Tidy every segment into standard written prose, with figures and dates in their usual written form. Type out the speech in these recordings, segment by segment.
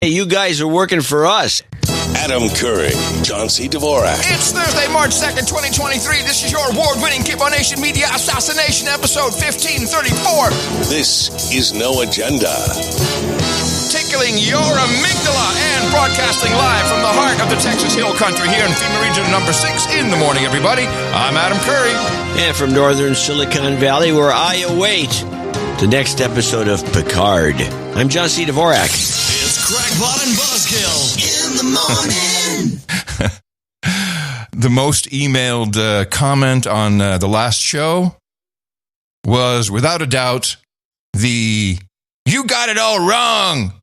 Hey, you guys are working for us. Adam Curry, John C. Dvorak. It's Thursday, March 2nd, 2023. This is your award-winning Gibbo Nation Media Assassination episode 1534. This is No Agenda. Tickling your amygdala and broadcasting live from the heart of the Texas Hill Country here in FEMA Region number 6 in the morning, everybody. I'm Adam Curry. And from northern Silicon Valley, where I await the next episode of Picard, I'm John C. Dvorak. It's Crackpot and Buzzkill in the morning. The most emailed comment on the last show was, without a doubt, the "you got it all wrong"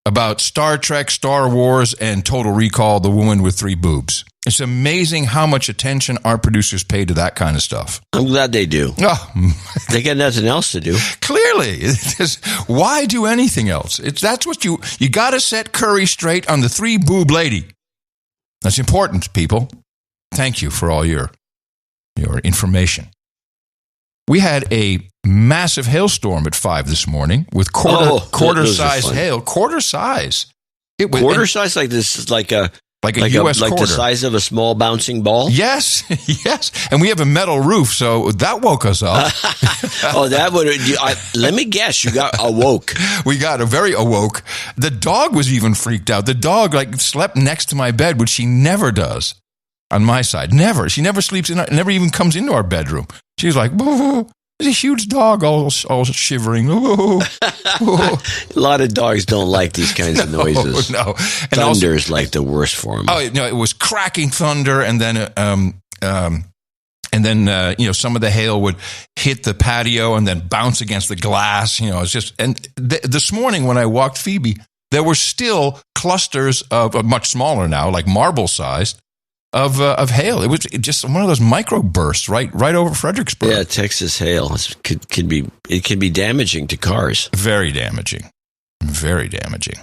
about Star Trek, Star Wars, and Total Recall, the woman with 3 boobs. It's amazing how much attention our producers pay to that kind of stuff. I'm glad they do. Oh. They got nothing else to do. Clearly. Why do anything else? That's what you got to set Curry straight on the 3 boob lady. That's important, people. Thank you for all your information. We had a massive hailstorm at 5 this morning with quarter-size hail. Quarter size. It was quarter size, like this, like a U.S. quarter. Like the size of a small bouncing ball? Yes, yes. And we have a metal roof, so that woke us up. That would. Let me guess, you got awoke. We got very awoke. The dog was even freaked out. The dog slept next to my bed, which she never does on my side. Never. She never sleeps never even comes into our bedroom. She's like, "Whoa." There's a huge dog all shivering. A lot of dogs don't like these kinds of noises. No. Thunder is like the worst form. Oh, no, it was cracking thunder, and then some of the hail would hit the patio and then bounce against the glass. It's just, and this morning when I walked Phoebe, there were still clusters of much smaller now, like marble sized, of hail. It was just one of those micro bursts right over Fredericksburg. Yeah, Texas hail can be damaging to cars. Very damaging. Very damaging.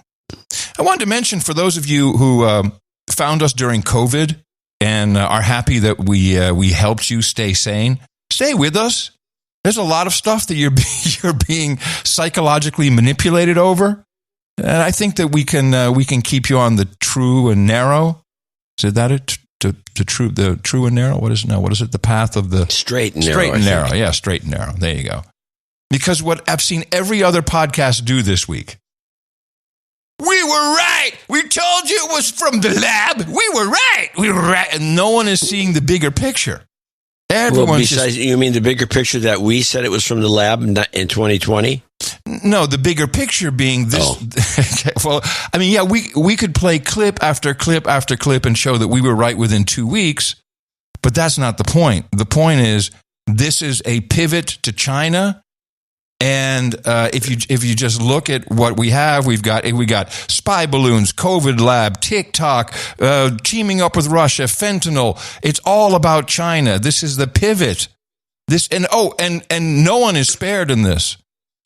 I wanted to mention, for those of you who found us during COVID and are happy that we helped you stay sane, stay with us. There's a lot of stuff that you're being psychologically manipulated over, and I think that we can keep you on the true and narrow. Is that it? The true and narrow? What is it now? What is it? The path of the straight and narrow. Straight and narrow. Yeah, straight and narrow. There you go. Because what I've seen every other podcast do this week. We were right. We told you it was from the lab. We were right. We were right. And no one is seeing the bigger picture. You mean the bigger picture that we said it was from the lab in 2020? No, the bigger picture being this. Oh. Well, I mean, yeah, we could play clip after clip after clip and show that we were right within 2 weeks, but that's not the point. The point is, this is a pivot to China, and if you just look at what we have, we got spy balloons, COVID lab, TikTok, teaming up with Russia, fentanyl. It's all about China. This is the pivot. And no one is spared in this.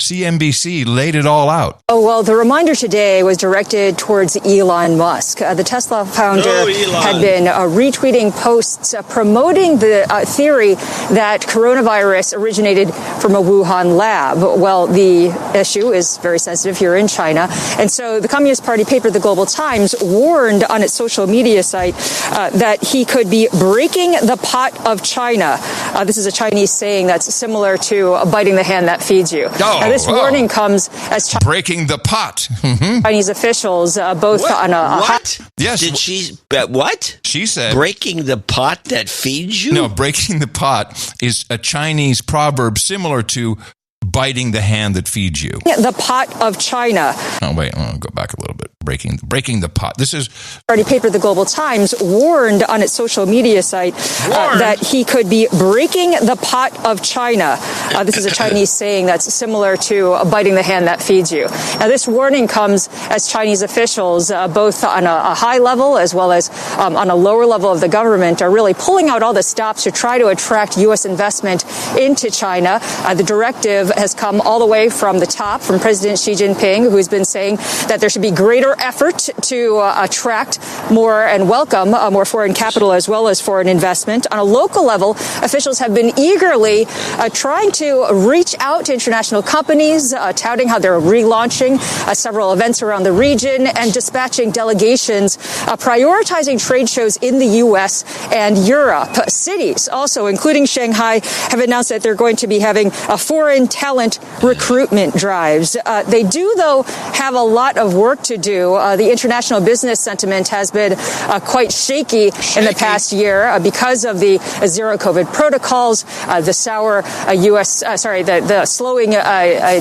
CNBC laid it all out. Oh, well, the reminder today was directed towards Elon Musk. The Tesla founder had been retweeting posts promoting the theory that coronavirus originated from a Wuhan lab. Well, the issue is very sensitive here in China. And so the Communist Party paper, The Global Times, warned on its social media site that he could be breaking the pot of China. This is a Chinese saying that's similar to biting the hand that feeds you. This warning comes as breaking the pot. Chinese officials both what? on a what? Yes. Did she what? She said breaking the pot that feeds you? No, breaking the pot is a Chinese proverb similar to biting the hand that feeds you. The pot of China. Oh, wait, I'll go back a little bit. Breaking the pot. This is... Party paper, The Global Times, warned on its social media site that he could be breaking the pot of China. This is a Chinese saying that's similar to biting the hand that feeds you. Now, this warning comes as Chinese officials, both on a high level as well as on a lower level of the government, are really pulling out all the stops to try to attract U.S. investment into China. The directive has come all the way from the top, from President Xi Jinping, who has been saying that there should be greater effort to attract more and welcome more foreign capital as well as foreign investment. On a local level, officials have been eagerly trying to reach out to international companies, touting how they're relaunching several events around the region and dispatching delegations, prioritizing trade shows in the U.S. and Europe. Cities also, including Shanghai, have announced that they're going to be having foreign talent recruitment drives. They do, though, have a lot of work to do. The international business sentiment has been quite shaky in the past year because of the zero COVID protocols, the sour the slowing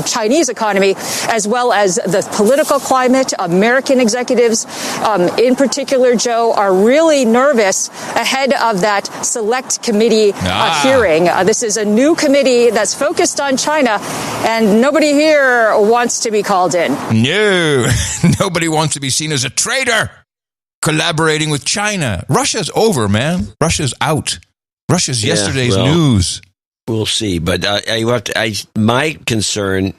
Chinese economy, as well as the political climate. American executives, in particular, Joe, are really nervous ahead of that select committee hearing. This is a new committee that's focused on China, and nobody here wants to be called in. No, nobody wants to be seen as a traitor collaborating with China. Russia's over, man. Russia's out. Russia's yesterday's news. We'll see. But my concern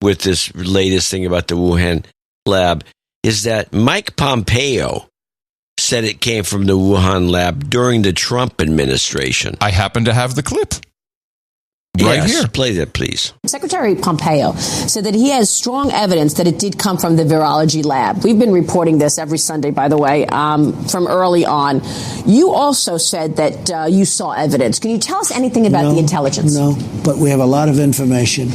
with this latest thing about the Wuhan lab is that Mike Pompeo said it came from the Wuhan lab during the Trump administration. I happen to have the clip. Right here. Play that, please. Secretary Pompeo said that he has strong evidence that it did come from the virology lab. We've been reporting this every Sunday, by the way, from early on. You also said that you saw evidence. Can you tell us anything about the intelligence? No, but we have a lot of information,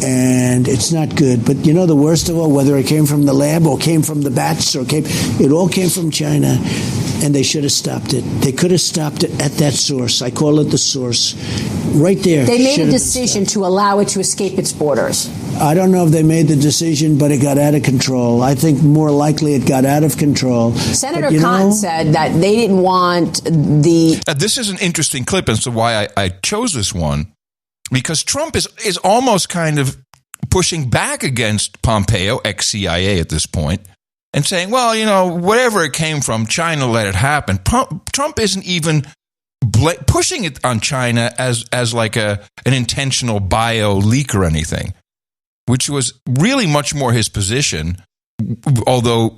and it's not good. But you know the worst of all, whether it came from the lab or came from the bats it all came from China. And they should have stopped it. They could have stopped it at that source. I call it the source. Right there. They made a decision to allow it to escape its borders. I don't know if they made the decision, but it got out of control. I think more likely it got out of control. Senator Khan said that they didn't want the... This is an interesting clip as to why I chose this one. Because Trump is almost kind of pushing back against Pompeo, ex-CIA at this point, and saying, well, you know, whatever it came from, China let it happen. Trump isn't even pushing it on China as like an intentional bio leak or anything, which was really much more his position, although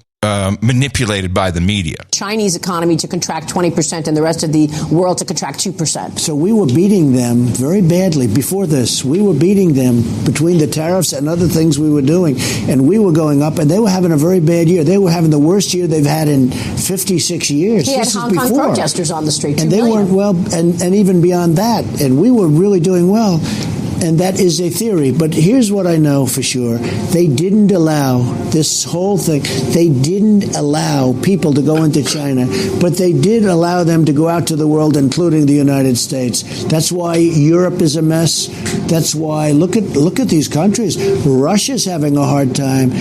manipulated by the media. Chinese economy to contract 20% and the rest of the world to contract 2%. So we were beating them very badly before this. We were beating them between the tariffs and other things we were doing, and we were going up, and they were having a very bad year. They were having the worst year they've had in 56 years. He had Hong Kong protesters on the street. And they weren't well, and even beyond that. And we were really doing well. And that is a theory. But here's what I know for sure. They didn't allow this whole thing. They didn't allow people to go into China, but they did allow them to go out to the world, including the United States. That's why Europe is a mess. That's why, look at these countries. Russia's having a hard time.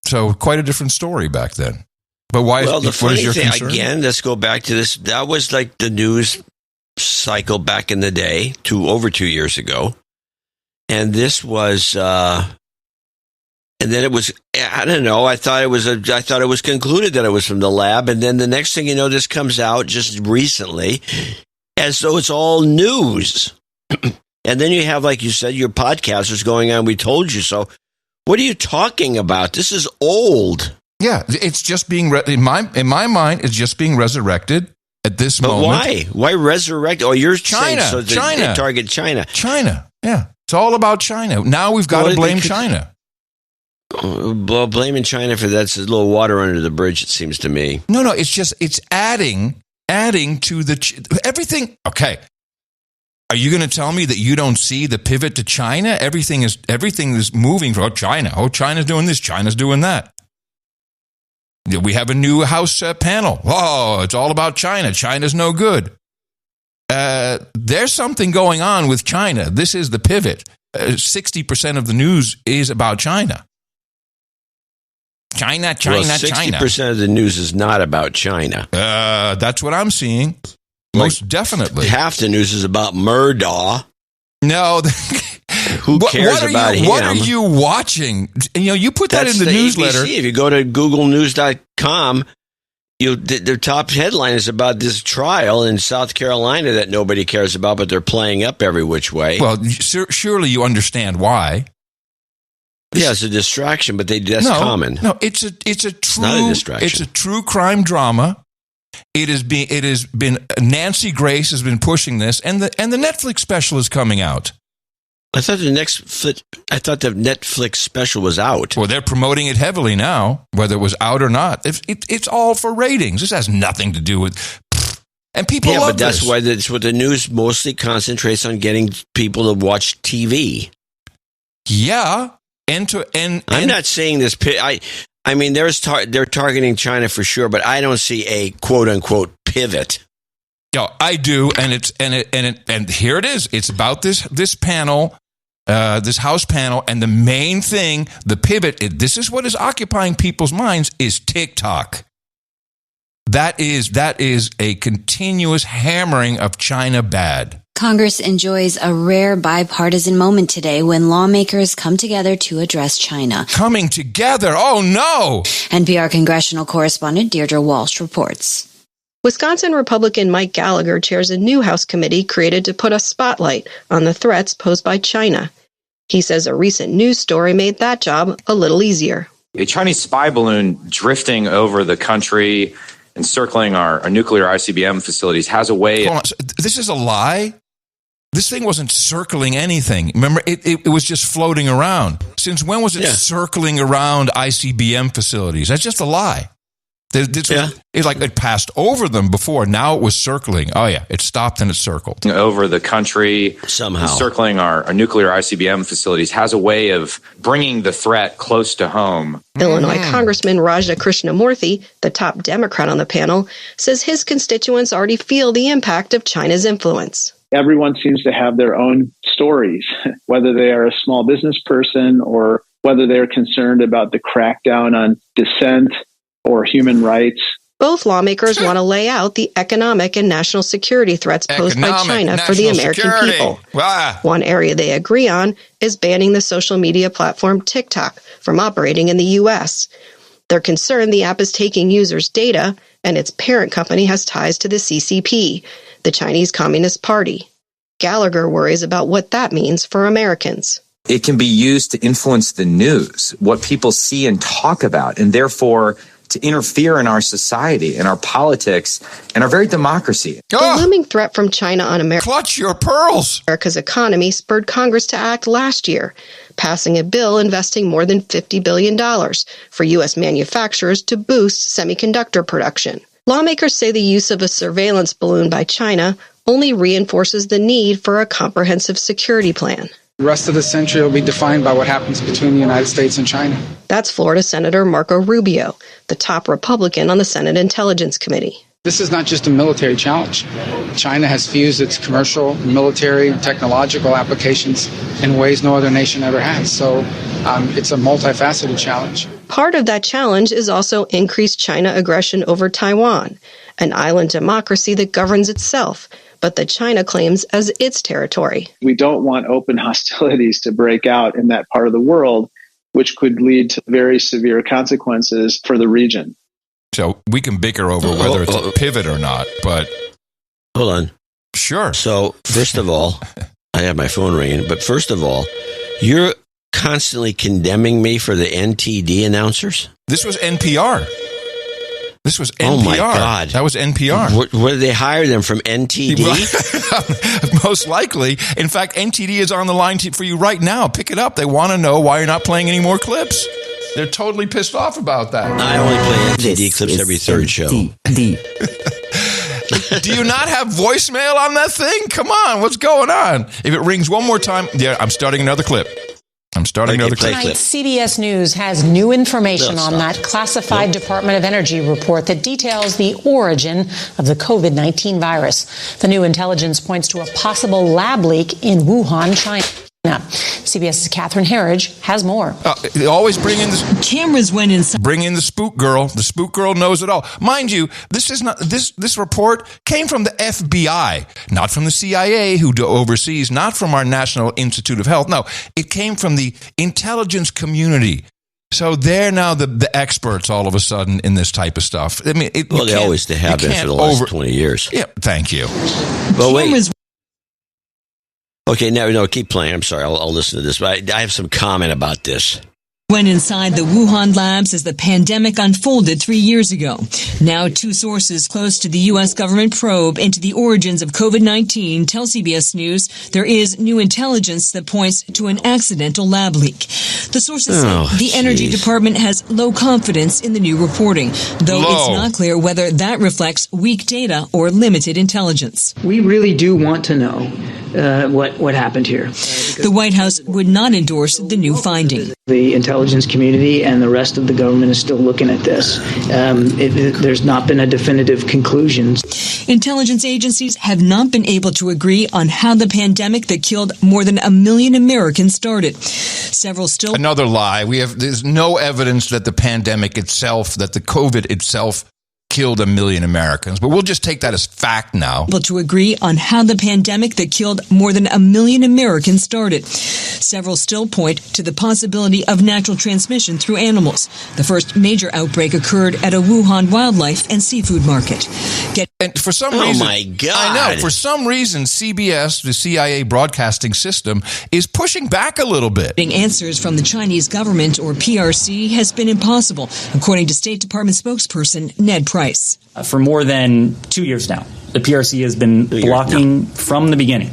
So quite a different story back then. But why? Well, the funny thing, concern? Again, let's go back to this. That was like the news cycle back in the day, over 2 years ago, and this was, and then it was. I don't know. I thought it was concluded that it was from the lab, and then the next thing you know, this comes out just recently, as though it's all news. And then you have, like you said, your podcasters going on. We told you so. What are you talking about? This is old. Yeah, it's just being in my mind. It's just being resurrected. At this moment. Why? Why resurrect? Oh, you're China. Saying so they target China. China. Yeah. It's all about China. Now we've got to blame China. Well, blaming China for that's a little water under the bridge, it seems to me. No, it's adding to the everything. Okay. Are you going to tell me that you don't see the pivot to China? Everything is moving from China. Oh, China's doing this. China's doing that. We have a new House panel. Oh, it's all about China. China's no good. There's something going on with China. This is the pivot. 60% of the news is about China. China. 60% of the news is not about China. That's what I'm seeing. Most definitely. Half the news is about Murdaugh. No. Who cares about him? What are you watching? You put that in the newsletter. ABC. If you go to GoogleNews.com, the top headline is about this trial in South Carolina that nobody cares about, but they're playing up every which way. Well, surely you understand why. Yeah, it's a distraction, but that's common. No, it's a true, not a distraction. It's a true crime drama. It has been Nancy Grace has been pushing this, and the Netflix special is coming out. I thought the Netflix special was out. Well, they're promoting it heavily now, whether it was out or not. It's all for ratings. This has nothing to do with. And people love but that's why that's what the news mostly concentrates on, getting people to watch TV. Yeah. I'm not saying this. I mean, they're targeting China for sure, but I don't see a quote unquote pivot. No, I do, and here it is. It's about this panel, this House panel, and the main thing, the pivot. This is what is occupying people's minds: is TikTok. That is a continuous hammering of China bad. Congress enjoys a rare bipartisan moment today when lawmakers come together to address China. Coming together? Oh, no! NPR congressional correspondent Deirdre Walsh reports. Wisconsin Republican Mike Gallagher chairs a new House committee created to put a spotlight on the threats posed by China. He says a recent news story made that job a little easier. A Chinese spy balloon drifting over the country and circling our nuclear ICBM facilities has a way... Hold on. So this is a lie? This thing wasn't circling anything. Remember, it was just floating around. Since when was it circling around ICBM facilities? That's just a lie. It passed over them before. Now it was circling. Oh, yeah. It stopped and it circled. Over the country, somehow. Circling our nuclear ICBM facilities has a way of bringing the threat close to home. Illinois Congressman Raja Krishnamurthy, the top Democrat on the panel, says his constituents already feel the impact of China's influence. Everyone seems to have their own stories, whether they are a small business person or whether they're concerned about the crackdown on dissent or human rights. Both lawmakers want to lay out the economic and national security threats posed by China for the American people. One area they agree on is banning the social media platform TikTok from operating in the U.S. They're concerned the app is taking users' data, and its parent company has ties to the CCP, the Chinese Communist Party. Gallagher worries about what that means for Americans. It can be used to influence the news, what people see and talk about, and therefore to interfere in our society and our politics and our very democracy. The looming threat from China on America. Clutch your pearls. America's economy spurred Congress to act last year, passing a bill investing more than $50 billion for U.S. manufacturers to boost semiconductor production. Lawmakers say the use of a surveillance balloon by China only reinforces the need for a comprehensive security plan. The rest of the century will be defined by what happens between the United States and China. That's Florida Senator Marco Rubio, the top Republican on the Senate Intelligence Committee. This is not just a military challenge. China has fused its commercial, military, and technological applications in ways no other nation ever has. So it's a multifaceted challenge. Part of that challenge is also increased China aggression over Taiwan, an island democracy that governs itself, but that China claims as its territory. We don't want open hostilities to break out in that part of the world, which could lead to very severe consequences for the region. So we can bicker over whether it's a pivot or not, but... Hold on. Sure. So, first of all, I have my phone ringing, but first of all, you're constantly condemning me for the NTD announcers? This was NPR. This was NPR. Oh, my God. That was NPR. Where did they hire them from, NTD? Most likely. In fact, NTD is on the line for you right now. Pick it up. They want to know why you're not playing any more clips. They're totally pissed off about that. I only play NTD clips every third show. Do you not have voicemail on that thing? Come on. What's going on? If it rings one more time, yeah, I'm starting another clip. Another clip. Tonight, CBS News has new information on that classified Department of Energy report that details the origin of the COVID-19 virus. The new intelligence points to a possible lab leak in Wuhan, China. CBS's Catherine Herridge has more. They always bring in the cameras went inside. Bring in the spook girl. The spook girl knows it all. Mind you, this is not this report came from the FBI, not from the CIA, who oversees, not from our National Institute of Health. No, it came from the intelligence community. So they're now the experts all of a sudden in this type of stuff. I mean, they have been for the last 20 years. Yeah, thank you. But wait. Okay, no, keep playing. I'm sorry. I'll listen to this. But I have some comment about this. Went inside the Wuhan labs as the pandemic unfolded 3 years ago. Now, two sources close to the U.S. government probe into the origins of COVID-19 tell CBS News there is new intelligence that points to an accidental lab leak. The sources say the Energy Department has low confidence in the new reporting, though it's not clear whether that reflects weak data or limited intelligence. We really do want to know what happened here. The White House would not endorse the new finding. The intelligence community and the rest of the government is still looking at this. There's not been a definitive conclusion. Intelligence agencies have not been able to agree on how the pandemic that killed more than 1 million Americans started. Several still... Another lie. There's no evidence that the pandemic itself, that the COVID itself killed 1 million Americans, but we'll just take that as fact now. Able to agree on how the pandemic that killed more than 1 million Americans started. Several still point to the possibility of natural transmission through animals. The first major outbreak occurred at a Wuhan wildlife and seafood market. And for some reason, my God. I know, for some reason, CBS, the CIA broadcasting system, is pushing back a little bit. Getting answers from the Chinese government, or PRC, has been impossible, according to State Department spokesperson Ned Price. For more than 2 years now, the PRC has been blocking from the beginning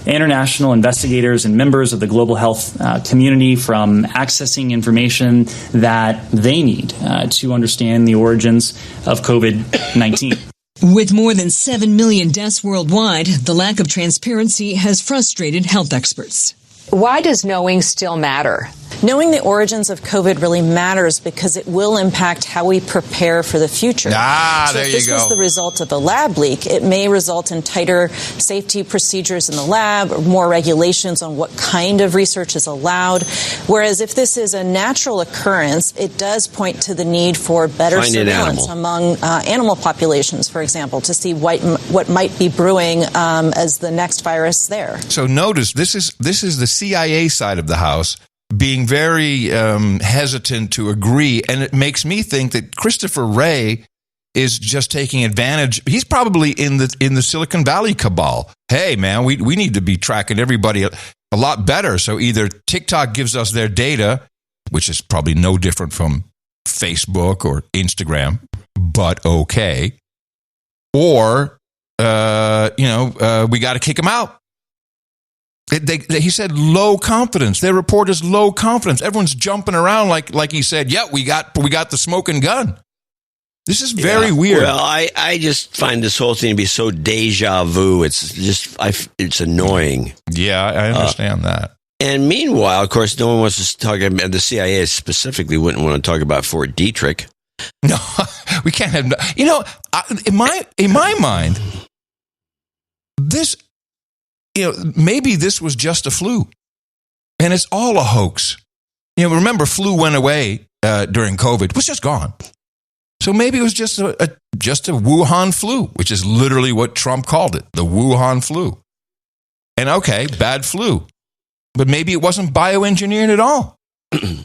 international investigators and members of the global health community from accessing information that they need to understand the origins of COVID-19. With more than 7 million deaths worldwide, the lack of transparency has frustrated health experts. Why does knowing still matter? Knowing the origins of COVID really matters because it will impact how we prepare for the future. There you go. If this was the result of a lab leak, it may result in tighter safety procedures in the lab, or more regulations on what kind of research is allowed. Whereas if this is a natural occurrence, it does point to the need for better surveillance among animal populations, for example, to see what might be brewing as the next virus there. So notice, this is the CIA side of the house being very hesitant to agree, and it makes me think that Christopher Wray is just taking advantage. He's probably in the Silicon Valley cabal. Hey, man, we need to be tracking everybody a lot better. So either TikTok gives us their data, which is probably no different from Facebook or Instagram, but okay, or we got to kick them out. He said low confidence. Their report is low confidence. Everyone's jumping around like he said, yeah, we got the smoking gun. This is very weird. Well, I just find this whole thing to be so deja vu. It's annoying. Yeah, I understand that. And meanwhile, of course, no one wants to talk about, the CIA specifically wouldn't want to talk about Fort Detrick. No, we can't have, in my mind, this, maybe this was just a flu, and it's all a hoax. Remember, flu went away during COVID; it was just gone. So maybe it was just a Wuhan flu, which is literally what Trump called it, the Wuhan flu. And okay, bad flu, but maybe it wasn't bioengineered at all.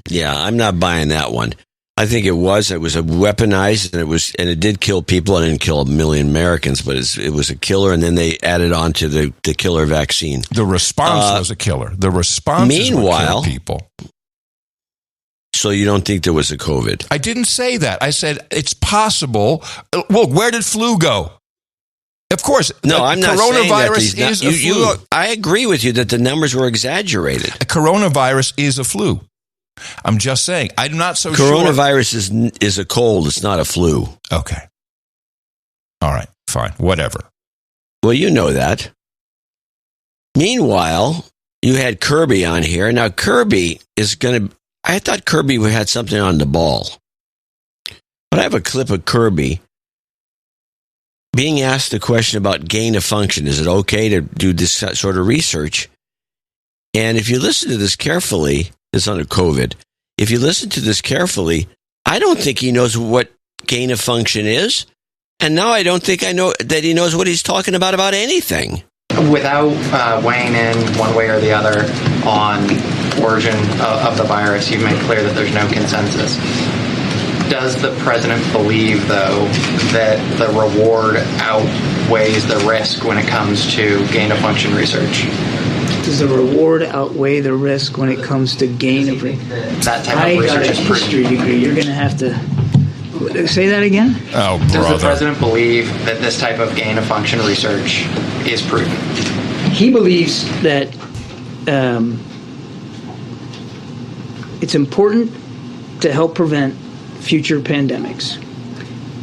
Yeah, I'm not buying that one. I think it was a weaponized, and it did kill people. It didn't kill 1 million Americans, but it was a killer. And then they added on to the killer vaccine. The response was a killer. The response meanwhile, would kill people. So you don't think there was a COVID? I didn't say that. I said it's possible. Well, where did flu go? Of course, no, I'm not saying that coronavirus is a flu. I agree with you that the numbers were exaggerated. A coronavirus is a flu. I'm just saying. I'm not so sure. Coronavirus is a cold. It's not a flu. Okay. All right. Fine. Whatever. Well, you know that. Meanwhile, you had Kirby on here. Now, Kirby is going to... I thought Kirby had something on the ball. But I have a clip of Kirby being asked a question about gain of function. Is it okay to do this sort of research? And if you listen to this carefully... It's under COVID. If you listen to this carefully, I don't think he knows what gain of function is. And now I don't think I know that he knows what he's talking about anything. Without weighing in one way or the other on origin of the virus. You've made clear that there's no consensus. Does the president believe, though, that the reward outweighs the risk when it comes to gain-of-function research? Does the reward outweigh the risk when it comes to gain of that type of research is history degree? You're going to have to say that again. Oh, Does brother. the president believe that this type of gain-of-function research is proven? He believes that it's important to help prevent future pandemics,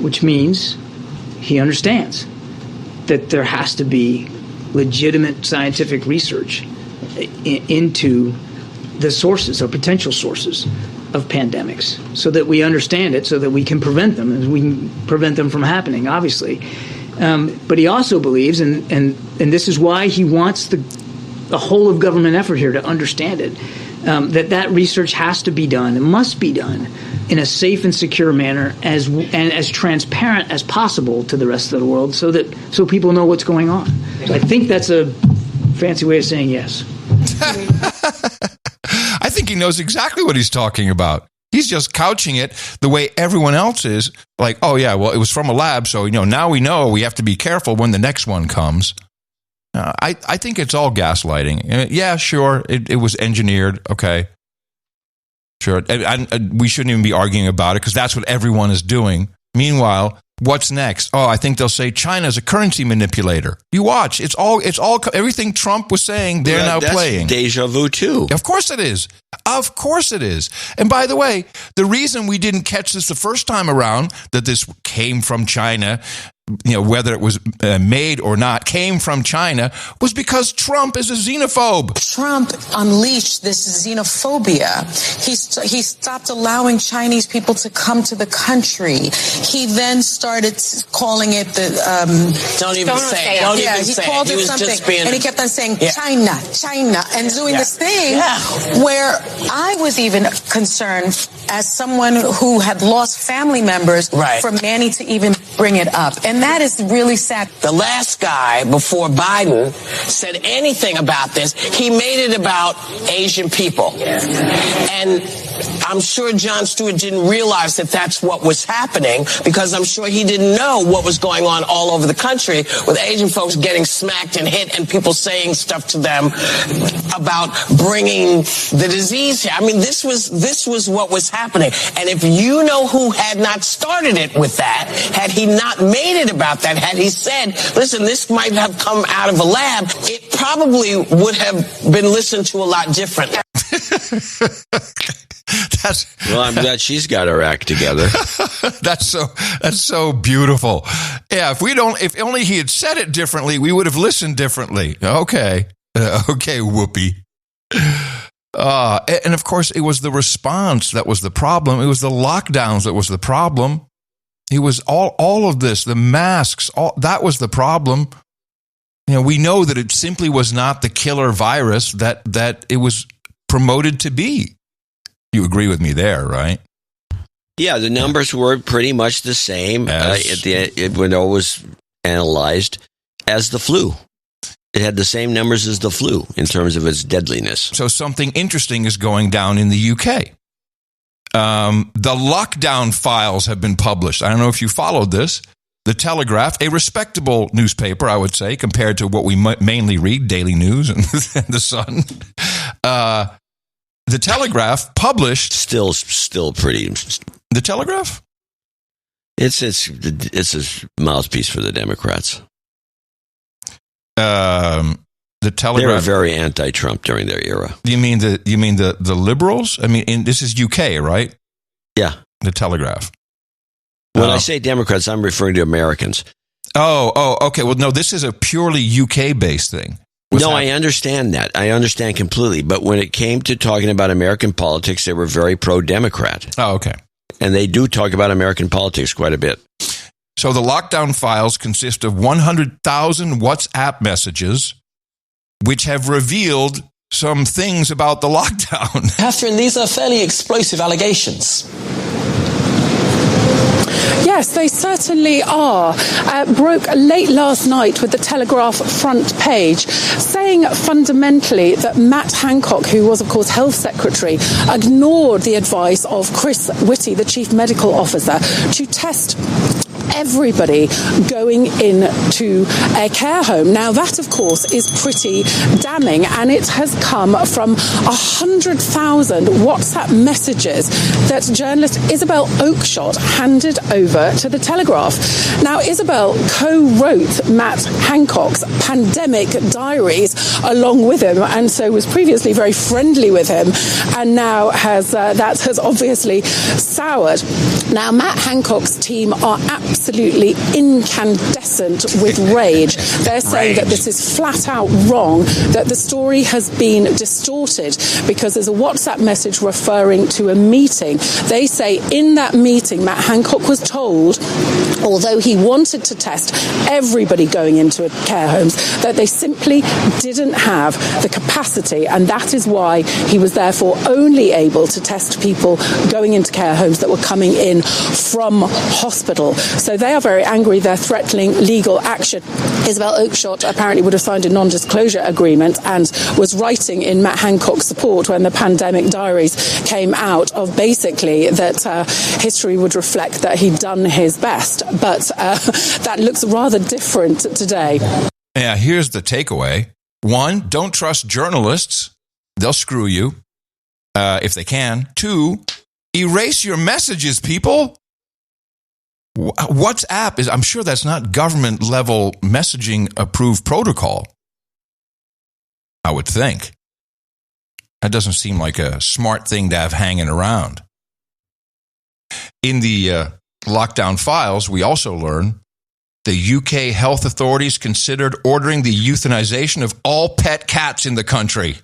which means he understands that there has to be legitimate scientific research into the sources or potential sources of pandemics so that we understand it, so that we can prevent them, and we can prevent them from happening, obviously. But he also believes, and this is why he wants the whole of government effort here to understand it, that research has to be done and must be done in a safe and secure manner and as transparent as possible to the rest of the world so people know what's going on. So I think that's a fancy way of saying yes. I think he knows exactly what he's talking about. He's just couching it the way everyone else is. Like, oh, yeah, well, it was from a lab, so now we know we have to be careful when the next one comes. I think it's all gaslighting. Yeah, sure, it was engineered. Okay. Sure. We shouldn't even be arguing about it because that's what everyone is doing. Meanwhile, what's next? Oh, I think they'll say China's a currency manipulator. You watch. It's all everything Trump was saying, they're now playing. Deja vu too. Of course it is. Of course it is. And by the way, the reason we didn't catch this the first time around, that this came from China, whether it was made or not, came from China, was because Trump is a xenophobe. Trump unleashed this xenophobia. He stopped allowing Chinese people to come to the country. He then started calling it the... Don't even say it. He called it something. And he kept on saying, China, and doing this thing where I was even concerned as someone who had lost family members for Manny to even bring it up. And that is really sad. The last guy before Biden said anything about this, he made it about Asian people. And I'm sure Jon Stewart didn't realize that that's what was happening, because I'm sure he didn't know what was going on all over the country with Asian folks getting smacked and hit and people saying stuff to them about bringing the disease here. I mean, this was what was happening. And if you know who had not started it with that, had he not made it about that, had he said, listen, this might have come out of a lab, it probably would have been listened to a lot differently. Well, I'm glad she's got her act together. That's so beautiful. Yeah, if only he had said it differently, we would have listened differently. Okay, Whoopi. And of course, it was the response that was the problem. It was the lockdowns that was the problem. It was all of this, the masks, that was the problem. We know that it simply was not the killer virus that it was promoted to be. You agree with me there, right? Yeah, the numbers were pretty much the same when it was analyzed as the flu. It had the same numbers as the flu in terms of its deadliness. So something interesting is going down in the UK. The lockdown files have been published. I don't know if you followed this. The Telegraph, a respectable newspaper, I would say, compared to what we mainly read, Daily News and The Sun. The Telegraph published... Still pretty... The Telegraph? It's a mouthpiece for the Democrats. The Telegraph... They were very anti-Trump during their era. You mean the liberals? I mean, this is UK, right? Yeah. The Telegraph. When I say Democrats, I'm referring to Americans. Oh, okay. Well, no, this is a purely UK-based thing. I understand that. I understand completely. But when it came to talking about American politics, they were very pro-Democrat. Oh, okay. And they do talk about American politics quite a bit. So the lockdown files consist of 100,000 WhatsApp messages, which have revealed some things about the lockdown. Catherine, these are fairly explosive allegations. Yeah, Yes, they certainly are. Broke late last night with the Telegraph front page, saying fundamentally that Matt Hancock, who was, of course, Health Secretary, ignored the advice of Chris Whitty, the Chief Medical Officer, to test everybody going into a care home. Now, that, of course, is pretty damning, and it has come from 100,000 WhatsApp messages that journalist Isabel Oakeshott handed over to the Telegraph. Now, Isabel co-wrote Matt Hancock's pandemic diaries along with him, and so was previously very friendly with him, and now that has obviously soured. Now, Matt Hancock's team are absolutely incandescent with rage. They're saying that this is flat out wrong, that the story has been distorted because there's a WhatsApp message referring to a meeting. They say in that meeting, Matt Hancock was told, although he wanted to test everybody going into care homes, that they simply didn't have the capacity, and that is why he was therefore only able to test people going into care homes that were coming in from hospital. So they are very angry. They're threatening legal action. Isabel Oakeshott apparently would have signed a non-disclosure agreement and was writing in Matt Hancock's support when the pandemic diaries came out of basically that history would reflect that he'd done his best. But that looks rather different today. Yeah, here's the takeaway. 1, don't trust journalists. They'll screw you if they can. 2, erase your messages, people. WhatsApp is, I'm sure that's not government level messaging approved protocol. I would think. That doesn't seem like a smart thing to have hanging around. In the lockdown files, we also learn the UK health authorities considered ordering the euthanization of all pet cats in the country.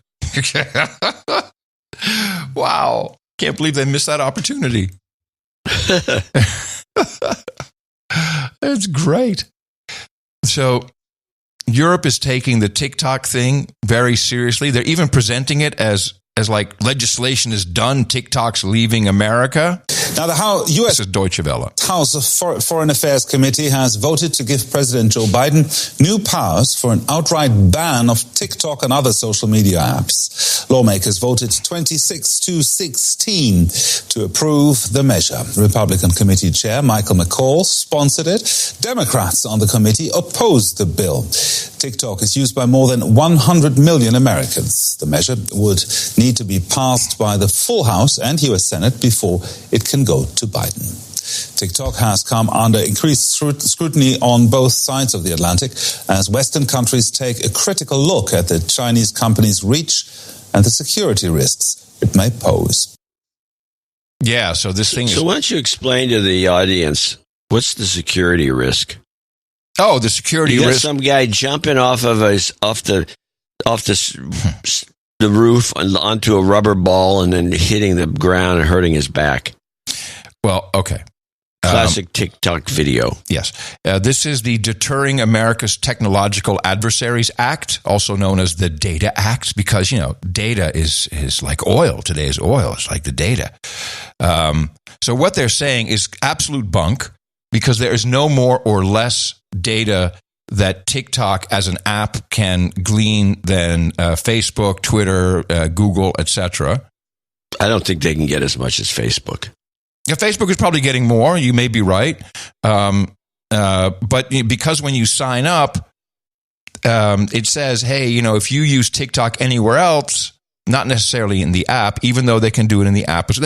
Wow. Can't believe they missed that opportunity. That's great. So Europe is taking the TikTok thing very seriously. They're even presenting it as like legislation is done. TikTok's leaving America. Now, the U.S. This is Deutsche Welle. House of Foreign Affairs Committee has voted to give President Joe Biden new powers for an outright ban of TikTok and other social media apps. Lawmakers voted 26-16 to approve the measure. Republican Committee Chair Michael McCall sponsored it. Democrats on the committee opposed the bill. TikTok is used by more than 100 million Americans. The measure would need to be passed by the full House and U.S. Senate before it can go to Biden. TikTok has come under increased scrutiny on both sides of the Atlantic as Western countries take a critical look at the Chinese company's reach and the security risks it may pose. Yeah, so this thing is... So why don't you explain to the audience, what's the security risk? Oh, the security you got risk. Some guy jumping off the roof onto a rubber ball and then hitting the ground and hurting his back. Well, okay. Classic TikTok video. Yes. This is the Deterring America's Technological Adversaries Act, also known as the Data Act, because, data is like oil. Today is oil. It's like the data. So what they're saying is absolute bunk, because there is no more or less data that TikTok as an app can glean than Facebook, Twitter, Google, etc. I don't think they can get as much as Facebook. Yeah, Facebook is probably getting more. You may be right. But because when you sign up, it says, hey, if you use TikTok anywhere else, not necessarily in the app, even though they can do it in the app. So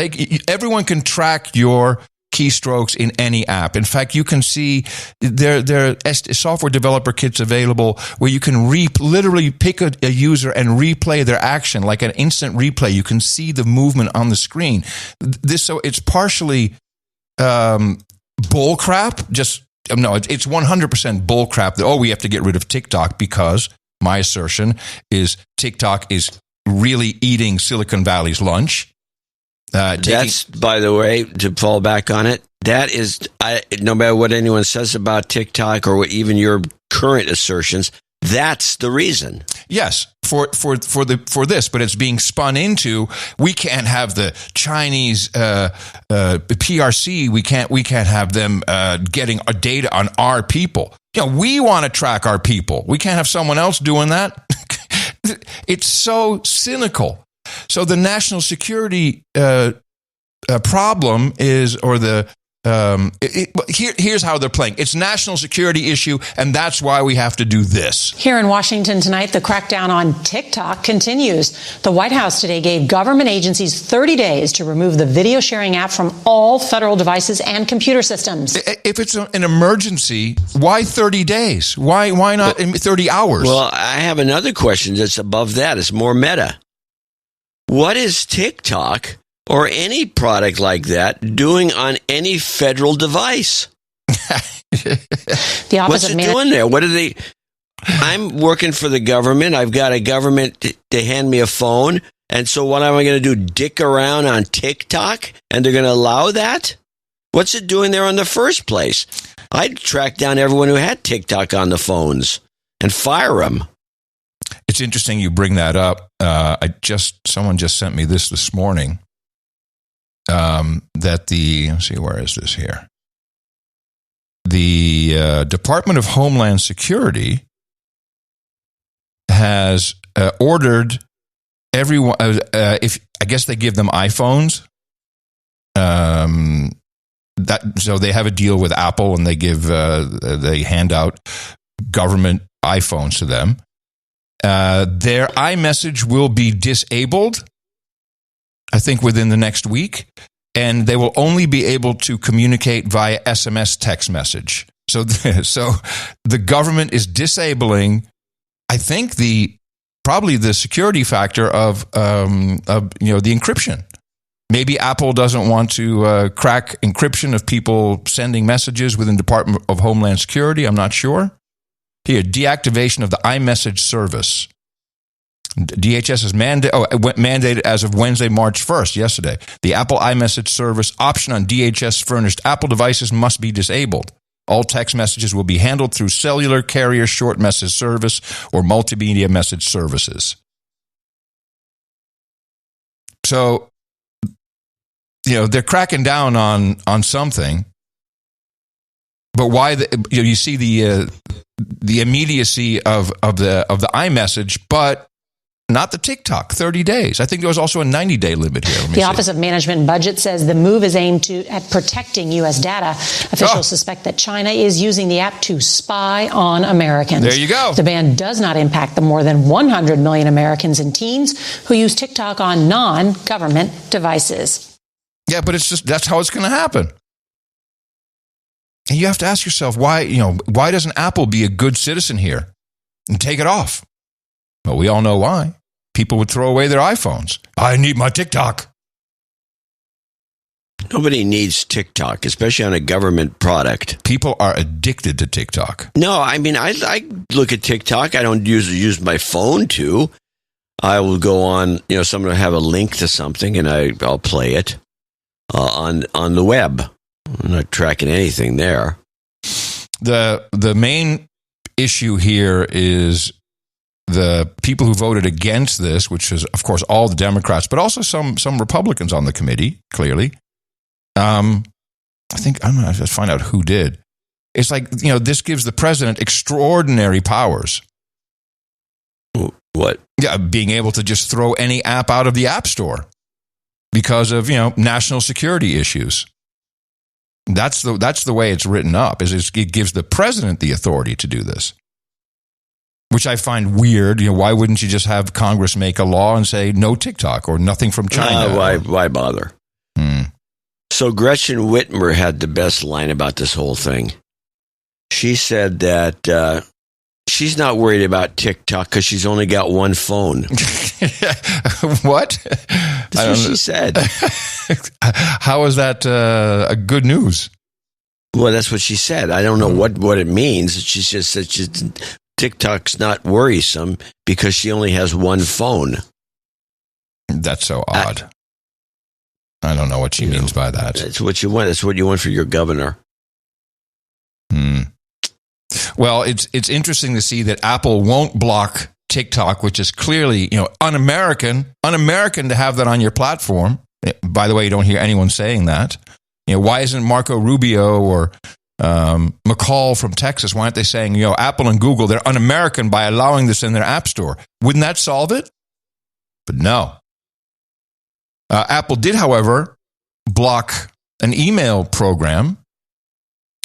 everyone can track your keystrokes in any app. In fact, you can see there are software developer kits available where you can literally pick a user and replay their action, like an instant replay. You can see the movement on the screen. So it's partially bull crap. It's 100% bull crap that, we have to get rid of TikTok because my assertion is TikTok is really eating Silicon Valley's lunch. That's, by the way, to fall back on it, that is, no matter what anyone says about TikTok or even your current assertions, that's the reason. Yes, for this, but it's being spun into we can't have the Chinese PRC. We can't have them getting our data on our people. We want to track our people. We can't have someone else doing that. It's so cynical. So the national security problem is, or the here's how they're playing. It's national security issue, and that's why we have to do this. Here in Washington tonight, the crackdown on TikTok continues. The White House today gave government agencies 30 days to remove the video sharing app from all federal devices and computer systems. If it's an emergency, why 30 days? Why not 30 hours? Well, I have another question that's above that. It's more meta. What is TikTok or any product like that doing on any federal device? The What's it doing there? What are they? I'm working for the government. I've got a government to hand me a phone. And so what am I going to do? Dick around on TikTok? And they're going to allow that? What's it doing there in the first place? I'd track down everyone who had TikTok on the phones and fire them. It's interesting you bring that up. Someone just sent me this morning. Let's see, where is this here? The Department of Homeland Security has ordered everyone. I guess they give them iPhones. So they have a deal with Apple, and they hand out government iPhones to them. Their iMessage will be disabled, I think, within the next week, and they will only be able to communicate via SMS text message. So the government is disabling, I think, probably the security factor of the encryption. Maybe Apple doesn't want to crack encryption of people sending messages within Department of Homeland Security. I'm not sure. Here, deactivation of the iMessage service. DHS is mandated as of Wednesday, March 1st, yesterday. The Apple iMessage service option on DHS-furnished Apple devices must be disabled. All text messages will be handled through cellular carrier short message service or multimedia message services. So, they're cracking down on something. But why? You see the immediacy of the iMessage, but not the TikTok. 30 days. I think there was also a 90-day limit here. The Office of Management and Budget says the move is aimed at protecting U.S. data. Officials suspect that China is using the app to spy on Americans. There you go. The ban does not impact the more than 100 million Americans and teens who use TikTok on non-government devices. Yeah, but that's how it's going to happen. And you have to ask yourself, why doesn't Apple be a good citizen here and take it off? Well, we all know why. People would throw away their iPhones. I need my TikTok. Nobody needs TikTok, especially on a government product. People are addicted to TikTok. No, I mean, I look at TikTok. I don't use my phone to. I will go on, someone will have a link to something, and I'll play it on the web. I'm not tracking anything there. The main issue here is the people who voted against this, which is, of course, all the Democrats, but also some Republicans on the committee, clearly. I think, I'm going to find out who did. It's like, this gives the president extraordinary powers. What? Yeah, being able to just throw any app out of the App Store because of, national security issues. That's the way it's written up. It gives the president the authority to do this, which I find weird. Why wouldn't you just have Congress make a law and say no TikTok or nothing from China? Why bother? So Gretchen Whitmer had the best line about this whole thing. She said that she's not worried about TikTok because she's only got one phone. What? That's what she said. How is that a good news? Well, that's what she said. I don't know what it means. She just said TikTok's not worrisome because she only has one phone. That's so odd. I don't know what she means by that. That's what you want. That's what you want for your governor. Well, it's interesting to see that Apple won't block TikTok, which is clearly, un-American to have that on your platform. By the way, you don't hear anyone saying that. Why isn't Marco Rubio or McCall from Texas, why aren't they saying, Apple and Google, they're un-American by allowing this in their app store? Wouldn't that solve it? But no. Apple did, however, block an email program,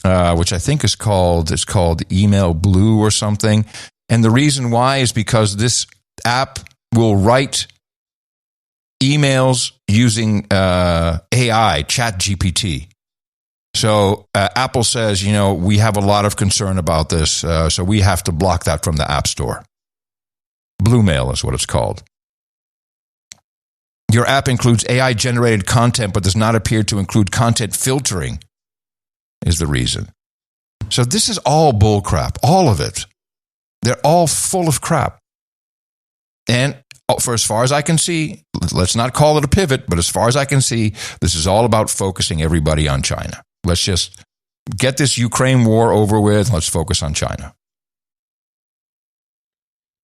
which I think is called Email Blue or something. And the reason why is because this app will write emails using AI, ChatGPT. So Apple says, we have a lot of concern about this, so we have to block that from the App Store. Blue Mail is what it's called. Your app includes AI-generated content, but does not appear to include content filtering, is the reason. So this is all bullcrap, all of it. They're all full of crap. And for as far as I can see, let's not call it a pivot, but as far as I can see, this is all about focusing everybody on China. Let's just get this Ukraine war over with. Let's focus on China.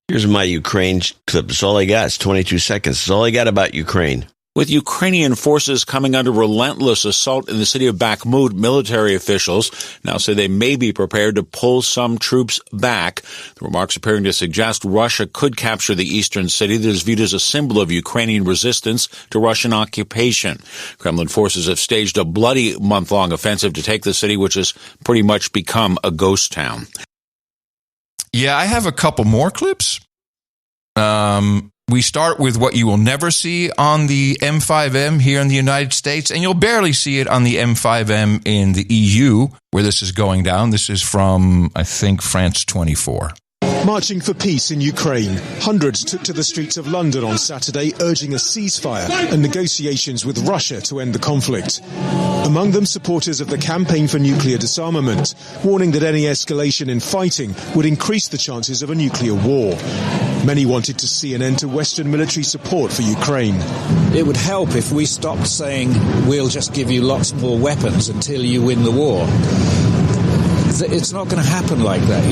Here's my Ukraine clip. It's all I got. It's 22 seconds. It's all I got about Ukraine. With Ukrainian forces coming under relentless assault in the city of Bakhmut, military officials now say they may be prepared to pull some troops back. The remarks appearing to suggest Russia could capture the eastern city that is viewed as a symbol of Ukrainian resistance to Russian occupation. Kremlin forces have staged a bloody month-long offensive to take the city, which has pretty much become a ghost town. Yeah, I have a couple more clips. We start with what you will never see on the M5M here in the United States, and you'll barely see it on the M5M in the EU, where this is going down. This is from, I think, France 24. Marching for peace in Ukraine, hundreds took to the streets of London on Saturday, urging a ceasefire and negotiations with Russia to end the conflict. Among them, supporters of the Campaign for Nuclear Disarmament, warning that any escalation in fighting would increase the chances of a nuclear war. Many wanted to see an end to Western military support for Ukraine. It would help if we stopped saying, we'll just give you lots more weapons until you win the war. It's not going to happen like that.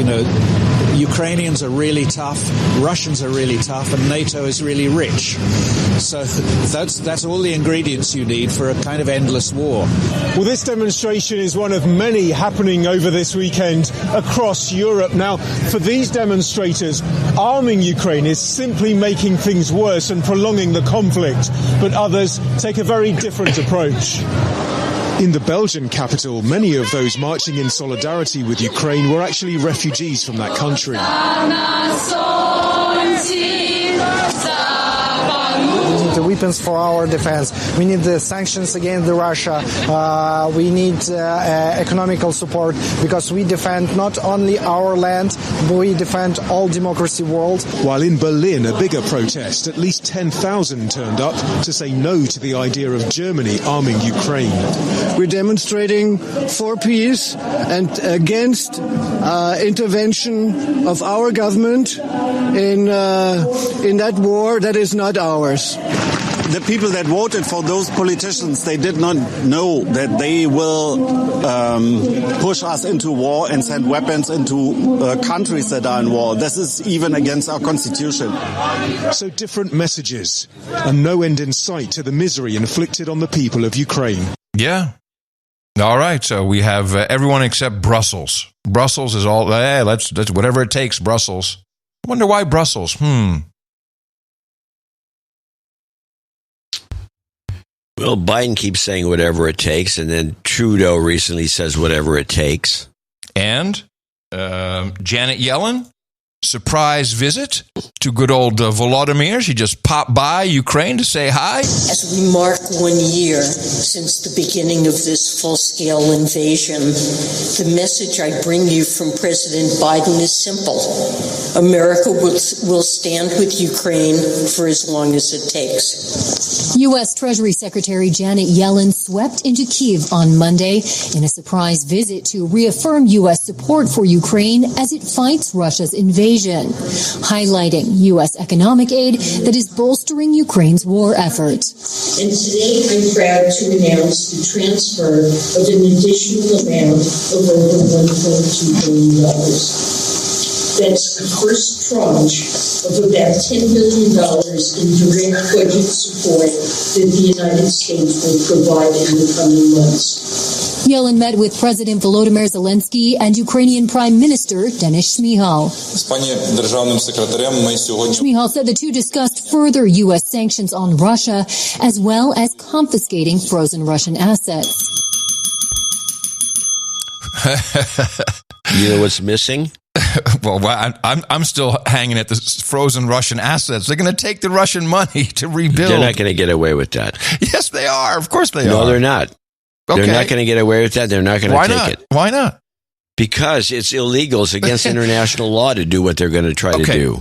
Ukrainians are really tough, Russians are really tough, and NATO is really rich. So that's all the ingredients you need for a kind of endless war. Well, this demonstration is one of many happening over this weekend across Europe. Now, for these demonstrators, arming Ukraine is simply making things worse and prolonging the conflict, but others take a very different approach. In the Belgian capital, many of those marching in solidarity with Ukraine were actually refugees from that country. We need the weapons for our defense. We need the sanctions against Russia. We need economical support because we defend not only our land, but we defend all democracy world. While in Berlin, a bigger protest, at least 10,000 turned up to say no to the idea of Germany arming Ukraine. We're demonstrating for peace and against intervention of our government in that war that is not ours. The people that voted for those politicians, they did not know that they will push us into war and send weapons into countries that are in war. This is even against our constitution. So different messages and no end in sight to the misery inflicted on the people of Ukraine. Yeah. All right. So we have everyone except Brussels. Brussels is all, let's whatever it takes, Brussels. I wonder why Brussels? Well, Biden keeps saying whatever it takes, and then Trudeau recently says whatever it takes. And Janet Yellen, surprise visit to good old Volodymyr. She just popped by Ukraine to say hi. As we mark 1 year since the beginning of this full-scale invasion, the message I bring you from President Biden is simple. America will stand with Ukraine for as long as it takes. U.S. Treasury Secretary Janet Yellen swept into Kyiv on Monday in a surprise visit to reaffirm U.S. support for Ukraine as it fights Russia's invasion, highlighting U.S. economic aid that is bolstering Ukraine's war effort. And today I'm proud to announce the transfer of an additional amount of over $1.2 billion. That's the first tranche of about $10 billion in direct budget support that the United States will provide in the coming months. Yellen met with President Volodymyr Zelensky and Ukrainian Prime Minister Denis Shmyhal. Shmyhal said the two discussed further U.S. sanctions on Russia, as well as confiscating frozen Russian assets. You know what's missing? Well, I'm still hanging at the frozen Russian assets. They're going to take the Russian money to rebuild. They're not going to get away with that. Yes, they are. Of course they are. No, they're not. Okay. They're not going to get away with that. They're not going to take it. Why not? Because it's illegal. It's against international law to do what they're going to try to do.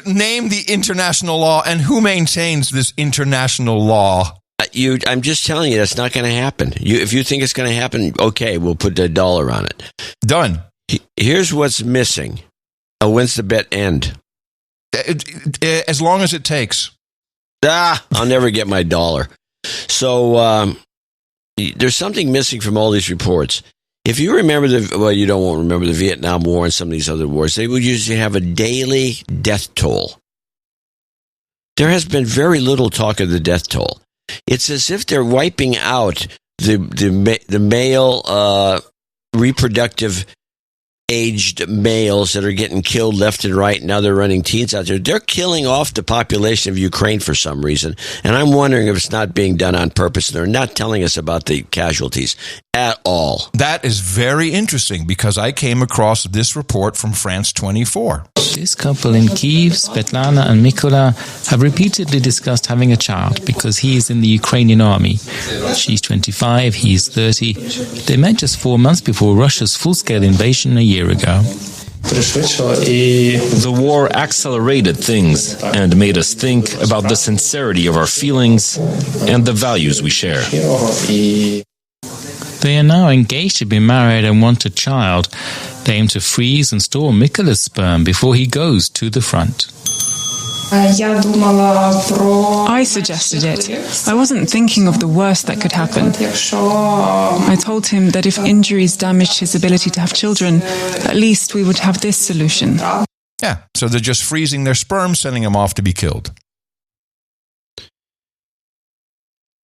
Name the international law and who maintains this international law? I'm just telling you, that's not going to happen. If you think it's going to happen, okay, we'll put $1 on it. Done. Here's what's missing. When's the bet end? As long as it takes. I'll never get my $1. So there's something missing from all these reports. If you remember you won't remember the Vietnam War and some of these other wars, they would usually have a daily death toll. There has been very little talk of the death toll. It's as if they're wiping out the male reproductive aged males that are getting killed left and right. Now they're running teens out there. They're killing off the population of Ukraine for some reason. And I'm wondering if it's not being done on purpose. They're not telling us about the casualties at all. That is very interesting because I came across this report from France 24. This couple in Kyiv, Svetlana and Mykola, have repeatedly discussed having a child because he is in the Ukrainian army. She's 25, he's 30. They met just 4 months before Russia's full-scale invasion a year ago. The war accelerated things and made us think about the sincerity of our feelings and the values we share. They are now engaged to be married and want a child. They aim to freeze and store Mykola's sperm before he goes to the front. I suggested it. I wasn't thinking of the worst that could happen. I told him that if injuries damaged his ability to have children, at least we would have this solution. Yeah, so they're just freezing their sperm, sending them off to be killed.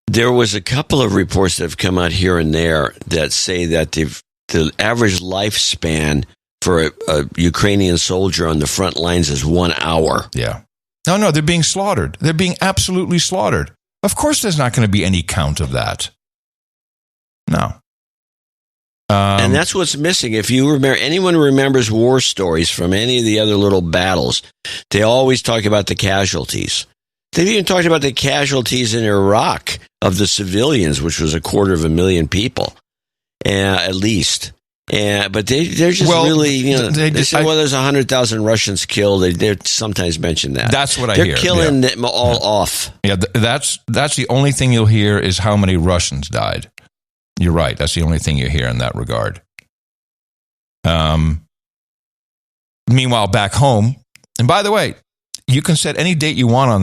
There was a couple of reports that have come out here and there that say that the average lifespan for a Ukrainian soldier on the front lines is 1 hour. Yeah. No, they're being slaughtered. They're being absolutely slaughtered. Of course there's not going to be any count of that. No. And that's what's missing. If you remember, anyone who remembers war stories from any of the other little battles, they always talk about the casualties. They've even talked about the casualties in Iraq of the civilians, which was 250,000 people, at least. But they're just really, they say, there's 100,000 Russians killed. They sometimes mention that. That's what I hear. They're killing them all off. Yeah, that's the only thing you'll hear is how many Russians died. You're right. That's the only thing you hear in that regard. Meanwhile, back home, and by the way, you can set any date you want on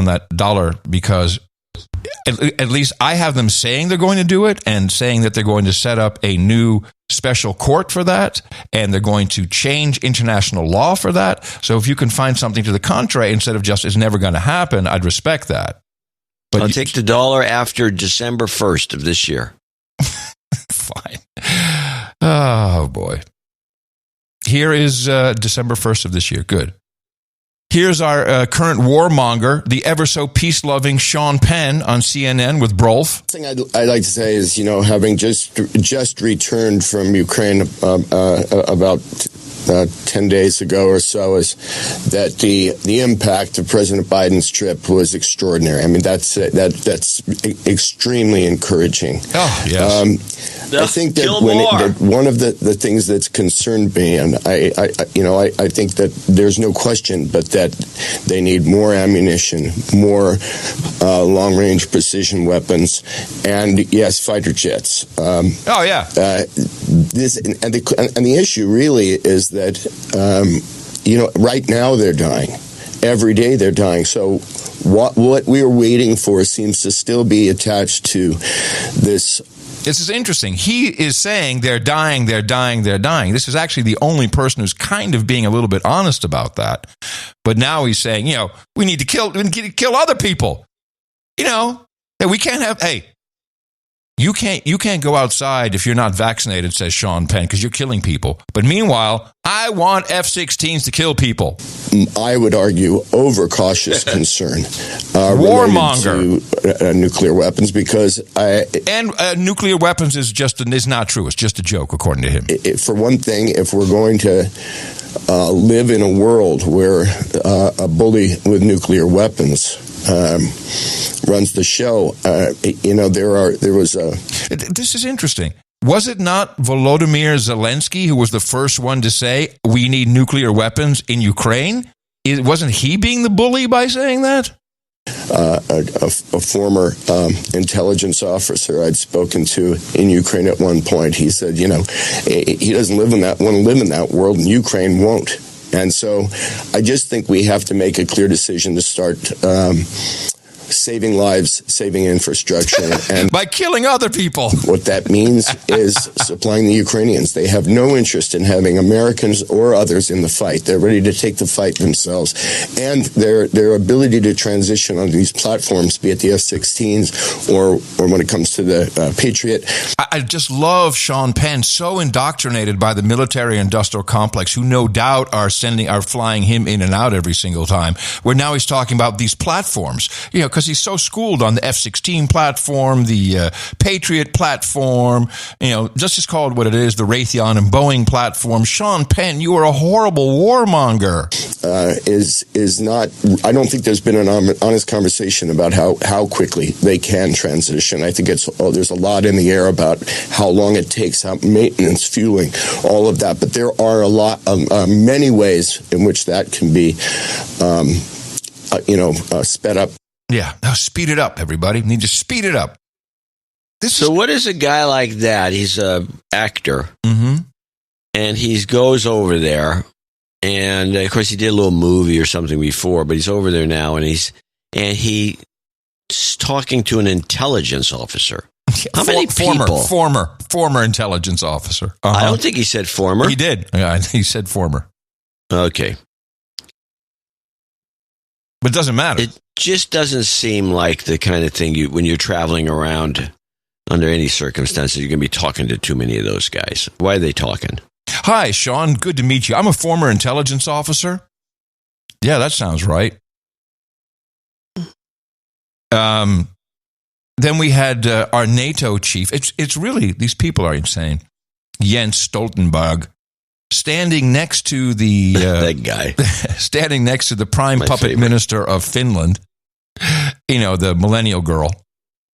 that dollar because at least I have them saying they're going to do it and saying that they're going to set up a new special court for that and they're going to change international law for that. So if you can find something to the contrary instead of just it's never going to happen, I'd respect that. But I'll take the dollar after December 1st of this year. Fine. Oh, boy. Here is December 1st of this year. Good. Here's our current warmonger, the ever-so-peace-loving Sean Penn on CNN with Brolf. The thing I'd like to say is, having just returned from Ukraine about 10 days ago or so, is that the impact of President Biden's trip was extraordinary. I mean, that's extremely encouraging. Oh, yes. I think that one of the things that's concerned me, and I think that there's no question, but that they need more ammunition, more long-range precision weapons, and yes, fighter jets. The issue really is that right now they're dying. Every day they're dying. So what we are waiting for seems to still be attached to this This is interesting. He is saying they're dying. This is actually the only person who's kind of being a little bit honest about that. But now he's saying, we need to kill other people. That we can't have. Hey, you can't go outside if you're not vaccinated, says Sean Penn, because you're killing people. But meanwhile, I want F-16s to kill people. I would argue overcautious concern warmonger to nuclear weapons because nuclear weapons is not true. It's just a joke, according to him. For one thing, if we're going to live in a world where a bully with nuclear weapons runs the show, This is interesting. Was it not Volodymyr Zelensky who was the first one to say we need nuclear weapons in Ukraine? Wasn't he being the bully by saying that? A former intelligence officer I'd spoken to in Ukraine at one point, he said, he doesn't want to live in that world, and Ukraine won't. And so I just think we have to make a clear decision to start saving lives, saving infrastructure, and by killing other people. What that means is supplying the Ukrainians. They have no interest in having Americans or others in the fight. They're ready to take the fight themselves. And their ability to transition on these platforms, be it the F-16s or when it comes to the Patriot. I just love Sean Penn, so indoctrinated by the military-industrial complex, who no doubt are flying him in and out every single time, where now he's talking about these platforms, because he's so schooled on the F-16 platform, the Patriot platform, let's just call it what it is, the Raytheon and Boeing platform. Sean Penn, you are a horrible warmonger. Is not, I don't think there's been an honest conversation about how quickly they can transition. I think there's a lot in the air about how long it takes, how maintenance, fueling, all of that. But there are many ways in which that can be, sped up. Yeah, now speed it up, everybody. We need to speed it up. What is a guy like that? He's an actor, and he goes over there, and of course he did a little movie or something before, but he's over there now, and he's talking to an intelligence officer. How many people? Former intelligence officer. I don't think he said former. He did. Yeah, he said former. Okay. But it doesn't matter. It just doesn't seem like the kind of thing when you're traveling around under any circumstances, you're going to be talking to too many of those guys. Why are they talking? Hi, Sean. Good to meet you. I'm a former intelligence officer. Yeah, that sounds right. Then we had our NATO chief. It's really, these people are insane. Jens Stoltenberg. Standing next to the that guy, standing next to the prime puppet minister of Finland, the millennial girl.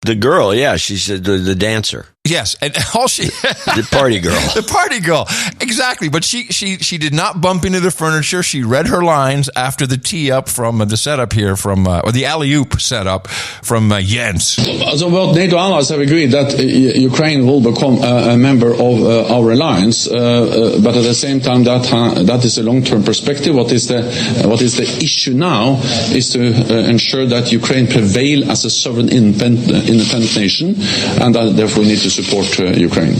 The girl, yeah, she's the dancer. Yes, and all the party girl. The party girl, exactly. But she did not bump into the furniture. She read her lines after the tee up from the setup here or the alley-oop setup from Jens. So both NATO allies have agreed that Ukraine will become a member of our alliance, but at the same time that is a long-term perspective. What is the issue now is to ensure that Ukraine prevail as a sovereign independent nation, and that therefore we need to support Ukraine.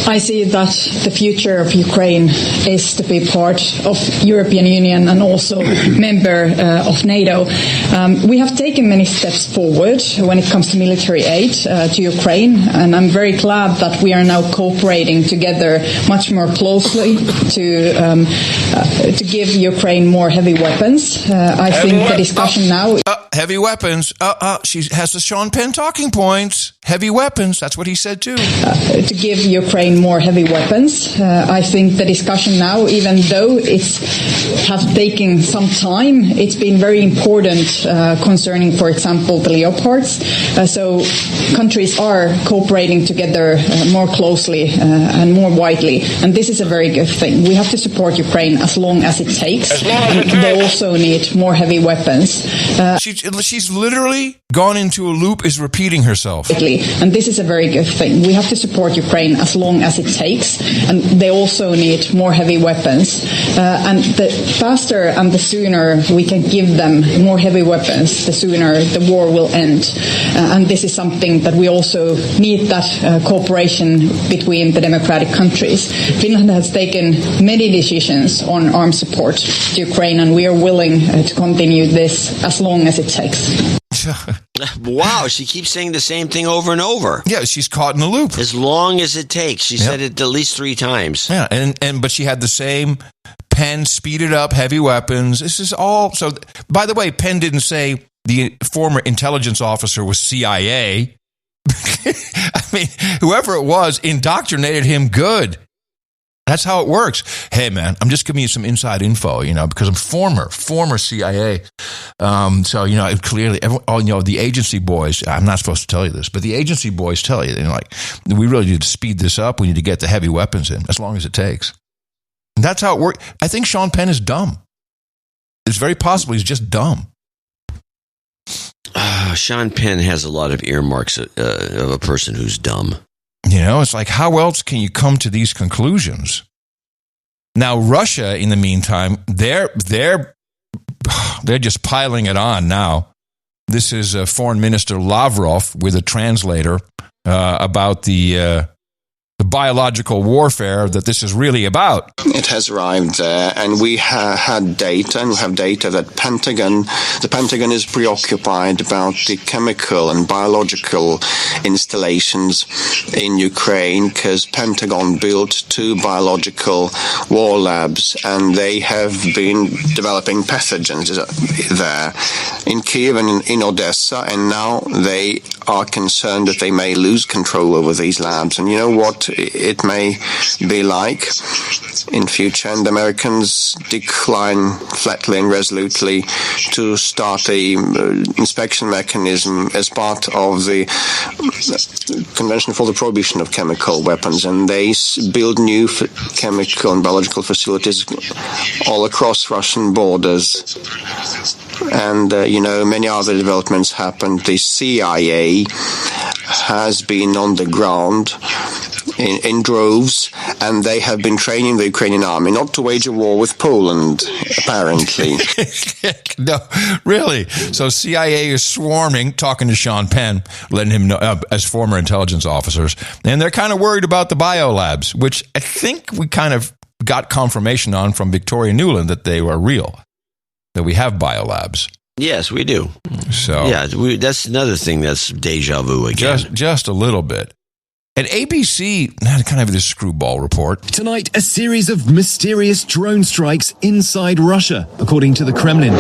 I see that the future of Ukraine is to be part of European Union and also member of NATO. We have taken many steps forward when it comes to military aid to Ukraine, and I'm very glad that we are now cooperating together much more closely to give Ukraine more heavy weapons. I think the discussion now... Heavy weapons. She has the Sean Penn talking points. Heavy weapons. That's what he said too. To give Ukraine more heavy weapons. I think the discussion now, even though it has taken some time, it's been very important concerning, for example, the Leopards. So countries are cooperating together more closely and more widely. And this is a very good thing. We have to support Ukraine as long as it takes. They also need more heavy weapons. She's literally gone into a loop, is repeating herself. quickly, and this is a very good thing. We have to support Ukraine as long as it takes, and they also need more heavy weapons. And the faster and the sooner we can give them more heavy weapons, the sooner the war will end. And this is something that we also need, that cooperation between the democratic countries. Finland has taken many decisions on arms support to Ukraine, and we are willing to continue this as long as it takes. Wow, she keeps saying the same thing over and over. Yeah, she's caught in the loop. As long as it takes. She said it at least 3 times. Yeah, but she had the same Penn speeded up heavy weapons. This is all. So, by the way, Penn didn't say the former intelligence officer was CIA. I mean, whoever it was indoctrinated him good. That's how it works. Hey, man, I'm just giving you some inside info, because I'm former CIA. So, clearly, the agency boys, I'm not supposed to tell you this, but the agency boys tell you, we really need to speed this up. We need to get the heavy weapons in as long as it takes. And that's how it works. I think Sean Penn is dumb. It's very possible he's just dumb. Sean Penn has a lot of earmarks of a person who's dumb. It's like, how else can you come to these conclusions? Now, Russia, in the meantime, they're just piling it on now. This is Foreign Minister Lavrov with a translator about the biological warfare that this is really about. It has arrived there, and we had data, and we have data that the Pentagon is preoccupied about the chemical and biological installations in Ukraine, because Pentagon built 2 biological war labs, and they have been developing pathogens there in Kiev and in Odessa, and now they are concerned that they may lose control over these labs. And you know what it may be like in future, and the Americans decline flatly and resolutely to start a inspection mechanism as part of the Convention for the Prohibition of Chemical Weapons, and they build new chemical and biological facilities all across Russian borders. And, many other developments happened. The CIA has been on the ground in droves, and they have been training the Ukrainian army not to wage a war with Poland, apparently. No, really. So CIA is swarming, talking to Sean Penn, letting him know, as former intelligence officers, and they're kind of worried about the biolabs, which I think we kind of got confirmation on from Victoria Nuland that they were real, that we have biolabs. Yes, we do. So yeah, that's another thing that's deja vu again. Just a little bit. At ABC, kind of this screwball report. Tonight, a series of mysterious drone strikes inside Russia, according to the Kremlin.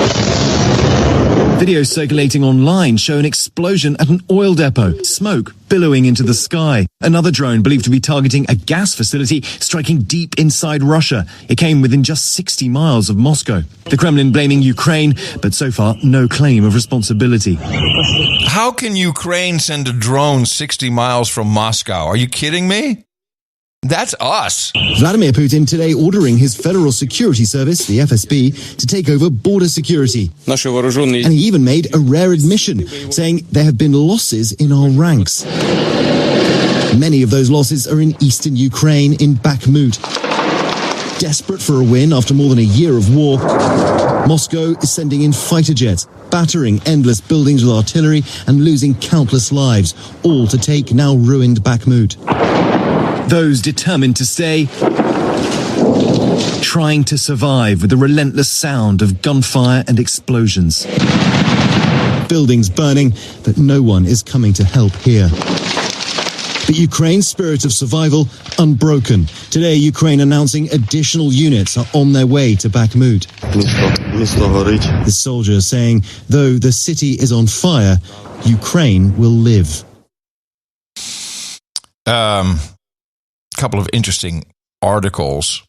Videos circulating online show an explosion at an oil depot, smoke billowing into the sky. Another drone believed to be targeting a gas facility striking deep inside Russia. It came within just 60 miles of Moscow. The Kremlin blaming Ukraine, but so far no claim of responsibility. How can Ukraine send a drone 60 miles from Moscow? Are you kidding me? That's us. Vladimir Putin today ordering his Federal Security Service, the FSB, to take over border security. And he even made a rare admission, saying there have been losses in our ranks. Many of those losses are in eastern Ukraine, in Bakhmut. Desperate for a win after more than a year of war, Moscow is sending in fighter jets, battering endless buildings with artillery and losing countless lives, all to take now ruined Bakhmut. Those determined to stay, trying to survive with the relentless sound of gunfire and explosions. Buildings burning, but no one is coming to help here. But Ukraine's spirit of survival unbroken. Today, Ukraine announcing additional units are on their way to Bakhmut. The soldier saying, though the city is on fire, Ukraine will live. Couple of interesting articles.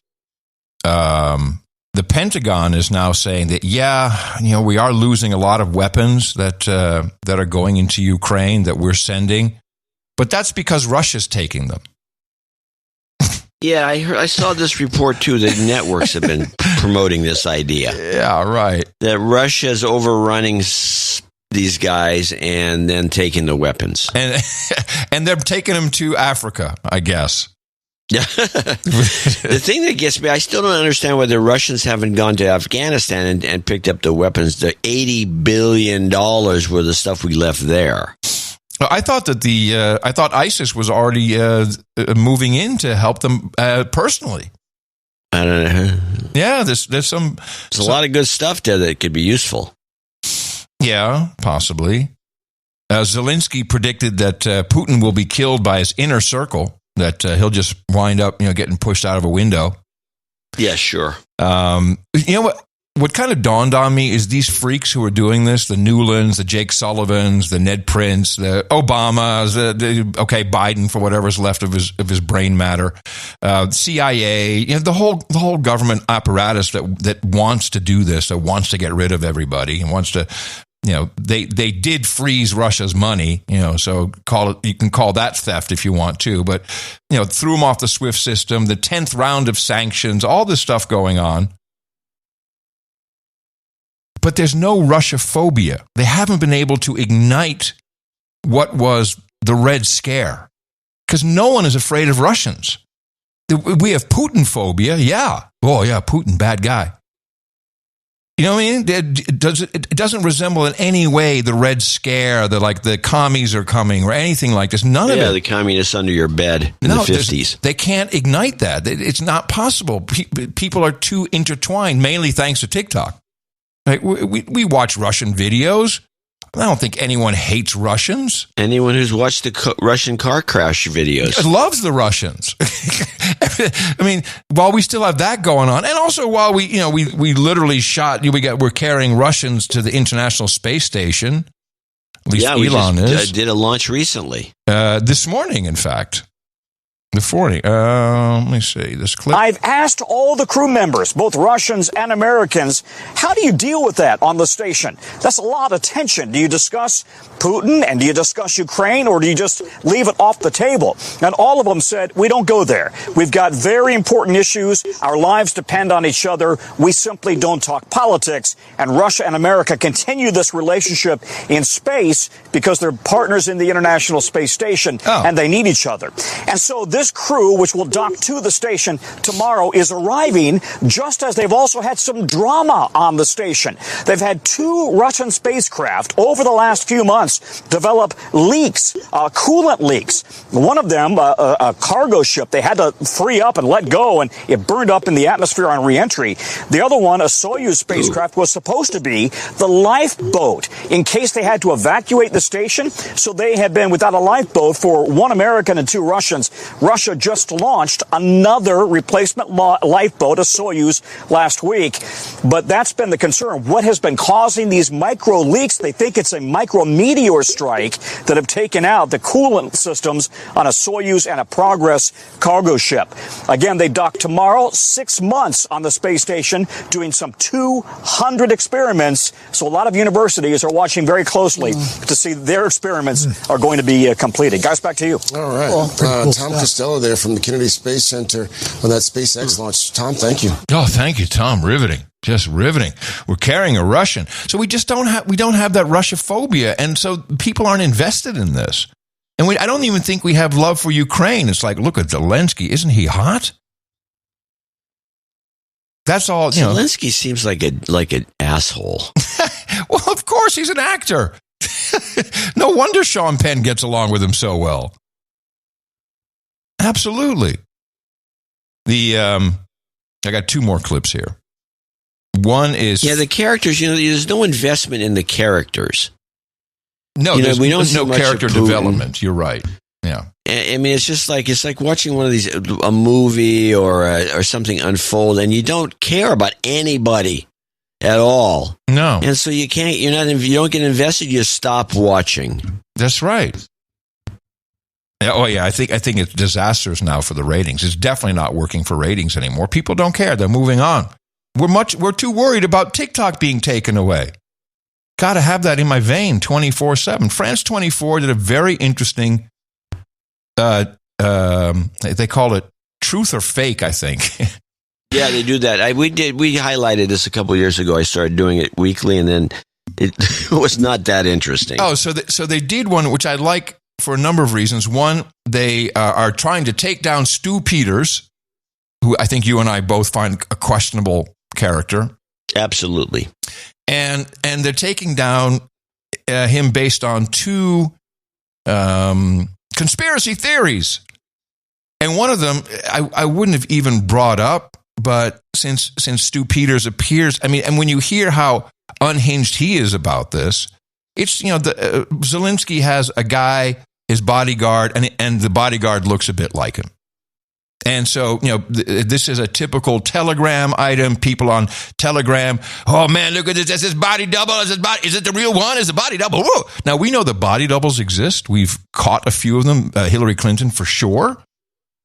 The Pentagon is now saying that, we are losing a lot of weapons that are going into Ukraine that we're sending, but that's because Russia's taking them. Yeah, I saw this report too. The networks have been promoting this idea. Yeah, right. That Russia's overrunning these guys and then taking the weapons. And they're taking them to Africa, I guess. Yeah. The thing that gets me, I still don't understand why the Russians haven't gone to Afghanistan and picked up the weapons. The $80 billion worth of stuff we left there. I thought that I thought ISIS was already moving in to help them personally. I don't know. Yeah, there's a lot of good stuff there that could be useful. Yeah, possibly. Zelensky predicted that Putin will be killed by his inner circle. That he'll just wind up, getting pushed out of a window. Yeah, sure. What kind of dawned on me is these freaks who are doing this, the Newlands, the Jake Sullivans, the Ned Prince, the Obamas, Biden for whatever's left of his brain matter, CIA, the whole government apparatus that wants to do this, that wants to get rid of everybody and wants to. They did freeze Russia's money, so you can call that theft if you want to, but, threw them off the SWIFT system, the 10th round of sanctions, all this stuff going on. But there's no Russia-phobia. They haven't been able to ignite what was the Red Scare because no one is afraid of Russians. We have Putin phobia. Yeah. Oh, yeah, Putin, bad guy. You know what I mean? It doesn't resemble in any way the Red Scare, the commies are coming or anything like this. None of it. Yeah, the communists under your bed in the 50s. They can't ignite that. It's not possible. People are too intertwined, mainly thanks to TikTok. Like we watch Russian videos. I don't think anyone hates Russians. Anyone who's watched the Russian car crash videos loves the Russians. I mean, while we still have that going on, and also while we literally shot, we're carrying Russians to the International Space Station. At least Elon did a launch recently. This morning, in fact. Let me see this clip. I've asked all the crew members, both Russians and Americans, how do you deal with that on the station? That's a lot of tension. Do you discuss Putin and do you discuss Ukraine or do you just leave it off the table? And all of them said, we don't go there. We've got very important issues. Our lives depend on each other. We simply don't talk politics. And Russia and America continue this relationship in space because they're partners in the International Space Station and they need each other. And so this crew, which will dock to the station tomorrow, is arriving just as they've also had some drama on the station. They've had 2 Russian spacecraft over the last few months develop leaks, coolant leaks. One of them, a cargo ship, they had to free up and let go, and it burned up in the atmosphere on reentry. The other one, a Soyuz spacecraft, was supposed to be the lifeboat in case they had to evacuate the station. So they had been without a lifeboat for 1 American and 2 Russians. Russia just launched another replacement lifeboat, a Soyuz, last week. But that's been the concern. What has been causing these micro leaks? They think it's a micro meteor strike that have taken out the coolant systems on a Soyuz and a Progress cargo ship. Again, they dock tomorrow, 6 months on the space station, doing some 200 experiments. So a lot of universities are watching very closely to see their experiments are going to be completed. Guys, back to you. All right. Cool. Tom Costello there from the Kennedy Space Center on that SpaceX launch. Tom, thank you. Oh, thank you, Tom. Riveting. Just riveting. We're carrying a Russian. So we don't have that Russia phobia. And so people aren't invested in this. And I don't even think we have love for Ukraine. It's like, look at Zelensky. Isn't he hot? That's all, Zelensky seems like an asshole. Well, of course, he's an actor. No wonder Sean Penn gets along with him so well. Absolutely. I got 2 more clips here. One is the characters. There's no investment in the characters. No, there's no character development. You're right. Yeah. I mean, it's like watching one of these a movie or something unfold, and you don't care about anybody at all. No, and so you don't get invested. You stop watching. That's right. Oh yeah, I think it's disasters now for the ratings. It's definitely not working for ratings anymore. People don't care. They're moving on. We're too worried about TikTok being taken away. Got to have that in my vein 24/7. France 24 did a very interesting. They call it truth or fake, I think. Yeah, they do that. We highlighted this a couple of years ago. I started doing it weekly, and then It was not that interesting. Oh, so they did one, which I like for a number of reasons. One, they are trying to take down Stu Peters, who I think you and I both find a questionable character. Absolutely. And they're taking down him based on two conspiracy theories. And one of them, I wouldn't have even brought up, but since Stu Peters appears, I mean, and when you hear how unhinged he is about this, it's, Zelensky has a guy, his bodyguard, and the bodyguard looks a bit like him. And so, this is a typical Telegram item. People on Telegram, oh man, look at this. Is his body double? Is it the real one? Is the body double? Whoa. Now, we know that body doubles exist. We've caught a few of them, Hillary Clinton for sure.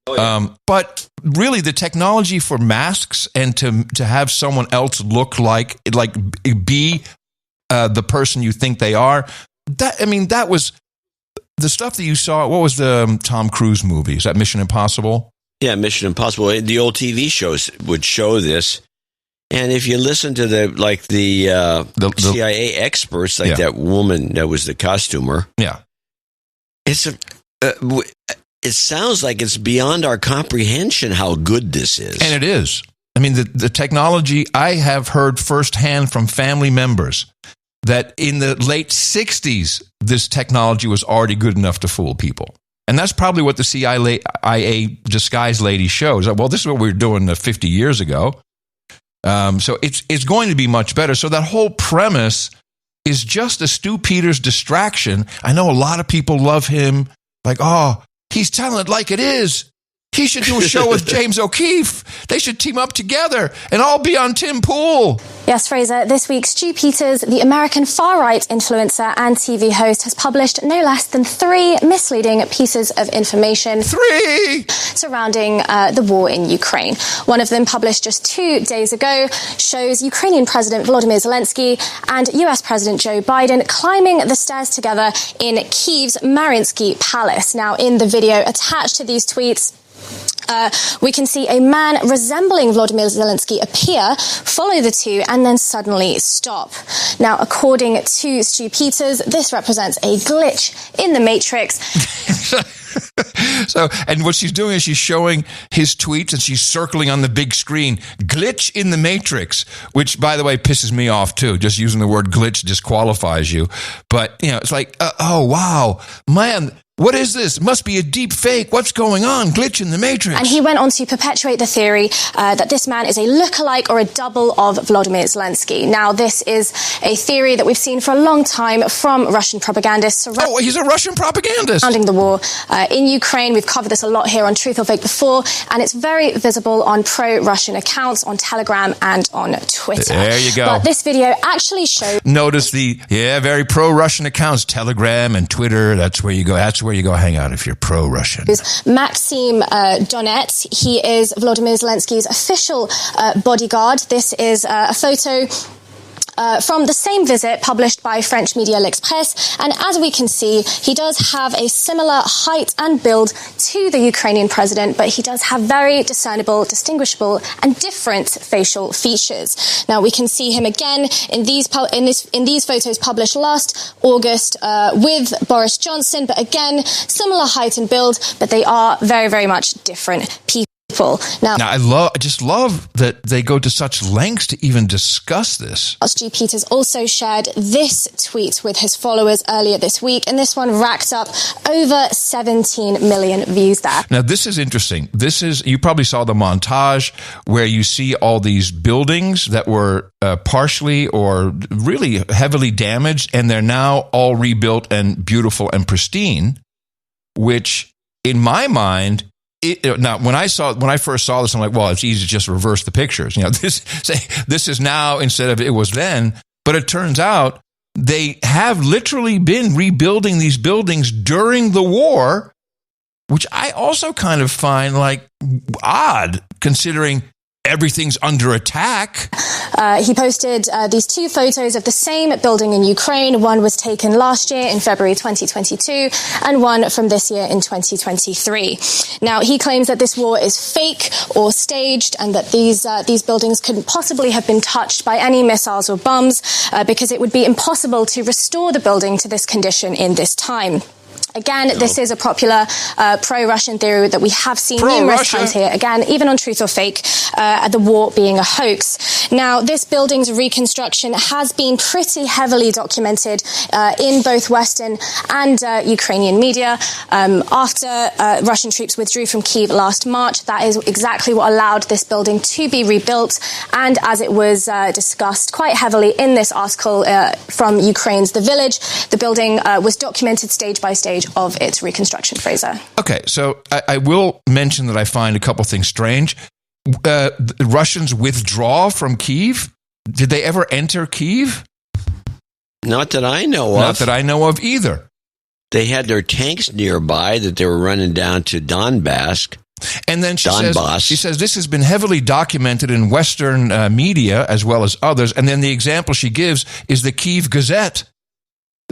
Oh, yeah. But really, the technology for masks and to have someone else look like be the person you think they are, that was the stuff that you saw. What was the Tom Cruise movie? Is that Mission Impossible? Yeah, Mission Impossible. The old TV shows would show this, and if you listen to the CIA experts, like that woman that was the costumer, it sounds like it's beyond our comprehension how good this is, and it is. I mean, the technology. I have heard firsthand from family members that in the late 60s, this technology was already good enough to fool people. And that's probably what the CIA disguise lady shows. Well, this is what we were doing 50 years ago. So it's going to be much better. So that whole premise is just a Stu Peters distraction. I know a lot of people love him. Like, oh, he's telling it like it is. He should do a show with James O'Keefe. They should team up together and all be on Tim Pool. Yes, Fraser, this week, Stu Peters, the American far-right influencer and TV host, has published no less than 3 misleading pieces of information. 3! Surrounding the war in Ukraine. One of them, published just 2 days ago, shows Ukrainian President Volodymyr Zelensky and US President Joe Biden climbing the stairs together in Kyiv's Mariinsky Palace. Now, in the video attached to these tweets, we can see a man resembling Volodymyr Zelensky appear, follow the two, and then suddenly stop. Now, according to Stu Peters, this represents a glitch in the Matrix. So, and what she's doing is she's showing his tweets and she's circling on the big screen, glitch in the Matrix, which, by the way, pisses me off too. Just using the word glitch disqualifies you. But, it's like, oh, wow, man. What is this? Must be a deep fake. What's going on? Glitch in the Matrix. And he went on to perpetuate the theory that this man is a lookalike or a double of Volodymyr Zelensky. Now, this is a theory that we've seen for a long time from Russian propagandists. Oh, he's a Russian propagandist. Surrounding the war in Ukraine. We've covered this a lot here on Truth or Fake before, and it's very visible on pro-Russian accounts on Telegram and on Twitter. There you go. But this video actually shows... Notice the, very pro-Russian accounts, Telegram and Twitter. That's where you go. That's where you go hang out if you're pro-Russian. Maxim Donets, he is Volodymyr Zelensky's official bodyguard. This is a photo from the same visit published by French media L'Express, and as we can see, he does have a similar height and build to the Ukrainian president, but he does have very discernible, distinguishable, and different facial features. Now, we can see him again in these photos published last August with Boris Johnson, but again, similar height and build, but they are very, very much different people. Now, I just love that they go to such lengths to even discuss this. Stu Peters also shared this tweet with his followers earlier this week, and this one racked up over 17 million views there. Now, this is interesting. You probably saw the montage where you see all these buildings that were partially or really heavily damaged, and they're now all rebuilt and beautiful and pristine, which, in my mind... Now, when I first saw this, I'm like, well, it's easy to just reverse the pictures. This is now instead of it was then. But it turns out they have literally been rebuilding these buildings during the war, which I also kind of find like odd, considering everything's under attack. He posted these two photos of the same building in Ukraine. One was taken last year in February 2022 and one from this year in 2023. Now, he claims that this war is fake or staged and that these buildings couldn't possibly have been touched by any missiles or bombs because it would be impossible to restore the building to this condition in this time. Again, this is a popular pro-Russian theory that we have seen numerous times here. Again, even on Truth or Fake, the war being a hoax. Now, this building's reconstruction has been pretty heavily documented in both Western and Ukrainian media. After Russian troops withdrew from Kyiv last March, that is exactly what allowed this building to be rebuilt. And as it was discussed quite heavily in this article from Ukraine's The Village, the building was documented stage by stage of its reconstruction, Fraser. Okay, so I will mention that I find a couple things strange. The Russians withdraw from Kyiv? Did they ever enter Kyiv? Not that I know of. Not that I know of either. They had their tanks nearby that they were running down to Donbass. And then she says, this has been heavily documented in Western media as well as others. And then the example she gives is the Kyiv Gazette.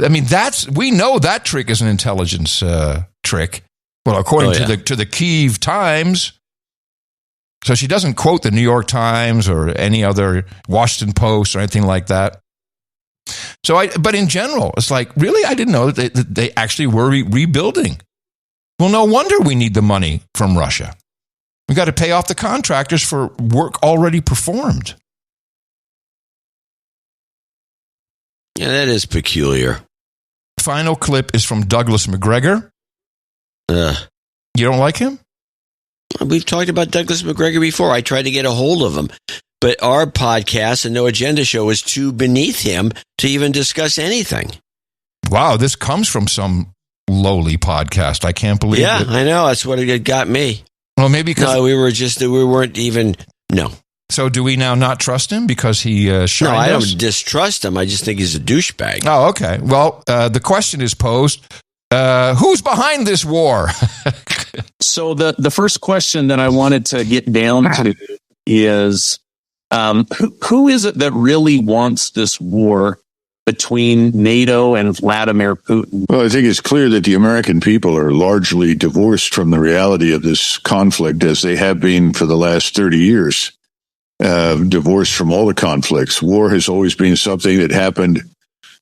I mean, we know that trick is an intelligence trick. Well, according to the Kyiv Times. So she doesn't quote the New York Times or any other Washington Post or anything like that. But in general, it's like, really? I didn't know that they actually were rebuilding. Well, no wonder we need the money from Russia. We got to pay off the contractors for work already performed. Yeah, that is peculiar. Final clip is from Douglas McGregor. You don't like him? We've talked about Douglas McGregor before. I tried to get a hold of him. But our podcast, the No Agenda Show, is too beneath him to even discuss anything. Wow, this comes from some lowly podcast. I can't believe it. Yeah, I know. That's what it got me. Well, maybe because... No, we weren't even... No. So do we now not trust him because he shined No, I us? don't distrust him. I just think he's a douchebag. Oh, okay. Well, the question is posed, who's behind this war? So the first question that I wanted to get down to is, who is it that really wants this war between NATO and Vladimir Putin? Well, I think it's clear that the American people are largely divorced from the reality of this conflict, as they have been for the last 30 years. Divorced from all the conflicts. War has always been something that happened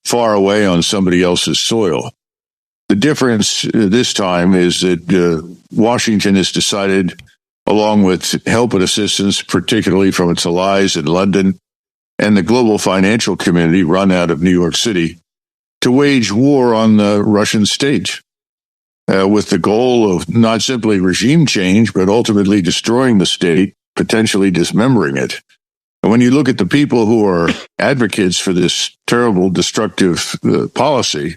far away on somebody else's soil. The difference this time is that Washington has decided, along with help and assistance, particularly from its allies in London and the global financial community run out of New York City, to wage war on the Russian state with the goal of not simply regime change, but ultimately destroying the state, potentially dismembering it. And when you look at the people who are advocates for this terrible, destructive policy,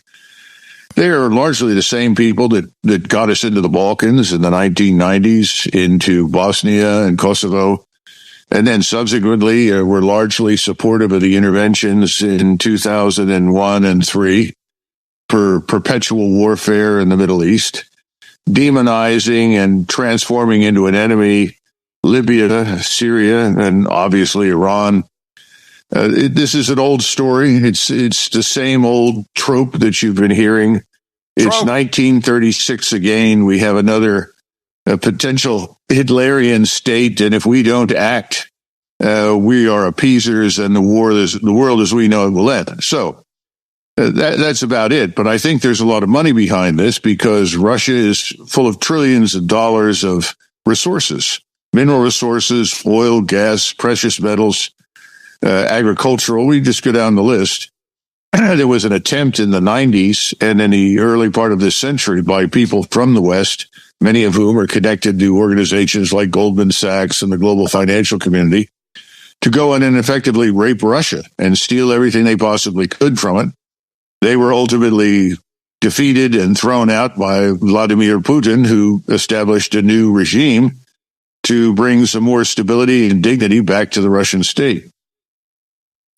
they are largely the same people that got us into the Balkans in the 1990s, into Bosnia and Kosovo, and then subsequently were largely supportive of the interventions in 2001 and 3 for perpetual warfare in the Middle East, demonizing and transforming into an enemy Libya, Syria, and obviously Iran. This is an old story. It's the same old trope that you've been hearing. It's 1936 again. We have another potential Hitlerian state, and if we don't act, we are appeasers, and the world as we know it will end. So that's about it. But I think there's a lot of money behind this because Russia is full of trillions of dollars of resources. Mineral resources, oil, gas, precious metals, agricultural. We just go down the list. There was an attempt in the 90s and in the early part of this century by people from the West, many of whom are connected to organizations like Goldman Sachs and the global financial community, to go in and effectively rape Russia and steal everything they possibly could from it. They were ultimately defeated and thrown out by Vladimir Putin, who established a new regime to bring some more stability and dignity back to the Russian state.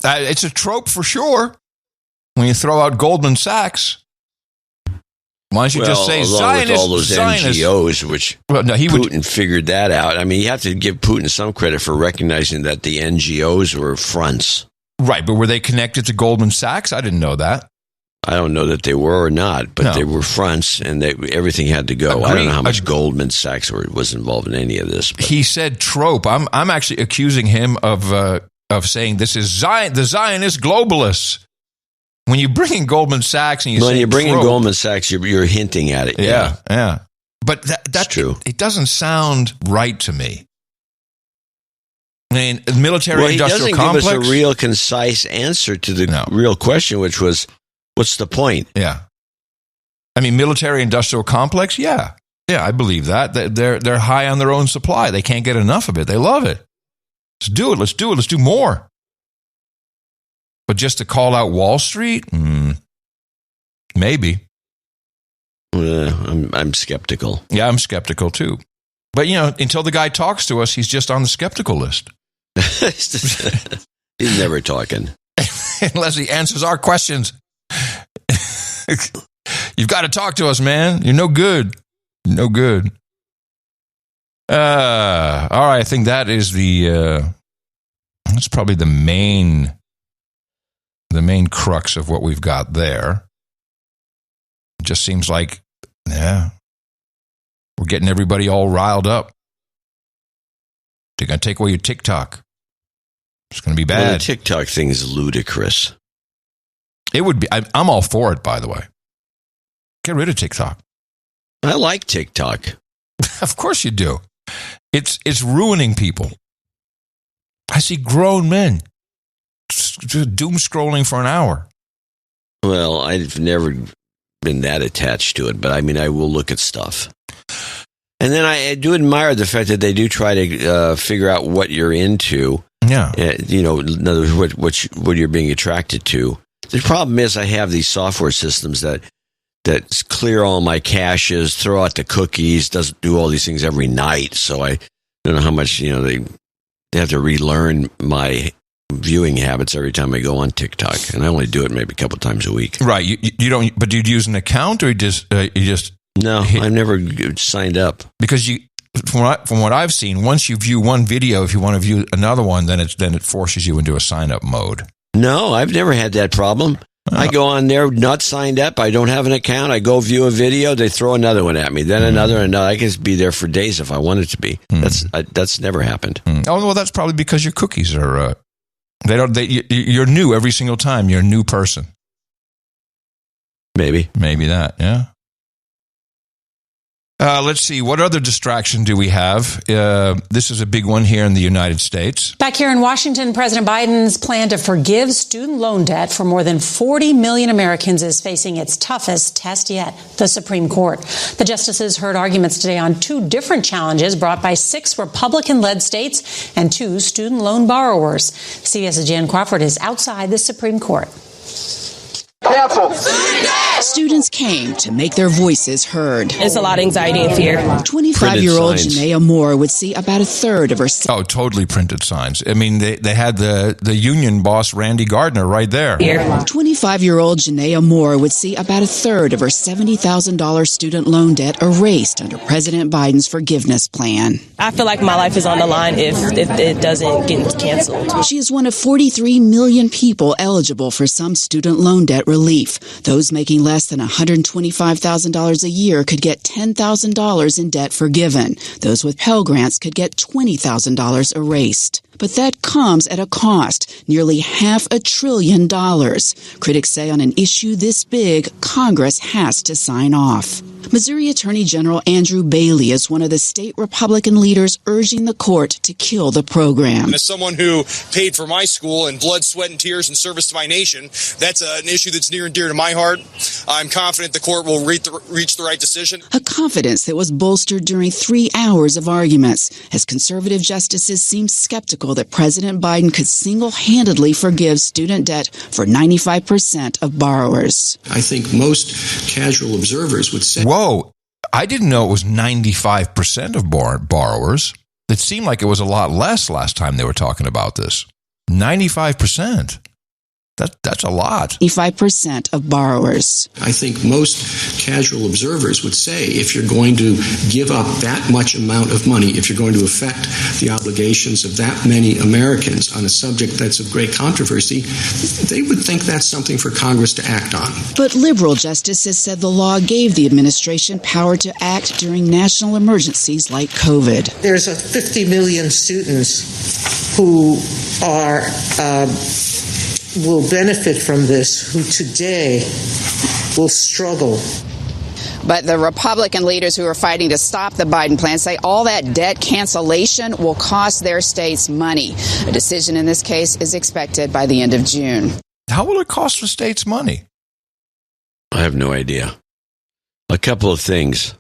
It's a trope for sure. When you throw out Goldman Sachs, Why don't you just say along Zionist? With all those NGOs, which Putin figured that out. I mean, you have to give Putin some credit for recognizing that the NGOs were fronts. Right, but were they connected to Goldman Sachs? I didn't know that. I don't know that they were or not, but they were fronts, and everything had to go. I don't know how much Goldman Sachs was involved in any of this. But. He said trope. I'm actually accusing him of saying this is the Zionist globalists. When you bring in Goldman Sachs and you bring in Goldman Sachs, you're hinting at it. Yeah. But that's true. It doesn't sound right to me. I mean, military-industrial complex. He doesn't give us a real concise answer to the real question, which was, what's the point? Yeah. I mean, military-industrial complex. Yeah, I believe that. They're high on their own supply. They can't get enough of it. They love it. Let's do it. Let's do more. But just to call out Wall Street? Maybe. I'm skeptical. Yeah, I'm skeptical too. But, until the guy talks to us, he's just on the skeptical list. He's never talking. Unless he answers our questions. You've got to talk to us, man. You're no good. No good. All right, I think that is that's probably the main crux of what we've got there. It just seems like, we're getting everybody all riled up. They're going to take away your TikTok. It's going to be bad. Well, the TikTok thing is ludicrous. It would be. I'm all for it, by the way. Get rid of TikTok. I like TikTok. Of course you do. It's ruining people. I see grown men just doom scrolling for an hour. Well, I've never been that attached to it, but I mean, I will look at stuff. And then I do admire the fact that they do try to figure out what you're into. Yeah. In other words, what you're being attracted to. The problem is I have these software systems that clear all my caches, throw out the cookies, doesn't do all these things every night. So I don't know how much, they have to relearn my viewing habits every time I go on TikTok. And I only do it maybe a couple times a week. Right. You don't, but do you use an account or you just No, I've never signed up. Because from what I've seen, once you view one video, if you want to view another one, then it forces you into a sign-up mode. No, I've never had that problem. I go on there, not signed up. I don't have an account. I go view a video. They throw another one at me. Then another. I can be there for days if I wanted to be. That's never happened. Oh, well, that's probably because your cookies are. You're new every single time. You're a new person. Maybe that. Yeah. Let's see. What other distraction do we have? This is a big one here in the United States. Back here in Washington, President Biden's plan to forgive student loan debt for more than 40 million Americans is facing its toughest test yet, the Supreme Court. The justices heard arguments today on two different challenges brought by 6 Republican-led states and 2 student loan borrowers. CBS's Jan Crawford is outside the Supreme Court. Students came to make their voices heard. It's a lot of anxiety and fear. 25-year-old Janaea Moore would see about a third of her... Oh, totally printed signs. I mean, they had the union boss, Randy Gardner, right there. 25-year-old Janaea Moore would see about a third of her $70,000 student loan debt erased under President Biden's forgiveness plan. I feel like my life is on the line if it doesn't get canceled. She is one of 43 million people eligible for some student loan debt relief. Those making less than $125,000 a year could get $10,000 in debt forgiven. Those with Pell Grants could get $20,000 erased. But that comes at a cost, nearly $500 billion. Critics say on an issue this big, Congress has to sign off. Missouri Attorney General Andrew Bailey is one of the state Republican leaders urging the court to kill the program. As someone who paid for my school in blood, sweat, and tears in service to my nation, that's an issue that's near and dear to my heart. I'm confident the court will reach the right decision. A confidence that was bolstered during 3 hours of arguments, as conservative justices seem skeptical that President Biden could single-handedly forgive student debt for 95% of borrowers. I think most casual observers would say... Whoa, I didn't know it was 95% of borrowers. It seemed like it was a lot less last time they were talking about this. 95%. That's a lot. 85% of borrowers. I think most casual observers would say if you're going to give up that much amount of money, if you're going to affect the obligations of that many Americans on a subject that's of great controversy, they would think that's something for Congress to act on. But liberal justices said the law gave the administration power to act during national emergencies like COVID. There's 50 million students who are will benefit from this, who today will struggle. But the Republican leaders who are fighting to stop the Biden plan say all that debt cancellation will cost their states money. A decision in this case is expected by the end of June. How will it cost the states money? I have no idea. A couple of things.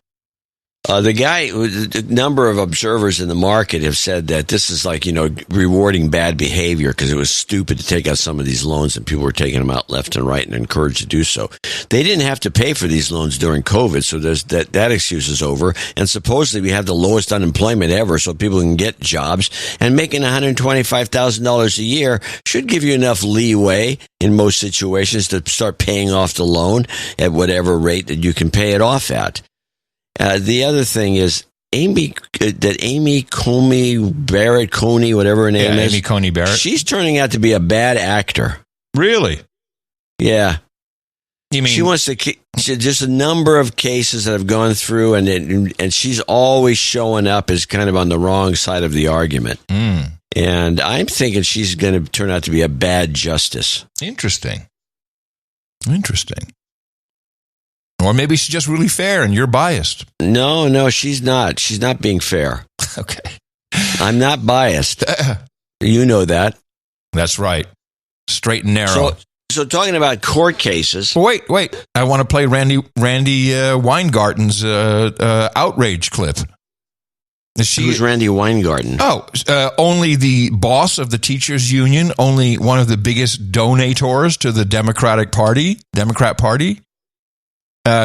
The number of observers in the market have said that this is like, rewarding bad behavior because it was stupid to take out some of these loans and people were taking them out left and right and encouraged to do so. They didn't have to pay for these loans during COVID, so there's that excuse is over. And supposedly we have the lowest unemployment ever, so people can get jobs. And making $125,000 a year should give you enough leeway in most situations to start paying off the loan at whatever rate that you can pay it off at. The other thing is Amy Coney Barrett, whatever her name is. Amy Coney Barrett. She's turning out to be a bad actor. Really? Yeah. You mean she wants to? Just a number of cases that have gone through, and she's always showing up as kind of on the wrong side of the argument. And I'm thinking she's going to turn out to be a bad justice. Interesting. Or maybe she's just really fair and you're biased. No, she's not. She's not being fair. Okay. I'm not biased. You know that. That's right. Straight and narrow. So talking about court cases. Wait. I want to play Randy Weingarten's outrage clip. Who's Randy Weingarten? Only the boss of the teachers union, only one of the biggest donators to the Democrat Party.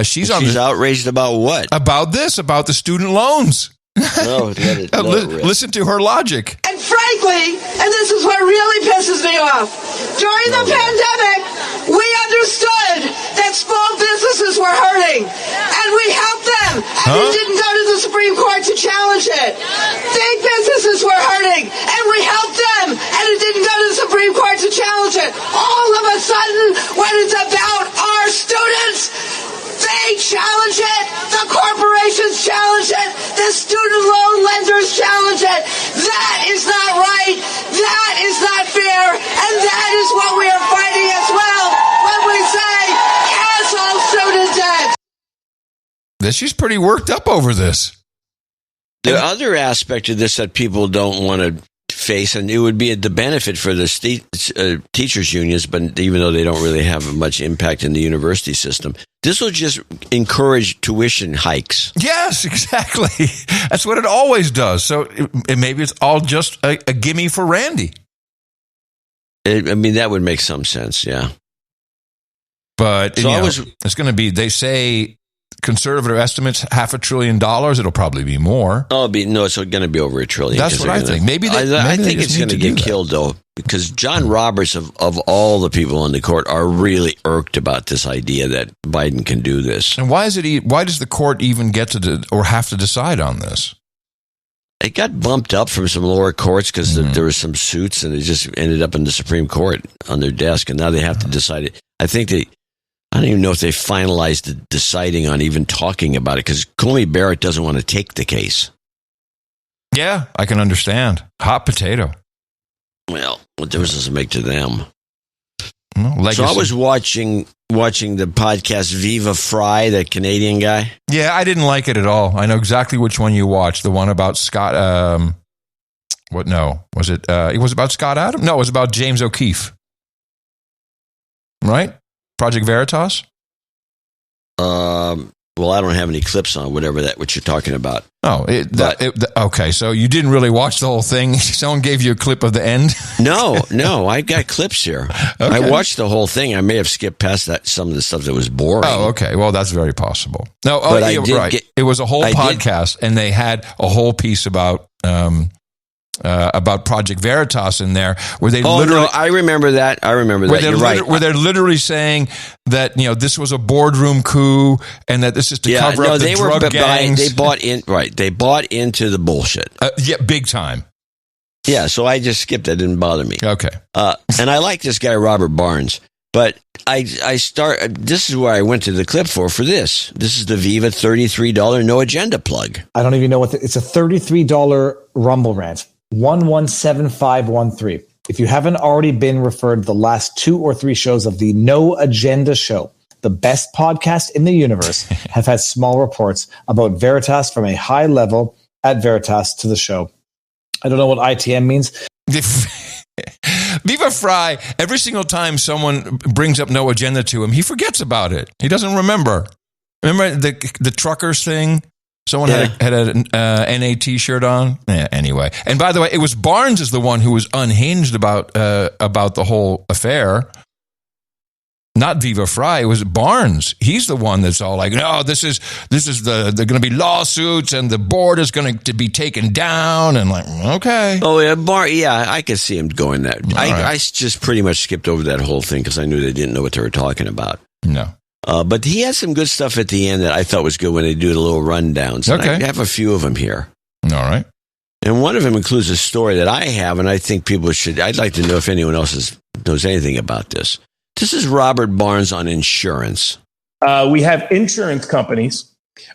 She's outraged about what? About the student loans. Listen to her logic. And frankly, and this is what really pisses me off, during the pandemic, we understood that small businesses were hurting, and we helped them, and we didn't go to the Supreme Court to challenge it. Big businesses were hurting, and we helped them, and it didn't go to the Supreme Court to challenge it. All of a sudden, when it's about our students, they challenge it, the corporations challenge it, the student loan lenders challenge it. That is not right, that is not fair, and that is what we are fighting as well when we say cancel student debt. She's pretty worked up over this. The other aspect of this that people don't want to face, and it would be the benefit for the teachers unions, but even though they don't really have much impact in the university system, this will just encourage tuition hikes. Yes, exactly. That's what it always does. So maybe it's all just a gimme for Randy. That would make some sense, yeah. But it's going to be, they say, conservative estimates, $500 billion. It'll probably be more. It's going to be over $1 trillion. That's what I think. I think it's going to get killed, though, because John Roberts, of all the people in the court, are really irked about this idea that Biden can do this. And why does the court even get to or have to decide on this? It got bumped up from some lower courts because there were some suits, and it just ended up in the Supreme Court on their desk, and now they have to decide it. I don't even know if they finalized the deciding on even talking about it, because Coney Barrett doesn't want to take the case. Yeah, I can understand. Hot potato. Well, what difference does it make to them? Legacy. So I was watching the podcast Viva Fry, that Canadian guy. Yeah, I didn't like it at all. I know exactly which one you watched. The one about Scott. Was it? It was about Scott Adams. No, it was about James O'Keefe. Right. Project Veritas? Well, I don't have any clips on what you're talking about. Okay, so you didn't really watch the whole thing. Someone gave you a clip of the end? No, I got clips here. Okay. I watched the whole thing. I may have skipped past some of the stuff that was boring. Oh, okay. Well, that's very possible. It was a whole podcast, and they had a whole piece about about Project Veritas in there, where they I remember that. You're right. Where they're literally saying that this was a boardroom coup and that this is to cover up the drug gangs. They bought in. Right, they bought into the bullshit. Big time. Yeah, so I just skipped that. It didn't bother me. Okay. And I like this guy Robert Barnes, but this is where I went to the clip for this. This is the Viva $33 no agenda plug. I don't even know it's a $33 Rumble rant. 117513. If you haven't already been referred the last 2 or 3 shows of the No Agenda Show, the best podcast in the universe, have had small reports about Veritas from a high level at Veritas to the show. I don't know what ITM means. Viva Fry, every single time someone brings up No Agenda to him, he forgets about it. He doesn't remember. Remember the truckers thing? Someone had an NAT shirt on. Yeah, anyway. And by the way, it was Barnes is the one who was unhinged about the whole affair. Not Viva Fry. It was Barnes. He's the one that's all like, no, this is they're going to be lawsuits and the board is going to be taken down. And like, okay. Oh yeah, I could see him going that. I just pretty much skipped over that whole thing because I knew they didn't know what they were talking about. No. But he had some good stuff at the end that I thought was good when they do the little rundowns. Okay. I have a few of them here. All right. And one of them includes a story that I have, and I think people should. I'd like to know if anyone else knows anything about this. This is Robert Barnes on insurance. We have insurance companies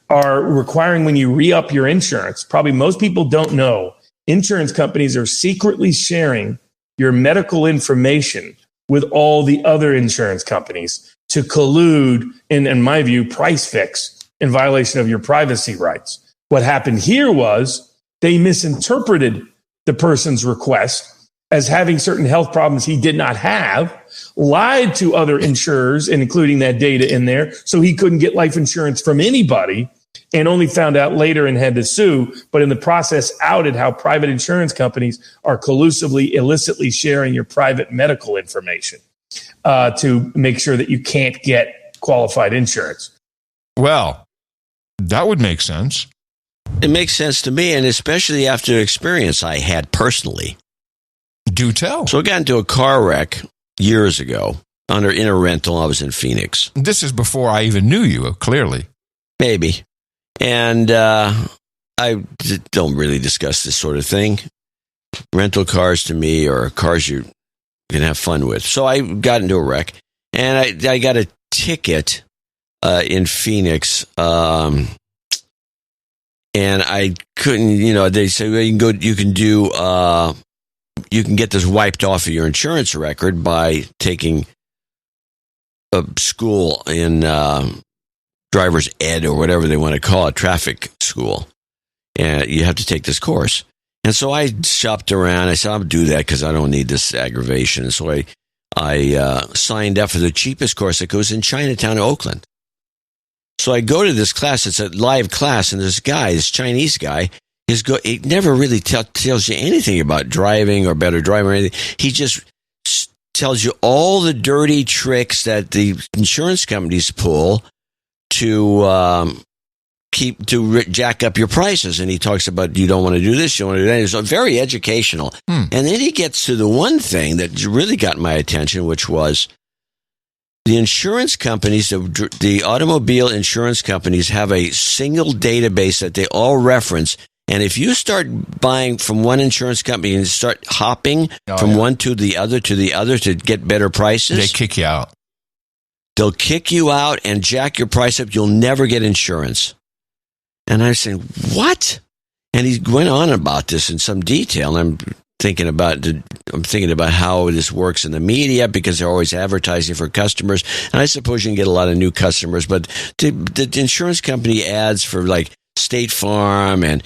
are requiring when you re-up your insurance. Probably most people don't know. Insurance companies are secretly sharing your medical information with all the other insurance companies to collude, in my view, price fix in violation of your privacy rights. What happened here was they misinterpreted the person's request as having certain health problems he did not have, lied to other insurers, and including that data in there, so he couldn't get life insurance from anybody, and only found out later and had to sue, but in the process outed how private insurance companies are collusively, illicitly sharing your private medical information to make sure that you can't get qualified insurance. Well, that would make sense. It makes sense to me, and especially after the experience I had personally. Do tell. So I got into a car wreck years ago in a rental. I was in Phoenix. This is before I even knew you, clearly. Maybe. And I don't really discuss this sort of thing. Rental cars to me are cars you can have fun with. So I got into a wreck, and I got a ticket in Phoenix, and I couldn't. They said, well, you can get this wiped off of your insurance record by taking a school in driver's ed or whatever they want to call it, traffic school, and you have to take this course. And so I shopped around. I said, I'll do that because I don't need this aggravation. And so I signed up for the cheapest course that goes in Chinatown, Oakland. So I go to this class. It's a live class, and this Chinese guy, he never really tells you anything about driving or better driving or anything. He just tells you all the dirty tricks that the insurance companies pull to jack up your prices. And he talks about you don't want to do this, you don't want to do that. It's very educational. And then he gets to the one thing that really got my attention, which was the insurance companies, the automobile insurance companies have a single database that they all reference. And if you start buying from one insurance company and start hopping from one to the other to get better prices, they kick you out. They'll kick you out and jack your price up. You'll never get insurance. And I said, what? And he went on about this in some detail. And I'm thinking about how this works in the media because they're always advertising for customers. And I suppose you can get a lot of new customers, but the insurance company ads for like State Farm and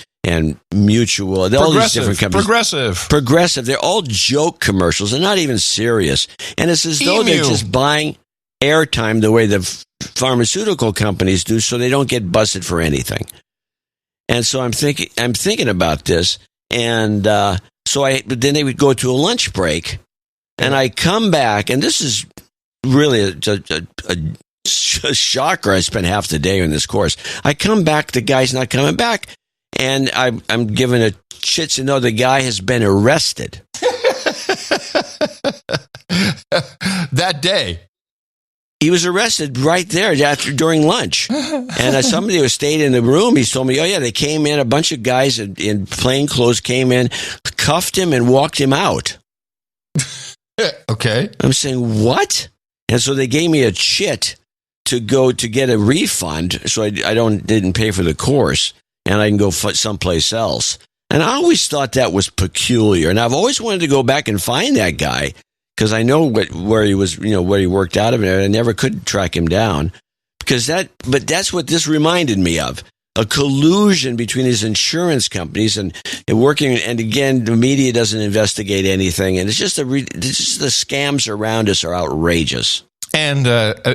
Mutual, all these different companies. Progressive. They're all joke commercials. They're not even serious. And it's as though they're just buying airtime the way the pharmaceutical companies do, so they don't get busted for anything. And so I'm thinking about this, and then they would go to a lunch break, and I come back, and this is really a shocker. I spent half the day in this course. I come back, the guy's not coming back. And I'm given a chit to know the guy has been arrested. That day. He was arrested right there during lunch. And somebody who stayed in the room, he told me, oh, yeah, they came in, a bunch of guys in plain clothes came in, cuffed him, and walked him out. Okay. I'm saying, what? And so they gave me a chit to go to get a refund so I didn't pay for the course, and I can go someplace else. And I always thought that was peculiar. And I've always wanted to go back and find that guy, because I know where he was, where he worked out of, and I never could track him down. But that's what this reminded me of. A collusion between his insurance companies and working. And again, the media doesn't investigate anything. And it's just the scams around us are outrageous. And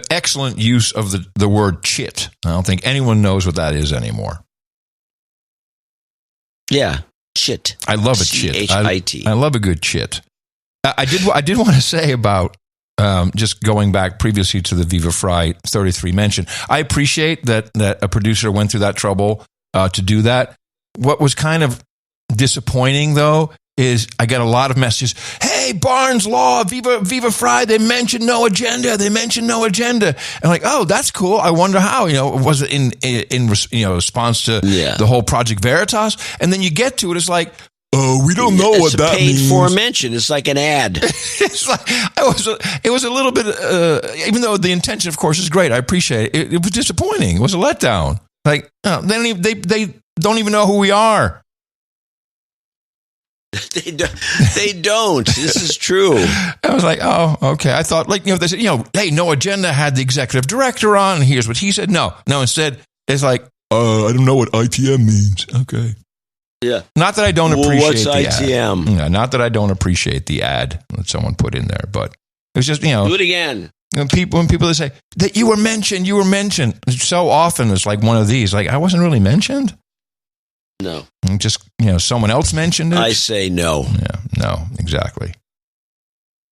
excellent use of the word chit. I don't think anyone knows what that is anymore. Yeah, chit. I love a chit. C-H-I-T. I love a good chit. I did want to say about just going back previously to the Viva Frei 33 mention. I appreciate that a producer went through that trouble to do that. What was kind of disappointing, though, is I get a lot of messages. Hey, Barnes Law, Viva Frei, they mentioned no agenda. They mentioned no agenda. And I'm like, oh, that's cool. I wonder how. Was it in response to the whole Project Veritas? And then you get to it, it's like, oh, we don't know what that means. It's a paid-for mention. It's like an ad. It's like it was a little bit, even though the intention, of course, is great. I appreciate it. It was disappointing. It was a letdown. Like, they don't even know who we are. They don't. This is true. I was like, oh, okay. I thought, they said, hey, No Agenda had the executive director on, and here's what he said. No. Instead, it's like, I don't know what ITM means. Okay. Yeah. Not that I don't appreciate what's the ITM? Ad. Yeah, not that I don't appreciate the ad that someone put in there, but it was just, Do it again. When people say that you were mentioned. So often it's like one of these, like, I wasn't really mentioned. No. Just, someone else mentioned it. I say no. Yeah, no, exactly.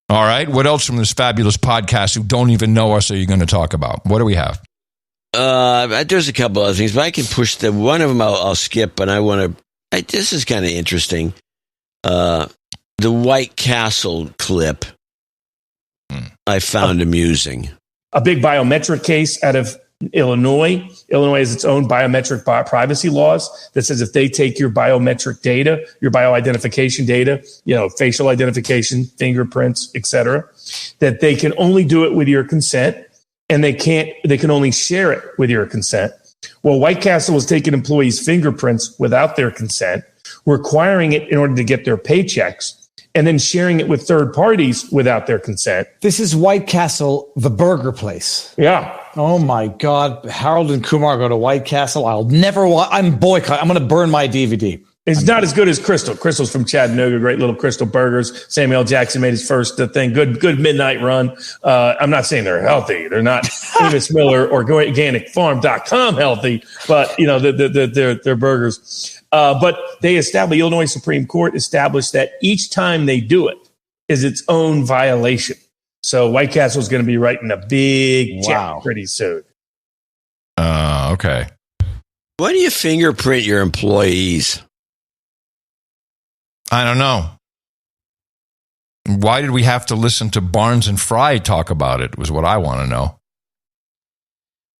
All right. What else from this fabulous podcast who don't even know us are you going to talk about? What do we have? There's a couple other things, but I can push one of them I'll skip, and I want to. This is kind of interesting. The White Castle clip I found amusing. A big biometric case out of Illinois. Illinois has its own biometric privacy laws that says if they take your biometric data, your bioidentification data, facial identification, fingerprints, etc., that they can only do it with your consent, and they can only share it with your consent. Well, White Castle was taking employees' fingerprints without their consent, requiring it in order to get their paychecks, and then sharing it with third parties without their consent. This is White Castle, the burger place. Yeah. Oh my God. Harold and Kumar go to White Castle. I'll never watch. I'm boycott. I'm going to burn my DVD. It's not as good as Crystal. Crystal's from Chattanooga, great little Crystal burgers. Samuel L. Jackson made his first thing. Good midnight run. I'm not saying they're healthy. They're not Amos Miller or organicfarm.com healthy, but they're burgers. But Illinois Supreme Court established that each time they do it is its own violation. So White Castle is going to be writing a big check pretty soon. Okay. Why do you fingerprint your employees? I don't know. Why did we have to listen to Barnes and Frei talk about it was what I want to know.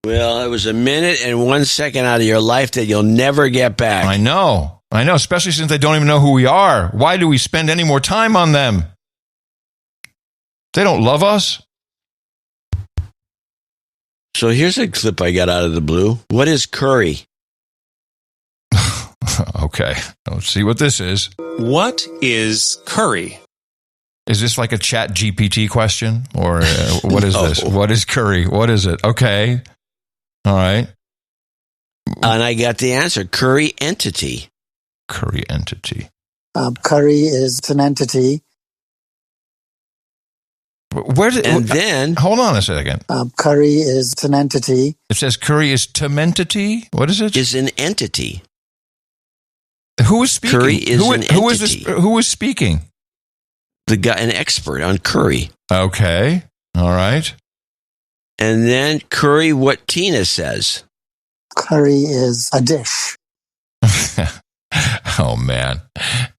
Well, it was a minute and 1 second out of your life that you'll never get back. I know, especially since they don't even know who we are. Why do we spend any more time on them? They don't love us. So here's a clip I got out of the blue. What is curry? Okay, let's see what this is. What is curry? Is this like a Chat GPT question? Or what is this? What is curry? What is it? Okay. All right. And I got the answer. Curry entity. Curry entity. Curry is an entity. Then hold on a second. Curry is an entity. It says curry is tementity. What is it? Is an entity. Who is speaking? Curry is an entity. Who is this? Who is speaking? The guy, an expert on curry. Okay. All right. And then curry, what Tina says. Curry is a dish. Oh man,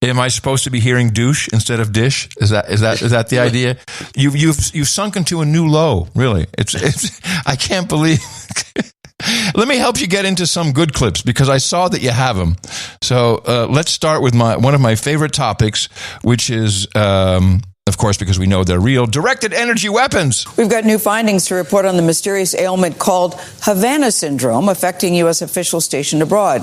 am I supposed to be hearing douche instead of dish? Is that the idea? You've sunk into a new low. Really, it's I can't believe. Let me help you get into some good clips because I saw that you have them. So let's start with one of my favorite topics, which is. Of course, because we know they're real. Directed energy weapons. We've got new findings to report on the mysterious ailment called Havana syndrome affecting U.S. officials stationed abroad.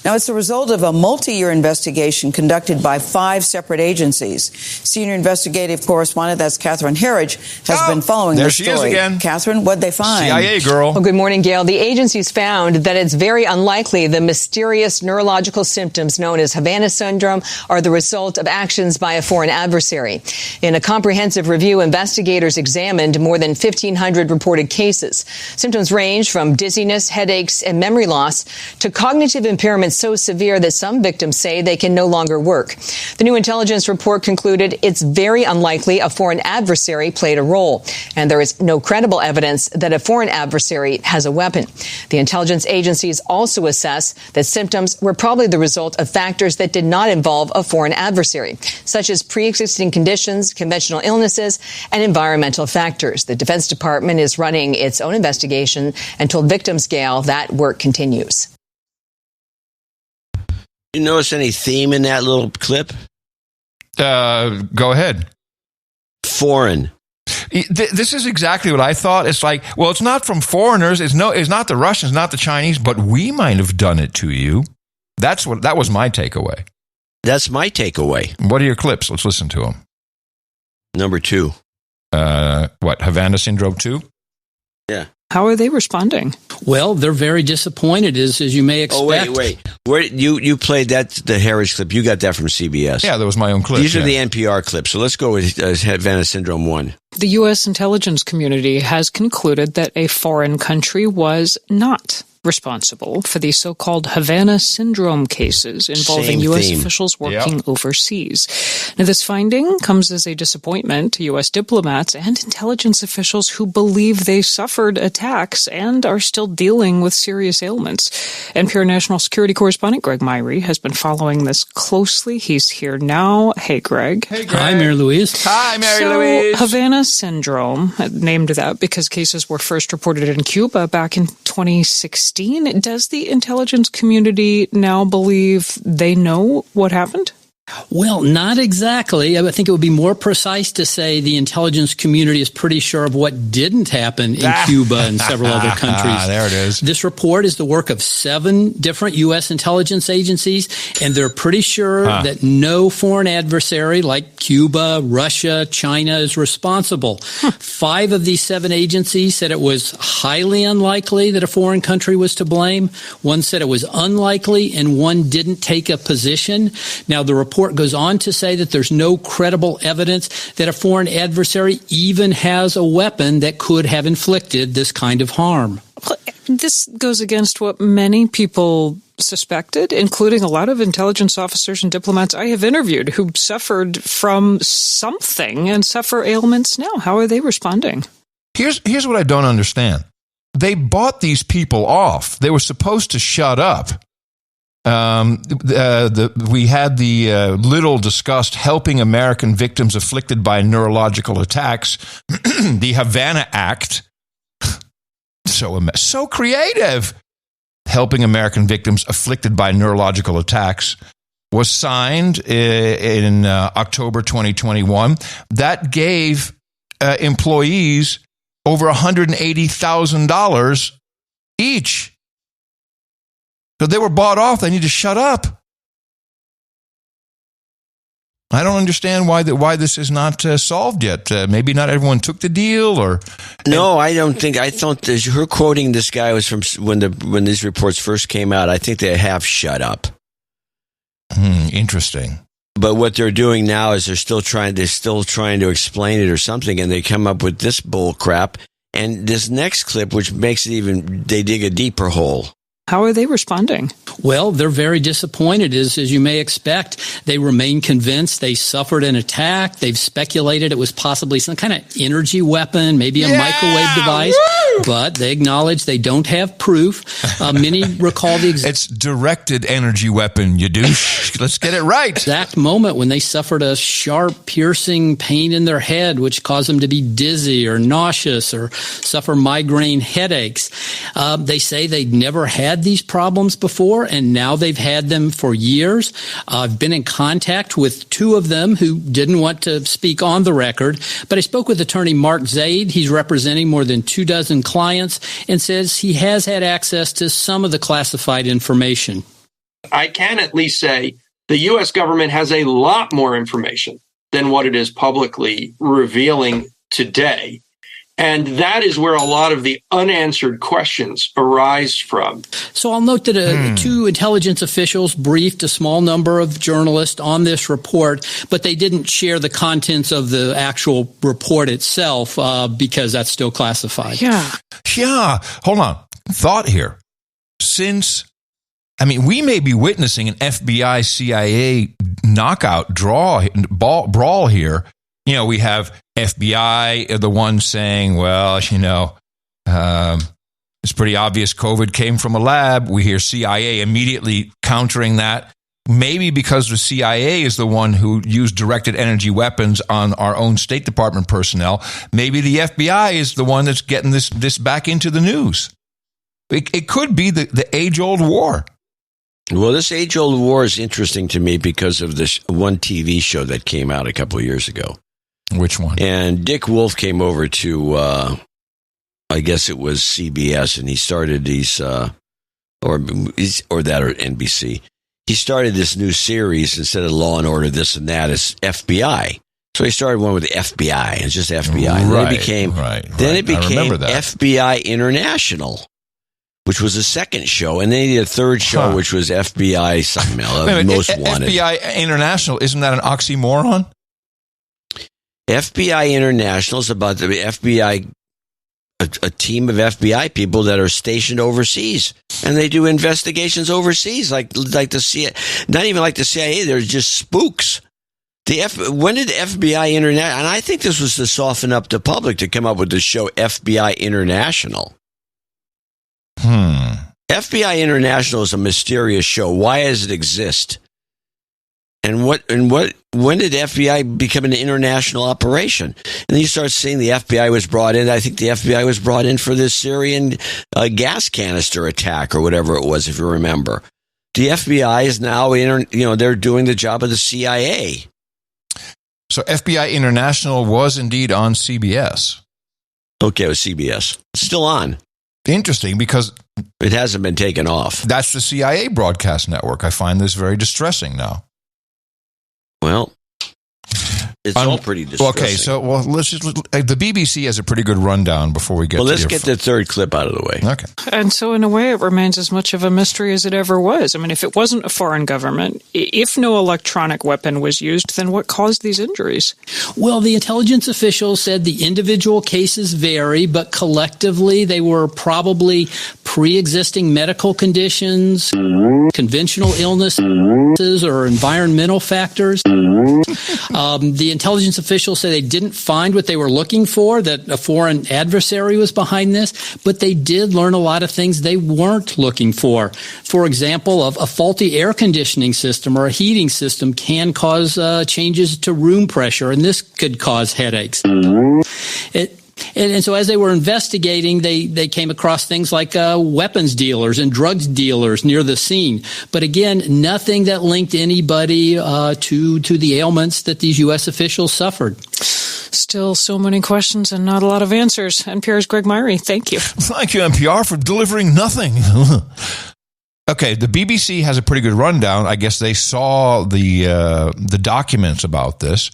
Now, it's the result of a multi-year investigation conducted by 5 separate agencies. Senior investigative correspondent, that's Catherine Herridge, has been following this story. There she is again. Catherine, what'd they find? CIA girl. Well, good morning, Gail. The agencies found that it's very unlikely the mysterious neurological symptoms known as Havana syndrome are the result of actions by a foreign adversary. In a comprehensive review, investigators examined more than 1,500 reported cases. Symptoms range from dizziness, headaches, and memory loss to cognitive impairment so severe that some victims say they can no longer work. The new intelligence report concluded it's very unlikely a foreign adversary played a role, and there is no credible evidence that a foreign adversary has a weapon. The intelligence agencies also assess that symptoms were probably the result of factors that did not involve a foreign adversary, such as pre-existing conditions, conventional illnesses, and environmental factors. The Defense Department is running its own investigation and told victims, Gail, that work continues. You notice any theme in that little clip? Go ahead. Foreign. This is exactly what I thought. It's like, well, it's not from foreigners. It's not the Russians, not the Chinese, but we might have done it to you. That was my takeaway. That's my takeaway. What are your clips? Let's listen to them. Number 2. What, Havana Syndrome 2? Yeah. How are they responding? Well, they're very disappointed, as you may expect. Oh, wait. Where you played that, the Harris clip. You got that from CBS. Yeah, that was my own clip. These are the NPR clips. So let's go with Havana Syndrome 1. The U.S. intelligence community has concluded that a foreign country was not responsible for the so-called Havana syndrome cases involving U.S. officials working overseas. Now, this finding comes as a disappointment to U.S. diplomats and intelligence officials who believe they suffered attacks and are still dealing with serious ailments. NPR national security correspondent Greg Myrie has been following this closely. He's here now. Hey, Greg. Hey, Greg. Hi, Mary Louise. Hi, Mary Louise. Havana syndrome, named that because cases were first reported in Cuba back in 2016. Does the intelligence community now believe they know what happened? Well, not exactly. I think it would be more precise to say the intelligence community is pretty sure of what didn't happen in Cuba and several other countries. There it is. This report is the work of 7 different U.S. intelligence agencies, and they're pretty sure that no foreign adversary like Cuba, Russia, China is responsible. 5 of these 7 agencies said it was highly unlikely that a foreign country was to blame. One said it was unlikely, and one didn't take a position. Now, the report goes on to say that there's no credible evidence that a foreign adversary even has a weapon that could have inflicted this kind of harm. This goes against what many people suspected, including a lot of intelligence officers and diplomats I have interviewed who suffered from something and suffer ailments now. How are they responding? Here's what I don't understand. They bought these people off. They were supposed to shut up. We had the little discussed helping American victims afflicted by neurological attacks, the Havana Act. So creative. Helping American victims afflicted by neurological attacks was signed in October 2021. That gave employees over $180,000 each. So they were bought off. They need to shut up. I don't understand why this is not solved yet. Maybe not everyone took the deal, or no, I don't think. I thought her quoting this guy was from when these reports first came out. I think they have shut up. Interesting. But what they're doing now is they're still trying to explain it or something, and they come up with this bull crap and this next clip, which makes it they dig a deeper hole. How are they responding? Well, they're very disappointed, as you may expect. They remain convinced they suffered an attack. They've speculated it was possibly some kind of energy weapon, maybe a microwave device. but they acknowledge they don't have proof. Many recall It's directed energy weapon, you douche. Let's get it right. Exact moment when they suffered a sharp, piercing pain in their head, which caused them to be dizzy or nauseous or suffer migraine headaches. They say they'd never had these problems before, and now they've had them for years. I've been in contact with two of them who didn't want to speak on the record, but I spoke with attorney Mark Zaid. He's representing more than 24 clients and says he has had access to some of the classified information. I can at least say the U.S. government has a lot more information than what it is publicly revealing today. And that is where a lot of the unanswered questions arise from. So I'll note that two intelligence officials briefed a small number of journalists on this report, but they didn't share the contents of the actual report itself because that's still classified. Yeah. Hold on. Thought here. We may be witnessing an FBI CIA knockout brawl here. We have FBI, the one saying, well, it's pretty obvious COVID came from a lab. We hear CIA immediately countering that. Maybe because the CIA is the one who used directed energy weapons on our own State Department personnel. Maybe the FBI is the one that's getting this back into the news. It could be the age-old war. Well, this age-old war is interesting to me because of this one TV show that came out a couple of years ago. Which one? And Dick Wolf came over to, I guess it was CBS, and he started these, or NBC. He started this new series instead of Law and Order, this and that, is FBI. So he started one with the FBI. It's just FBI. Right, Then it became FBI International, which was a second show, and then he did a third show, which was FBI something else, Most Wanted. FBI International, isn't that an oxymoron? FBI International is about the FBI, a team of FBI people that are stationed overseas, and they do investigations overseas, like the CIA. Not even like the CIA; they're just spooks. When did FBI International? And I think this was to soften up the public to come up with the show FBI International. FBI International is a mysterious show. Why does it exist? And when did FBI become an international operation? And then you start seeing the FBI was brought in. I think the FBI was brought in for this Syrian gas canister attack or whatever it was, if you remember. The FBI is now, they're doing the job of the CIA. So FBI International was indeed on CBS. Okay, it was CBS. It's still on. Interesting, because it hasn't been taken off. That's the CIA broadcast network. I find this very distressing now. Well, it's all pretty distressing. Okay, so the BBC has a pretty good rundown before we get to let's get the third clip out of the way. Okay. And so in a way, it remains as much of a mystery as it ever was. I mean, if it wasn't a foreign government, if no electronic weapon was used, then what caused these injuries? Well, the intelligence officials said the individual cases vary, but collectively they were probably pre-existing medical conditions, conventional illnesses, or environmental factors. The intelligence officials say they didn't find what they were looking for, that a foreign adversary was behind this, but they did learn a lot of things they weren't looking for. For example, a faulty air conditioning system or a heating system can cause changes to room pressure, and this could cause headaches. And so as they were investigating, they came across things like weapons dealers and drugs dealers near the scene. But again, nothing that linked anybody to the ailments that these U.S. officials suffered. Still so many questions and not a lot of answers. NPR's Greg Myrie, thank you. Thank you, NPR, for delivering nothing. Okay, the BBC has a pretty good rundown. I guess they saw the documents about this.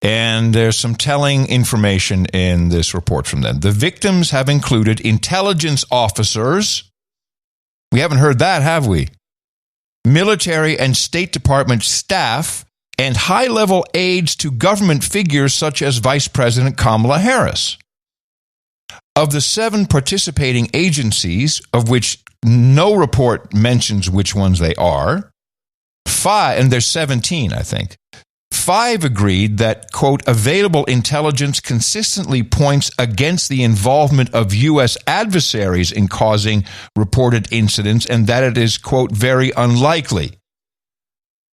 And there's some telling information in this report from them. The victims have included intelligence officers. We haven't heard that, have we? Military and State Department staff and high-level aides to government figures such as Vice President Kamala Harris. Of the 7 participating agencies, of which no report mentions which ones they are, 5, and there's 17, I think. 5 agreed that, quote, available intelligence consistently points against the involvement of U.S. adversaries in causing reported incidents and that it is, quote, very unlikely.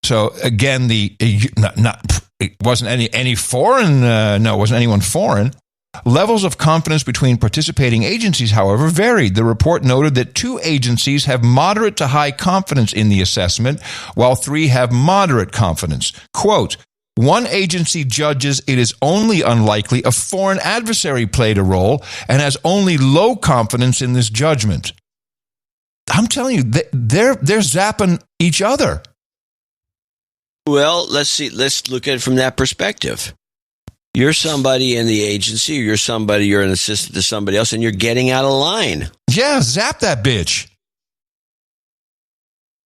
So again, it wasn't any foreign, it wasn't anyone foreign. Levels of confidence between participating agencies, however, varied. The report noted that 2 agencies have moderate to high confidence in the assessment, while 3 have moderate confidence. Quote, one agency judges it is only unlikely a foreign adversary played a role and has only low confidence in this judgment. I'm telling you, they're zapping each other. Well, let's look at it from that perspective. You're somebody in the agency, or you're an assistant to somebody else, and you're getting out of line. Yeah, zap that bitch.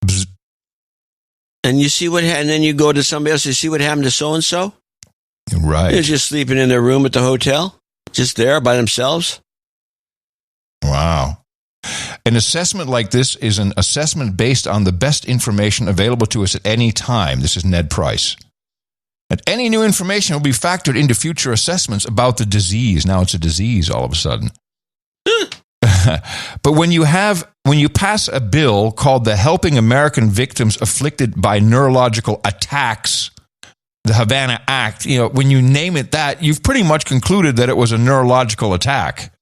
Bzz. And you see and then you go to somebody else, you see what happened to so-and-so? Right. They're just sleeping in their room at the hotel, just there by themselves. Wow. An assessment like this is an assessment based on the best information available to us at any time. This is Ned Price. And any new information will be factored into future assessments about the disease. Now it's a disease all of a sudden. But when you pass a bill called the Helping American Victims Afflicted by Neurological Attacks, the Havana Act, when you name it that, you've pretty much concluded that it was a neurological attack.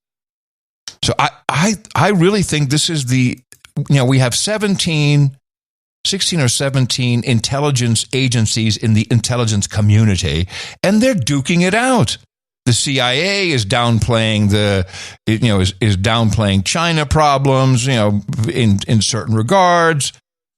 So I really think this is we have 16 or 17 intelligence agencies in the intelligence community, and they're duking it out. The CIA is downplaying is downplaying China problems, in certain regards.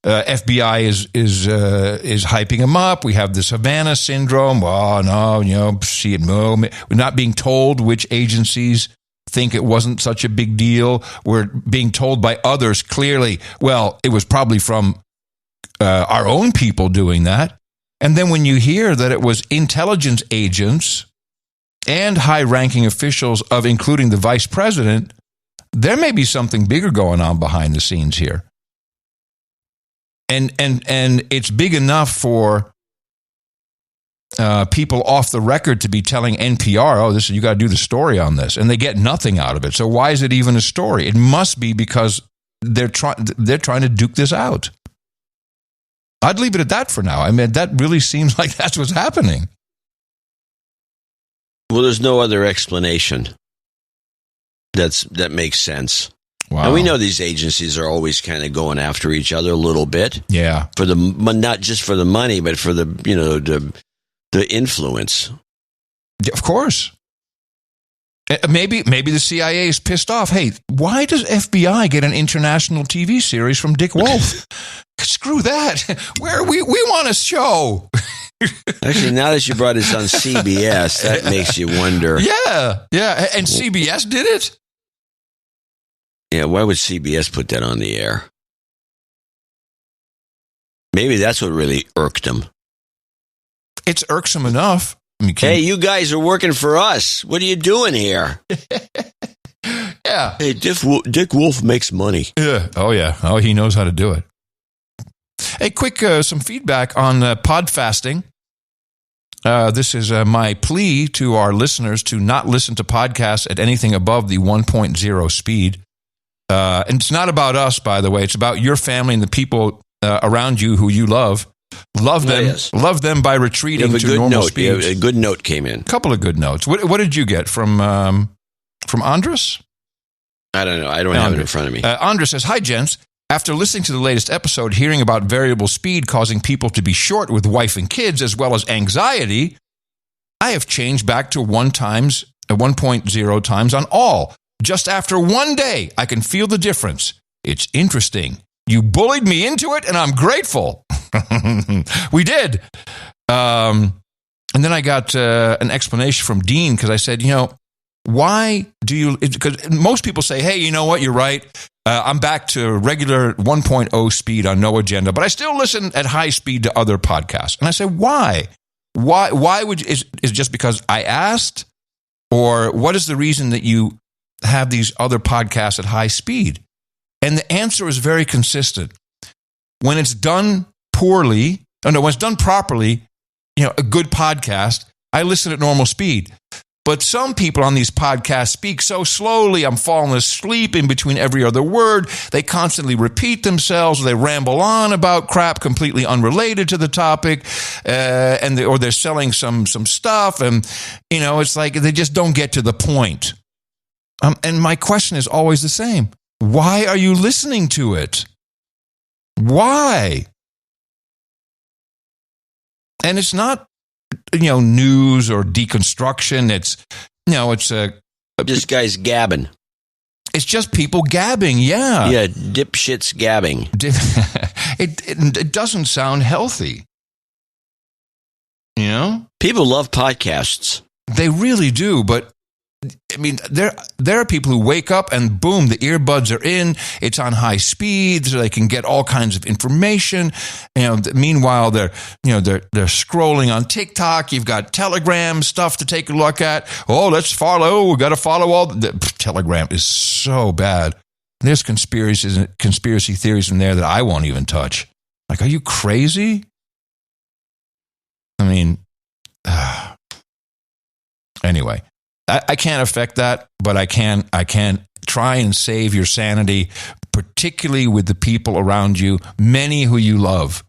FBI is hyping them up. We have this Havana syndrome. Oh no, see it. We're not being told which agencies think it wasn't such a big deal. We're being told by others clearly, well, it was probably from our own people doing that. And then when you hear that it was intelligence agents and high-ranking officials including the vice president, there may be something bigger going on behind the scenes here. And it's big enough for people off the record to be telling NPR, you got to do the story on this, and they get nothing out of it. So why is it even a story? It must be because they're trying to duke this out. I'd leave it at that for now. I mean, that really seems like that's what's happening. Well, there's no other explanation that makes sense. Wow. And we know these agencies are always kind of going after each other a little bit. Yeah. Not just for the money, but for the influence. Yeah, of course. Maybe the CIA is pissed off. Hey, why does FBI get an international TV series from Dick Wolf? Screw that. We want a show. Actually, now that you brought this on CBS, that makes you wonder. Yeah. And CBS did it? Yeah, why would CBS put that on the air? Maybe that's what really irked them. It's irksome enough. Hey, you guys are working for us. What are you doing here? Yeah. Hey, Dick Wolf makes money. Yeah. Oh, yeah. Oh, he knows how to do it. Hey, quick, some feedback on pod fasting. This is my plea to our listeners to not listen to podcasts at anything above the 1.0 speed. And it's not about us, by the way. It's about your family and the people around you who you love. Love them. Yes. Love them by retreating to normal speeds. A good note came in. A couple of good notes. What did you get from Andres? I don't know. I don't have it in front of me. Andres says, "Hi, gents. After listening to the latest episode, hearing about variable speed causing people to be short with wife and kids, as well as anxiety, I have changed back to 1.0 times on all. Just after 1 day, I can feel the difference. It's interesting. You bullied me into it, and I'm grateful." We did. And then I got an explanation from Dean because I said, why do you... Because most people say, hey, you know what? You're right. I'm back to regular 1.0 speed on No Agenda, but I still listen at high speed to other podcasts. And I said, why? Why would... Is it just because I asked? Or what is the reason that you have these other podcasts at high speed? And the answer is very consistent. When it's done when it's done properly, a good podcast, I listen at normal speed. But some people on these podcasts speak so slowly, I'm falling asleep in between every other word. They constantly repeat themselves. They ramble on about crap completely unrelated to the topic, or they're selling some stuff, and it's like they just don't get to the point. And my question is always the same: why are you listening to it? Why? And it's not news or deconstruction. It's this guy's gabbing. It's just people gabbing. Yeah, dipshits gabbing. It doesn't sound healthy. People love podcasts. They really do, but I mean, there are people who wake up and boom, the earbuds are in. It's on high speed, so they can get all kinds of information. Meanwhile, they're scrolling on TikTok. You've got Telegram stuff to take a look at. Oh, let's follow. We got to follow all. Telegram is so bad. There's conspiracy theories in there that I won't even touch. Like, are you crazy? I mean, anyway. I can't affect that, but I can try and save your sanity, particularly with the people around you, many who you love.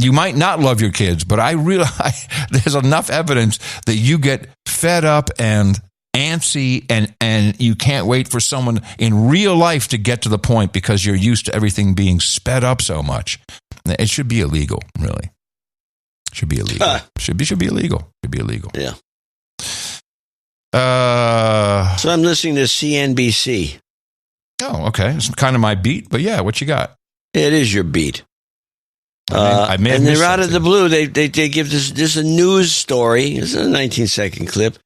You might not love your kids, but I realize there's enough evidence that you get fed up and antsy and you can't wait for someone in real life to get to the point because you're used to everything being sped up so much. It should be illegal, really. Should be illegal. Should be illegal. Should be illegal. Yeah. So I'm listening to CNBC. Oh, okay. It's kind of my beat, but yeah, what you got? It is your beat. I may have and they're missed out of something. the blue. They give this a news story. It's a 19-second clip.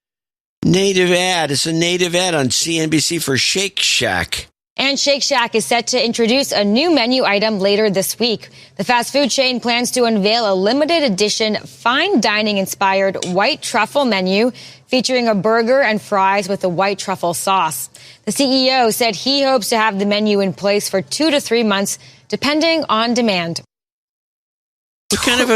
It's a native ad on CNBC for Shake Shack. And Shake Shack is set to introduce a new menu item later this week. The fast food chain plans to unveil a limited edition fine dining inspired white truffle menu featuring a burger and fries with a white truffle sauce. The CEO said he hopes to have the menu in place for 2 to 3 months, depending on demand. What kind of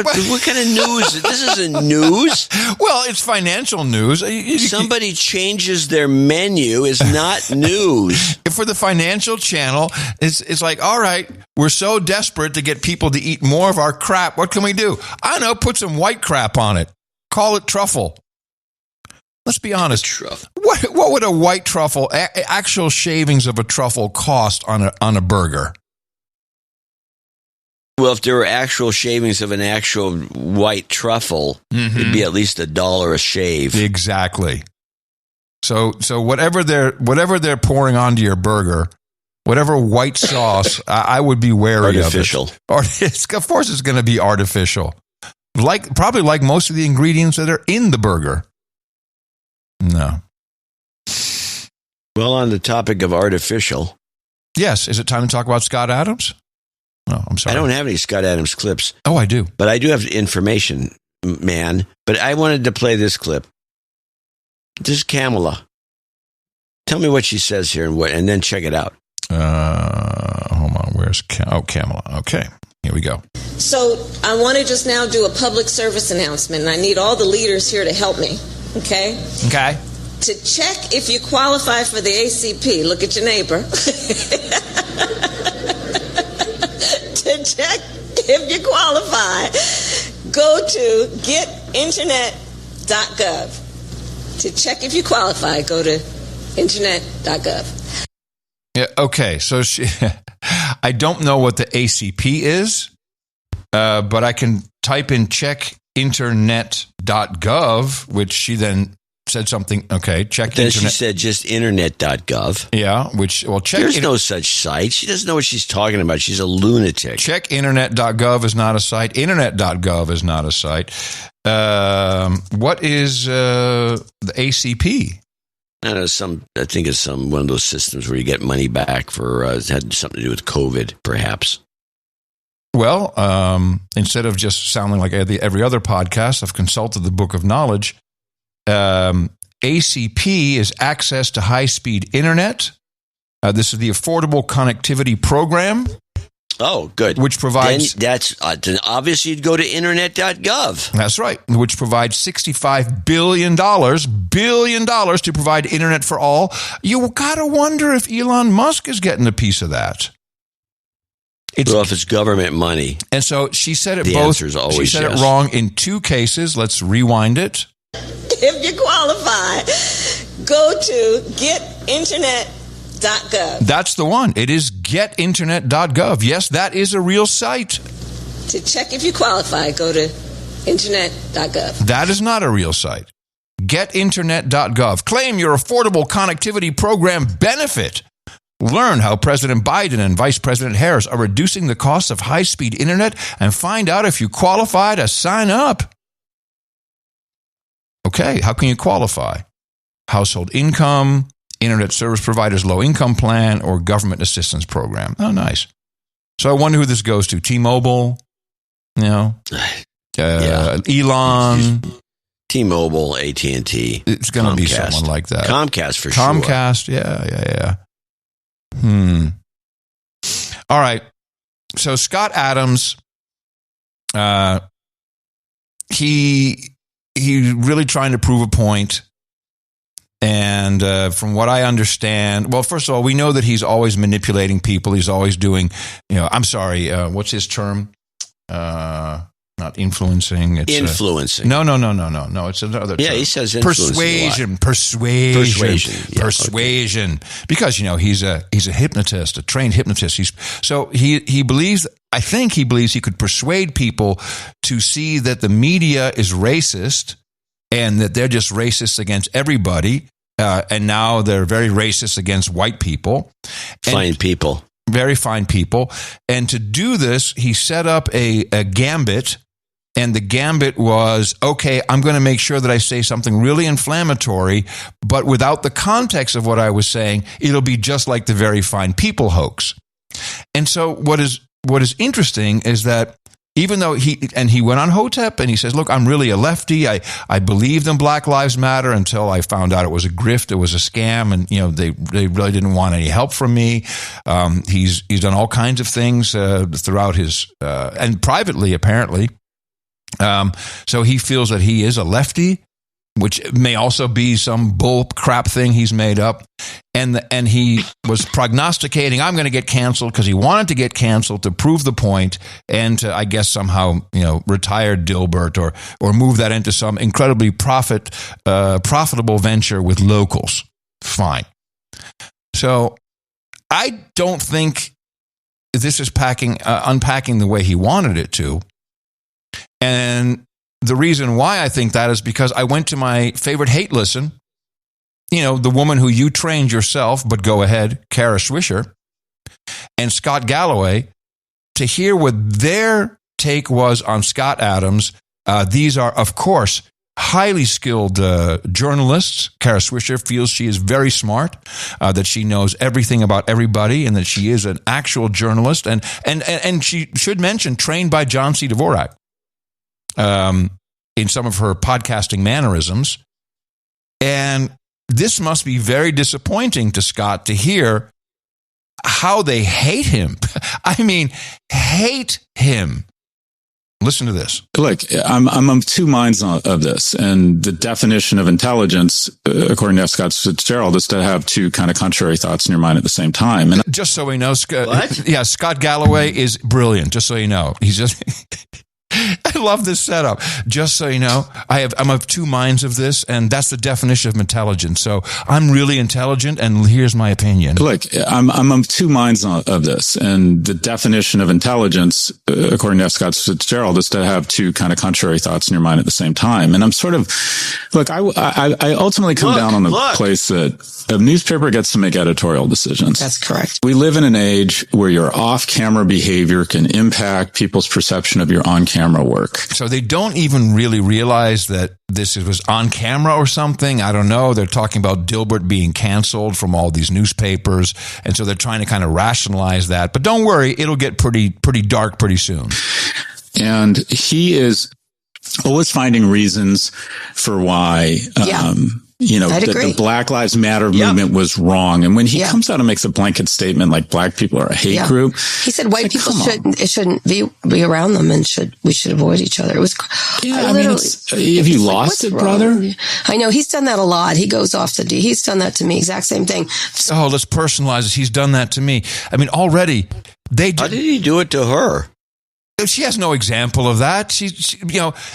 news? This isn't news. Well, it's financial news. Somebody changes their menu is not news. For the financial channel, it's like, all right, we're so desperate to get people to eat more of our crap. What can we do? I don't know, put some white crap on it. Call it truffle. Let's be honest. What would a white truffle, actual shavings of a truffle, cost on a burger? Well, if there were actual shavings of an actual white truffle, it'd be at least $1 a shave. Exactly. So whatever they're pouring onto your burger, whatever white sauce, I would be wary artificial. of it. Of course, it's going to be artificial. Probably like most of the ingredients that are in the burger. No. Well, on the topic of artificial. Yes. Is it time to talk about Scott Adams? No, I'm sorry. I don't have any Scott Adams clips. Oh, I do. But I do have information, man. But I wanted to play this clip. This is Kamala. Tell me what she says here and then check it out. Hold on. Where's Kamala? Okay. Here we go. So I want to just now do a public service announcement, and I need all the leaders here to help me. Okay? Okay. To check if you qualify for the ACP, look at your neighbor. To check if you qualify, go to getinternet.gov. To check if you qualify, go to internet.gov. Yeah, okay, so I don't know what the ACP is, but I can type in checkinternet.gov, which she then said something. Okay, check then internet. She said just internet.gov. Yeah, check. There's no such site. She doesn't know what she's talking about. She's a lunatic. Checkinternet.gov is not a site. Internet.gov is not a site. What is the ACP? I think it's one of those systems where you get money back for it had something to do with COVID, perhaps. Well, instead of just sounding like every other podcast, I've consulted the Book of Knowledge. ACP is access to high-speed internet. This is the Affordable Connectivity Program. Oh, good. Which provides... Then that's obviously you'd go to internet.gov. That's right. Which provides $65 billion to provide internet for all. You got to wonder if Elon Musk is getting a piece of that. Well, if it's government money. And so she said it the both. Answer is always she said yes. it wrong in two cases. Let's rewind it. If you qualify, go to getinternet.gov. That's the one. It is getinternet.gov. Yes, that is a real site. To check if you qualify, go to internet.gov. That is not a real site. Getinternet.gov. Claim your affordable connectivity program benefit. Learn how President Biden and Vice President Harris are reducing the cost of high-speed internet and find out if you qualify to sign up. Okay, how can you qualify? Household income, internet service provider's low-income plan, or government assistance program. Oh, nice. So I wonder who this goes to. T-Mobile, Elon. T-Mobile, AT&T. It's going to be someone like that. Comcast for sure. Comcast, yeah. All right. So Scott Adams, he really trying to prove a point. And from what I understand, well, first of all, we know that he's always manipulating people. He's always doing, I'm sorry, what's his term? Not influencing. It's influencing. No. It's another term. Yeah, he says persuasion. Because, he's a hypnotist, a trained hypnotist. He believes, I think he believes he could persuade people to see that the media is racist and that they're just racist against everybody. And now they're very racist against white people. Fine people. Very fine people. And to do this, he set up a gambit. And the gambit was, okay, I'm going to make sure that I say something really inflammatory, but without the context of what I was saying, it'll be just like the very fine people hoax. And so what is interesting is that even though he went on Hotep and he says, look, I'm really a lefty. I believed in Black Lives Matter until I found out it was a grift, it was a scam, and they really didn't want any help from me. He's done all kinds of things throughout his and privately apparently. So he feels that he is a lefty, which may also be some bull crap thing he's made up. And he was prognosticating, I'm going to get canceled, because he wanted to get canceled to prove the point and to, I guess, somehow, retire Dilbert or move that into some incredibly profitable venture with locals. Fine. So I don't think this is unpacking the way he wanted it to. And the reason why I think that is because I went to my favorite hate listen, the woman who you trained yourself, but go ahead, Kara Swisher, and Scott Galloway, to hear what their take was on Scott Adams. These are, of course, highly skilled journalists. Kara Swisher feels she is very smart, that she knows everything about everybody, and that she is an actual journalist. And she should mention, trained by John C. Dvorak. In some of her podcasting mannerisms. And this must be very disappointing to Scott to hear how they hate him. I mean, hate him. Listen to this. Look, I'm of two minds of this. And the definition of intelligence, according to Scott Fitzgerald, is to have two kind of contrary thoughts in your mind at the same time. And just so we know, Scott Galloway is brilliant, just so you know. He's just... I love this setup. Just so you know, I'm of two minds of this, and that's the definition of intelligence. So I'm really intelligent, and here's my opinion. Look, I'm of two minds of this, and the definition of intelligence, according to Scott Fitzgerald, is to have two kind of contrary thoughts in your mind at the same time. And I'm sort of, I ultimately come down on the place that a newspaper gets to make editorial decisions. That's correct. We live in an age where your off-camera behavior can impact people's perception of your on-camera work. So they don't even really realize that this was on camera or something. I don't know. They're talking about Dilbert being canceled from all these newspapers. And so they're trying to kind of rationalize that. But don't worry, it'll get pretty dark pretty soon. And he is always finding reasons for why the Black Lives Matter movement was wrong. And when he comes out and makes a blanket statement like black people are a hate group, he said white people shouldn't be around them and we should avoid each other. It was have you lost it, brother? I know he's done that a lot. He goes off he's done that to me. Exact same thing. Oh, let's personalize this. He's done that to me. I mean, already how did he do it to her? She has no example of that. She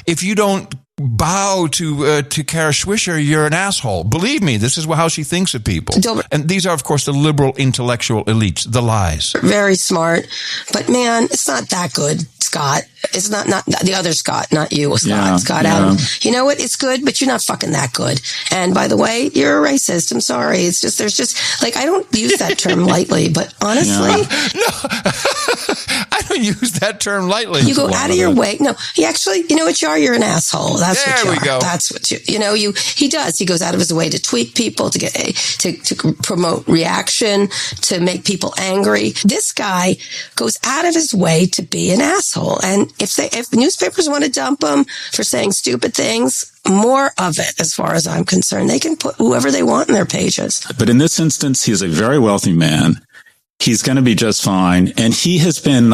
if you don't bow to Kara Swisher, you're an asshole. Believe me, this is how she thinks of people. And these are, of course, the liberal intellectual elites, the lies. Very smart. But, man, it's not that good, Scott. It's not the other Scott, not you, Scott Adam. You know what? It's good, but you're not fucking that good. And by the way, you're a racist. I'm sorry. It's just, there's just, I don't use that term lightly, but honestly. No, I don't use that term lightly. You go out of your way. No, you actually, you know what you are? You're an asshole. That's what you are. Go. That's what he does. He goes out of his way to tweak people, to promote reaction, to make people angry. This guy goes out of his way to be an asshole. And if newspapers want to dump him for saying stupid things, more of it, as far as I'm concerned. They can put whoever they want in their pages. But in this instance, he's a very wealthy man. He's going to be just fine. And he has been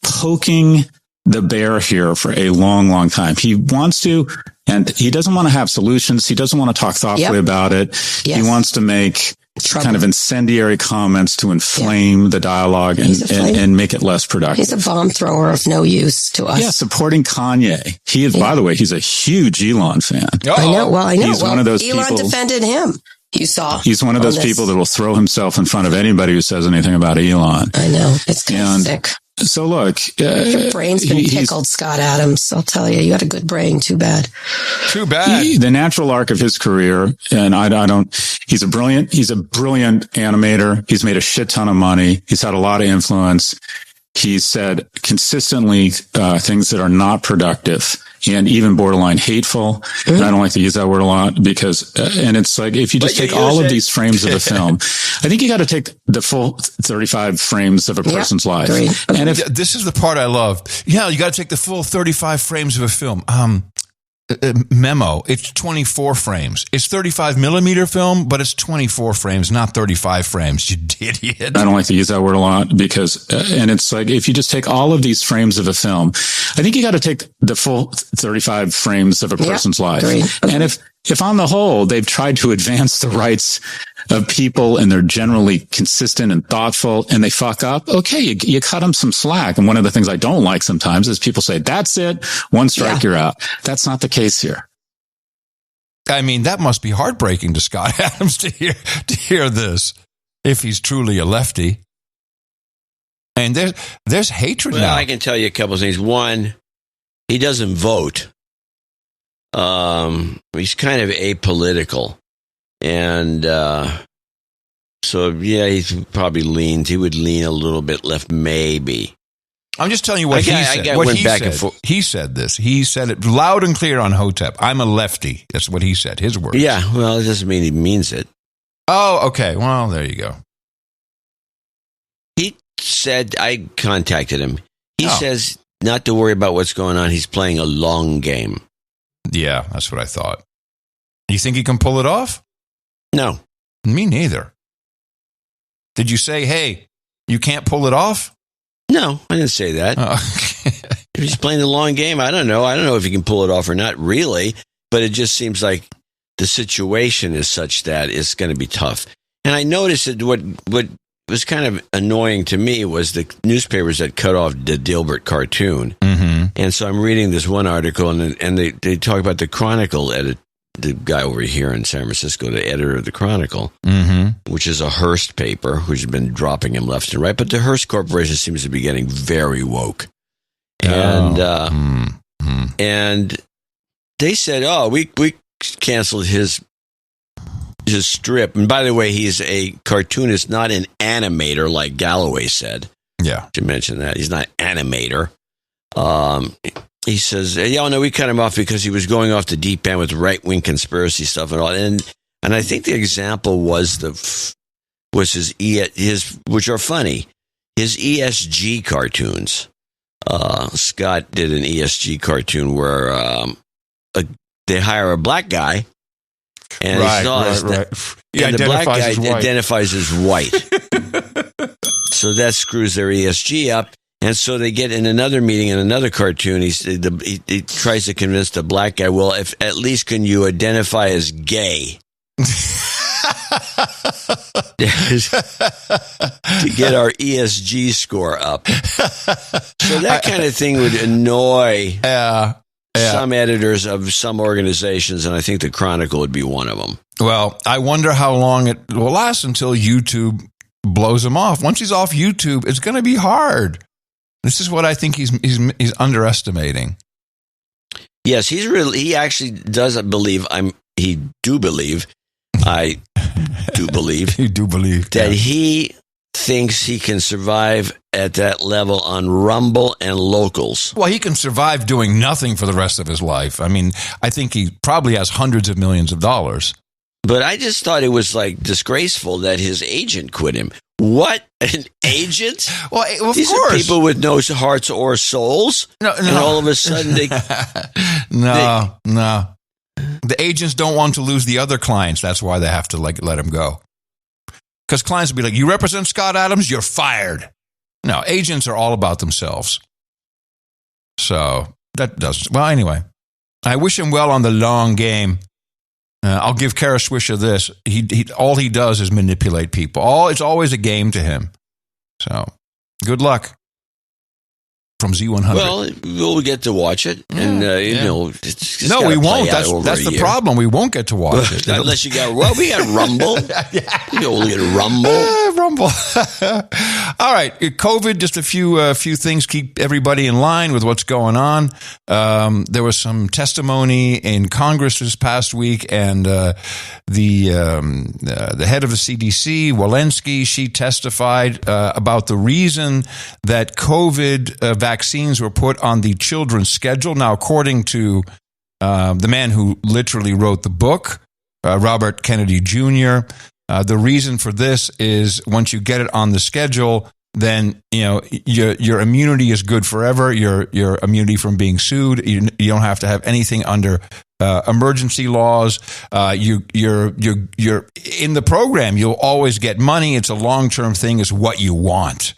poking the bear here for a long, long time. He wants to, and he doesn't want to have solutions. He doesn't want to talk thoughtfully about it. Yes. He wants to make kind of incendiary comments to inflame the dialogue and make it less productive. He's a bomb thrower of no use to us. Yeah, supporting Kanye. He is, by the way, he's a huge Elon fan. I know. Well, I know. He's one of those Elon people, defended him. You saw. He's one of those people that will throw himself in front of anybody who says anything about Elon. I know. It's kind of sick. So look, your brain's been tickled, Scott Adams. I'll tell you, you had a good brain. Too bad. Too bad. The natural arc of his career, and he's a brilliant animator. He's made a shit ton of money. He's had a lot of influence. He's said consistently things that are not productive and even borderline hateful. Mm-hmm. And I don't like to use that word a lot because, and it's if you just take all of these frames of a film, I think you got to take the full 35 frames of a person's life. And this is the part I love. Yeah, you got to take the full 35 frames of a film. Memo, it's 24 frames. It's 35 millimeter film, but it's 24 frames, not 35 frames, you idiot. I don't like to use that word a lot because, and it's if you just take all of these frames of a film, I think you got to take the full 35 frames of a person's life. And if on the whole, they've tried to advance the rights of people and they're generally consistent and thoughtful and they fuck up, okay, you cut them some slack. And one of the things I don't like sometimes is people say, that's it, one strike, you're out. That's not the case here. I mean, that must be heartbreaking to Scott Adams to hear this, if he's truly a lefty. And there's hatred now. I can tell you a couple of things. One, he doesn't vote. He's kind of apolitical. And so, yeah, he would lean a little bit left, maybe. I'm just telling you what he said. He said this. He said it loud and clear on Hotep. I'm a lefty. That's what he said, his words. Yeah, well, it doesn't mean he means it. Oh, okay. Well, there you go. He said, I contacted him. He says not to worry about what's going on. He's playing a long game. Yeah, that's what I thought. You think he can pull it off? No. Me neither. Did you say, hey, you can't pull it off? No, I didn't say that. If he's playing the long game, I don't know. I don't know if he can pull it off or not, really. But it just seems like the situation is such that it's going to be tough. And I noticed that what was kind of annoying to me was the newspapers that cut off the Dilbert cartoon. Mm-hmm. And so I'm reading this one article, and they talk about the Chronicle edit. The guy over here in San Francisco, the editor of the Chronicle, which is a Hearst paper, which has been dropping him left and right. But the Hearst Corporation seems to be getting very woke. And they said, we canceled his strip. And by the way, he's a cartoonist, not an animator like Galloway said. Yeah. To mention that. He's not an animator. He says, we cut him off because he was going off the deep end with right-wing conspiracy stuff and all. And I think the example was his which are funny, his ESG cartoons. Scott did an ESG cartoon where they hire a black guy And the black guy identifies as white. So that screws their ESG up. And so they get in another meeting in another cartoon. He tries to convince the black guy, well, if at least can you identify as gay? To get our ESG score up. So that kind of thing would annoy some editors of some organizations, and I think the Chronicle would be one of them. Well, I wonder how long it will last until YouTube blows him off. Once he's off YouTube, it's going to be hard. This is what I think he's underestimating. Yes, he actually does believe I do believe that he thinks he can survive at that level on Rumble and Locals. Well, he can survive doing nothing for the rest of his life. I mean, I think he probably has hundreds of millions of dollars. But I just thought it was disgraceful that his agent quit him. What? An agent? Well, of These course. are people with no hearts or souls. No. And all of a sudden they... No. The agents don't want to lose the other clients. That's why they have to let him go. Because clients will be like, you represent Scott Adams, you're fired. No, agents are all about themselves. So that doesn't... Well, anyway, I wish him well on the long game. I'll give Kara Swisher this. He all he does is manipulate people. It's always a game to him. So, good luck. From Z100. Well, we'll get to watch it. And, it's no, we won't. That's the problem. We won't get to watch it. Unless we got Rumble. You only get Rumble. Rumble. All right. COVID, just a few things. Keep everybody in line with what's going on. There was some testimony in Congress this past week, and the head of the CDC, Walensky, she testified about the reason that COVID vaccines were put on the children's schedule. Now, according to the man who literally wrote the book, Robert Kennedy Jr., the reason for this is once you get it on the schedule, then your immunity is good forever. Your immunity from being sued. You don't have to have anything under emergency laws. You're in the program. You'll always get money. It's a long-term thing. It's what you want.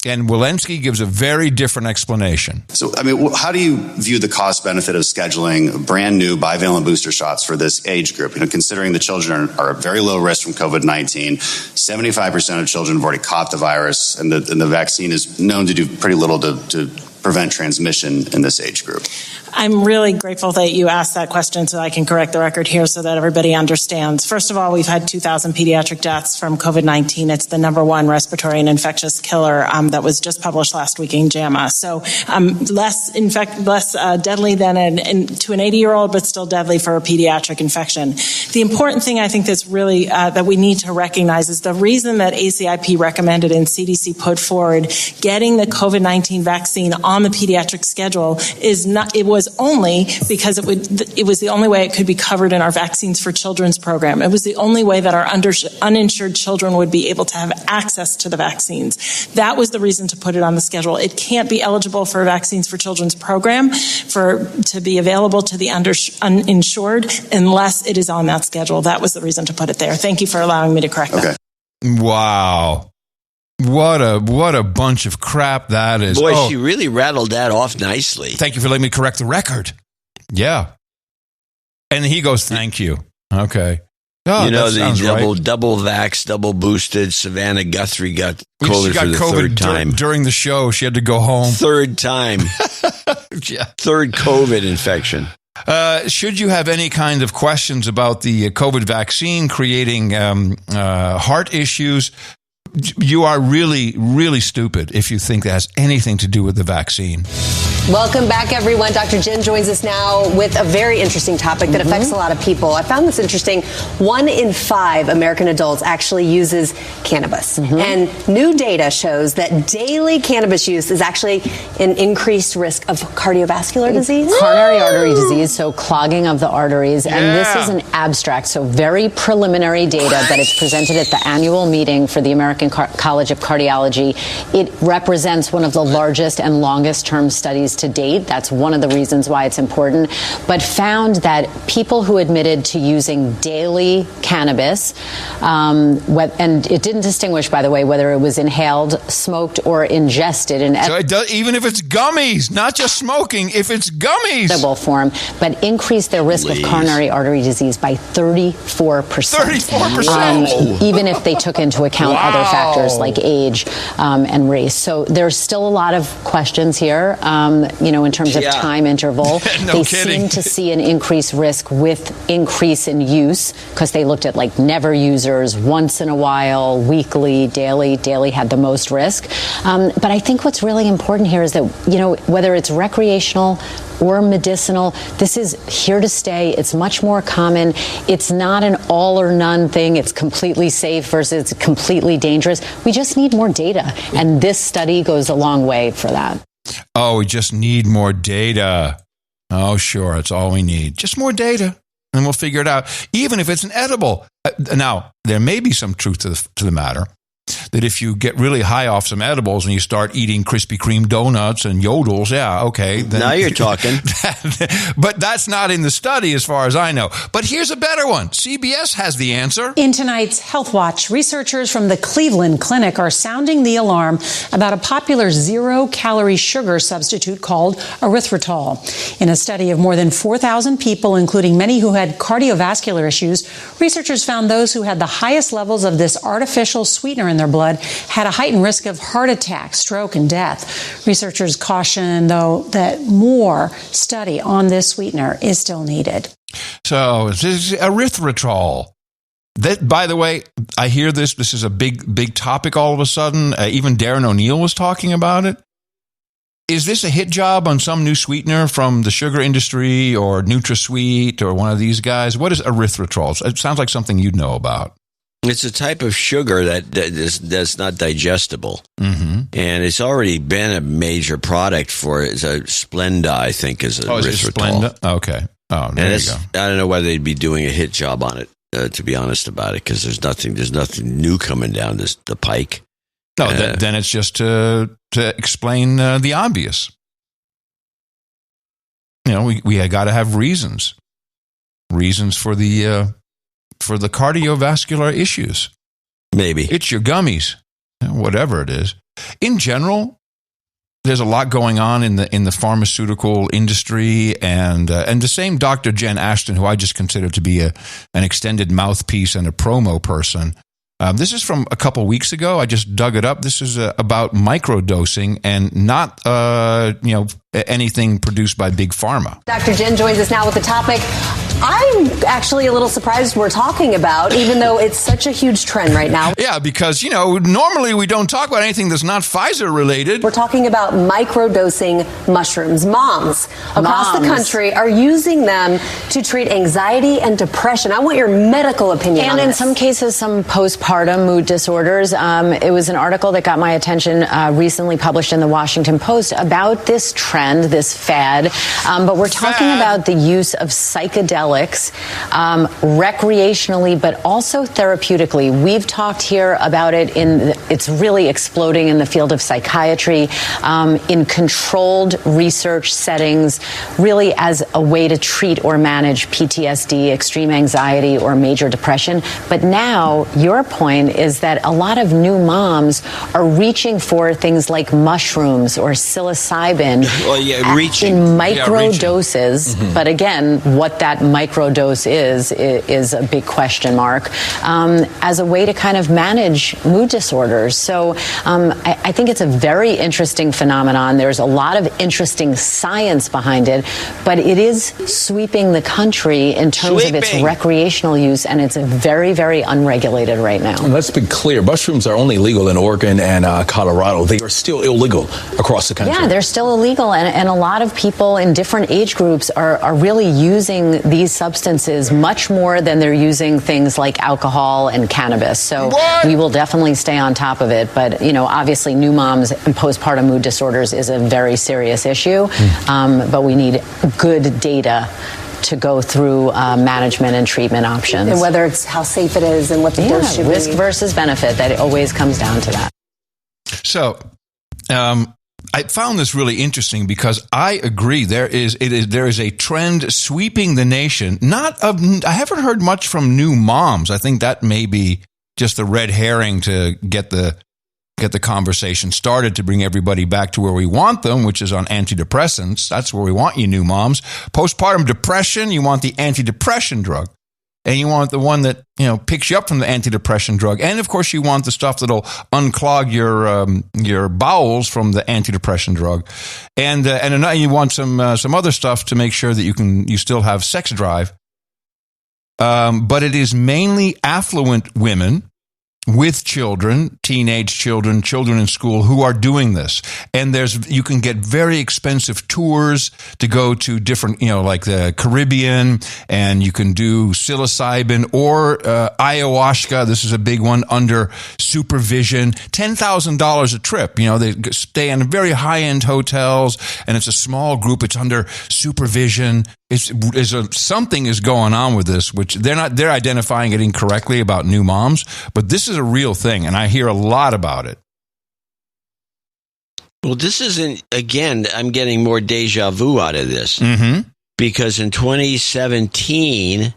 And Walensky gives a very different explanation. So, I mean, how do you view the cost benefit of scheduling brand new bivalent booster shots for this age group? Considering the children are at very low risk from COVID-19, 75% of children have already caught the virus, and the vaccine is known to do pretty little to prevent transmission in this age group. I'm really grateful that you asked that question so I can correct the record here so that everybody understands. First of all, we've had 2,000 pediatric deaths from COVID-19. It's the number one respiratory and infectious killer that was just published last week in JAMA. So less deadly than to an 80-year-old, but still deadly for a pediatric infection. The important thing I think that's really that we need to recognize is the reason that ACIP recommended and CDC put forward getting the COVID-19 vaccine on the pediatric schedule was only because it was the only way it could be covered in our Vaccines for Children's program. It was the only way that our uninsured children would be able to have access to the vaccines. That was the reason to put it on the schedule. It can't be eligible for a Vaccines for Children's program to be available to the uninsured unless it is on that schedule. That was the reason to put it there. Thank you for allowing me to correct that. Wow. What a bunch of crap that is. Boy, she really rattled that off nicely. Thank you for letting me correct the record. Yeah. And he goes, thank you. Okay. Oh, the double vax, double boosted Savannah Guthrie got COVID for the third time. During the show, she had to go home. Third time. Yeah. Third COVID infection. Should you have any kind of questions about the COVID vaccine creating heart issues, you are really, really stupid if you think that has anything to do with the vaccine. Welcome back, everyone. Dr. Jen joins us now with a very interesting topic that affects a lot of people. I found this interesting. 1 in 5 American adults actually uses cannabis. And new data shows that daily cannabis use is actually an increased risk of cardiovascular disease. Coronary artery disease, so clogging of the arteries. And this is an abstract, so very preliminary data that is presented at the annual meeting for the American American College of Cardiology. It represents one of the largest and longest term studies to date. That's one of the reasons why it's important, but found that people who admitted to using daily cannabis, and it didn't distinguish, by the way, whether it was inhaled, smoked, or ingested in so it does, even if it's gummies, not just smoking, if it's gummies, edible form, but increased their risk of coronary artery disease by 34%. 34%? Even if they took into account other factors like age and race. So there's still a lot of questions here, in terms of time interval. They seem to see an increased risk with increase in use because they looked at like never users, once in a while, weekly, daily. Daily had the most risk. But I think what's really important here is that, whether it's recreational or medicinal, this is here to stay. It's much more common. It's not an all or none thing. It's completely safe versus completely dangerous. We just need more data. And this study goes a long way for that. Oh, we just need more data. Oh, sure. That's all we need. Just more data. And we'll figure it out. Even if it's an edible. Now, there may be some truth to the matter. That if you get really high off some edibles and you start eating Krispy Kreme donuts and yodels, okay. Then, now you're talking. But that's not in the study as far as I know. But here's a better one. CBS has the answer. In tonight's Health Watch, researchers from the Cleveland Clinic are sounding the alarm about a popular zero-calorie sugar substitute called erythritol. In a study of more than 4,000 people, including many who had cardiovascular issues, researchers found those who had the highest levels of this artificial sweetener in their blood had a heightened risk of heart attack, stroke, and death. Researchers caution, though, that more study on this sweetener is still needed. So this is erythritol. That, by the way, I hear this. This is a big topic all of a sudden. Even Darren O'Neill was talking about it. Is this a hit job on some new sweetener from the sugar industry or NutraSweet or one of these guys? What is erythritol? It sounds like something you'd know about. It's a type of sugar that's not digestible. Mm-hmm. And it's already been a major product for it. Splenda, I think, is a erythritol. Splenda? Okay. Oh, there you go. I don't know whether they'd be doing a hit job on it, to be honest about it, because there's nothing new coming down the pike. No, then it's just to explain the obvious. We got to have reasons for the cardiovascular issues. Maybe. It's your gummies, whatever it is. In general, there's a lot going on in the pharmaceutical industry, and the same Dr. Jen Ashton, who I just consider to be an extended mouthpiece and a promo person. This is from a couple weeks ago. I just dug it up. This is about microdosing and not anything produced by Big Pharma. Dr. Jen joins us now with the topic I'm actually a little surprised we're talking about, even though it's such a huge trend right now. Yeah, because, normally we don't talk about anything that's not Pfizer related. We're talking about microdosing mushrooms. Moms across the country are using them to treat anxiety and depression. I want your medical opinion on this. And in some cases, some postpartum mood disorders. It was an article that got my attention recently published in the Washington Post about this trend, this fad. But we're talking about the use of psychedelics recreationally, but also therapeutically. We've talked here about it it's really exploding in the field of psychiatry, in controlled research settings, really as a way to treat or manage PTSD, extreme anxiety, or major depression. But now your point is that a lot of new moms are reaching for things like mushrooms or psilocybin in micro doses. Mm-hmm. But again, what that microdose is a big question mark, as a way to kind of manage mood disorders. So I think it's a very interesting phenomenon. There's a lot of interesting science behind it, but it is sweeping the country in terms of its recreational use, and it's very, very unregulated right now. And let's be clear, mushrooms are only legal in Oregon and Colorado. They are still illegal across the country. Yeah, they're still illegal, and a lot of people in different age groups are really using these substances much more than they're using things like alcohol and cannabis. So we will definitely stay on top of it. But, obviously new moms and postpartum mood disorders is a very serious issue. But we need good data to go through management and treatment options. And whether it's how safe it is and what the dose should be. Risk versus benefit, that it always comes down to that. So, I found this really interesting because I agree there is a trend sweeping the nation. I haven't heard much from new moms. I think that may be just the red herring to get the conversation started, to bring everybody back to where we want them, which is on antidepressants. That's where we want you new moms. Postpartum depression, you want the antidepressant drug. And you want the one that, picks you up from the antidepressant drug. And of course, you want the stuff that'll unclog your bowels from the antidepressant drug. And you want some other stuff to make sure that you still have sex drive. But it is mainly affluent women with children, teenage children, children in school who are doing this. And you can get very expensive tours to go to different, like the Caribbean, and you can do psilocybin or ayahuasca. This is a big one, under supervision. $10,000 a trip. They stay in very high-end hotels, and it's a small group. It's under supervision. Something is going on with this, which they're identifying it incorrectly about new moms, but this is a real thing, and I hear a lot about it. Well, this isn't, again, I'm getting more deja vu out of this. Mm-hmm. Because in 2017,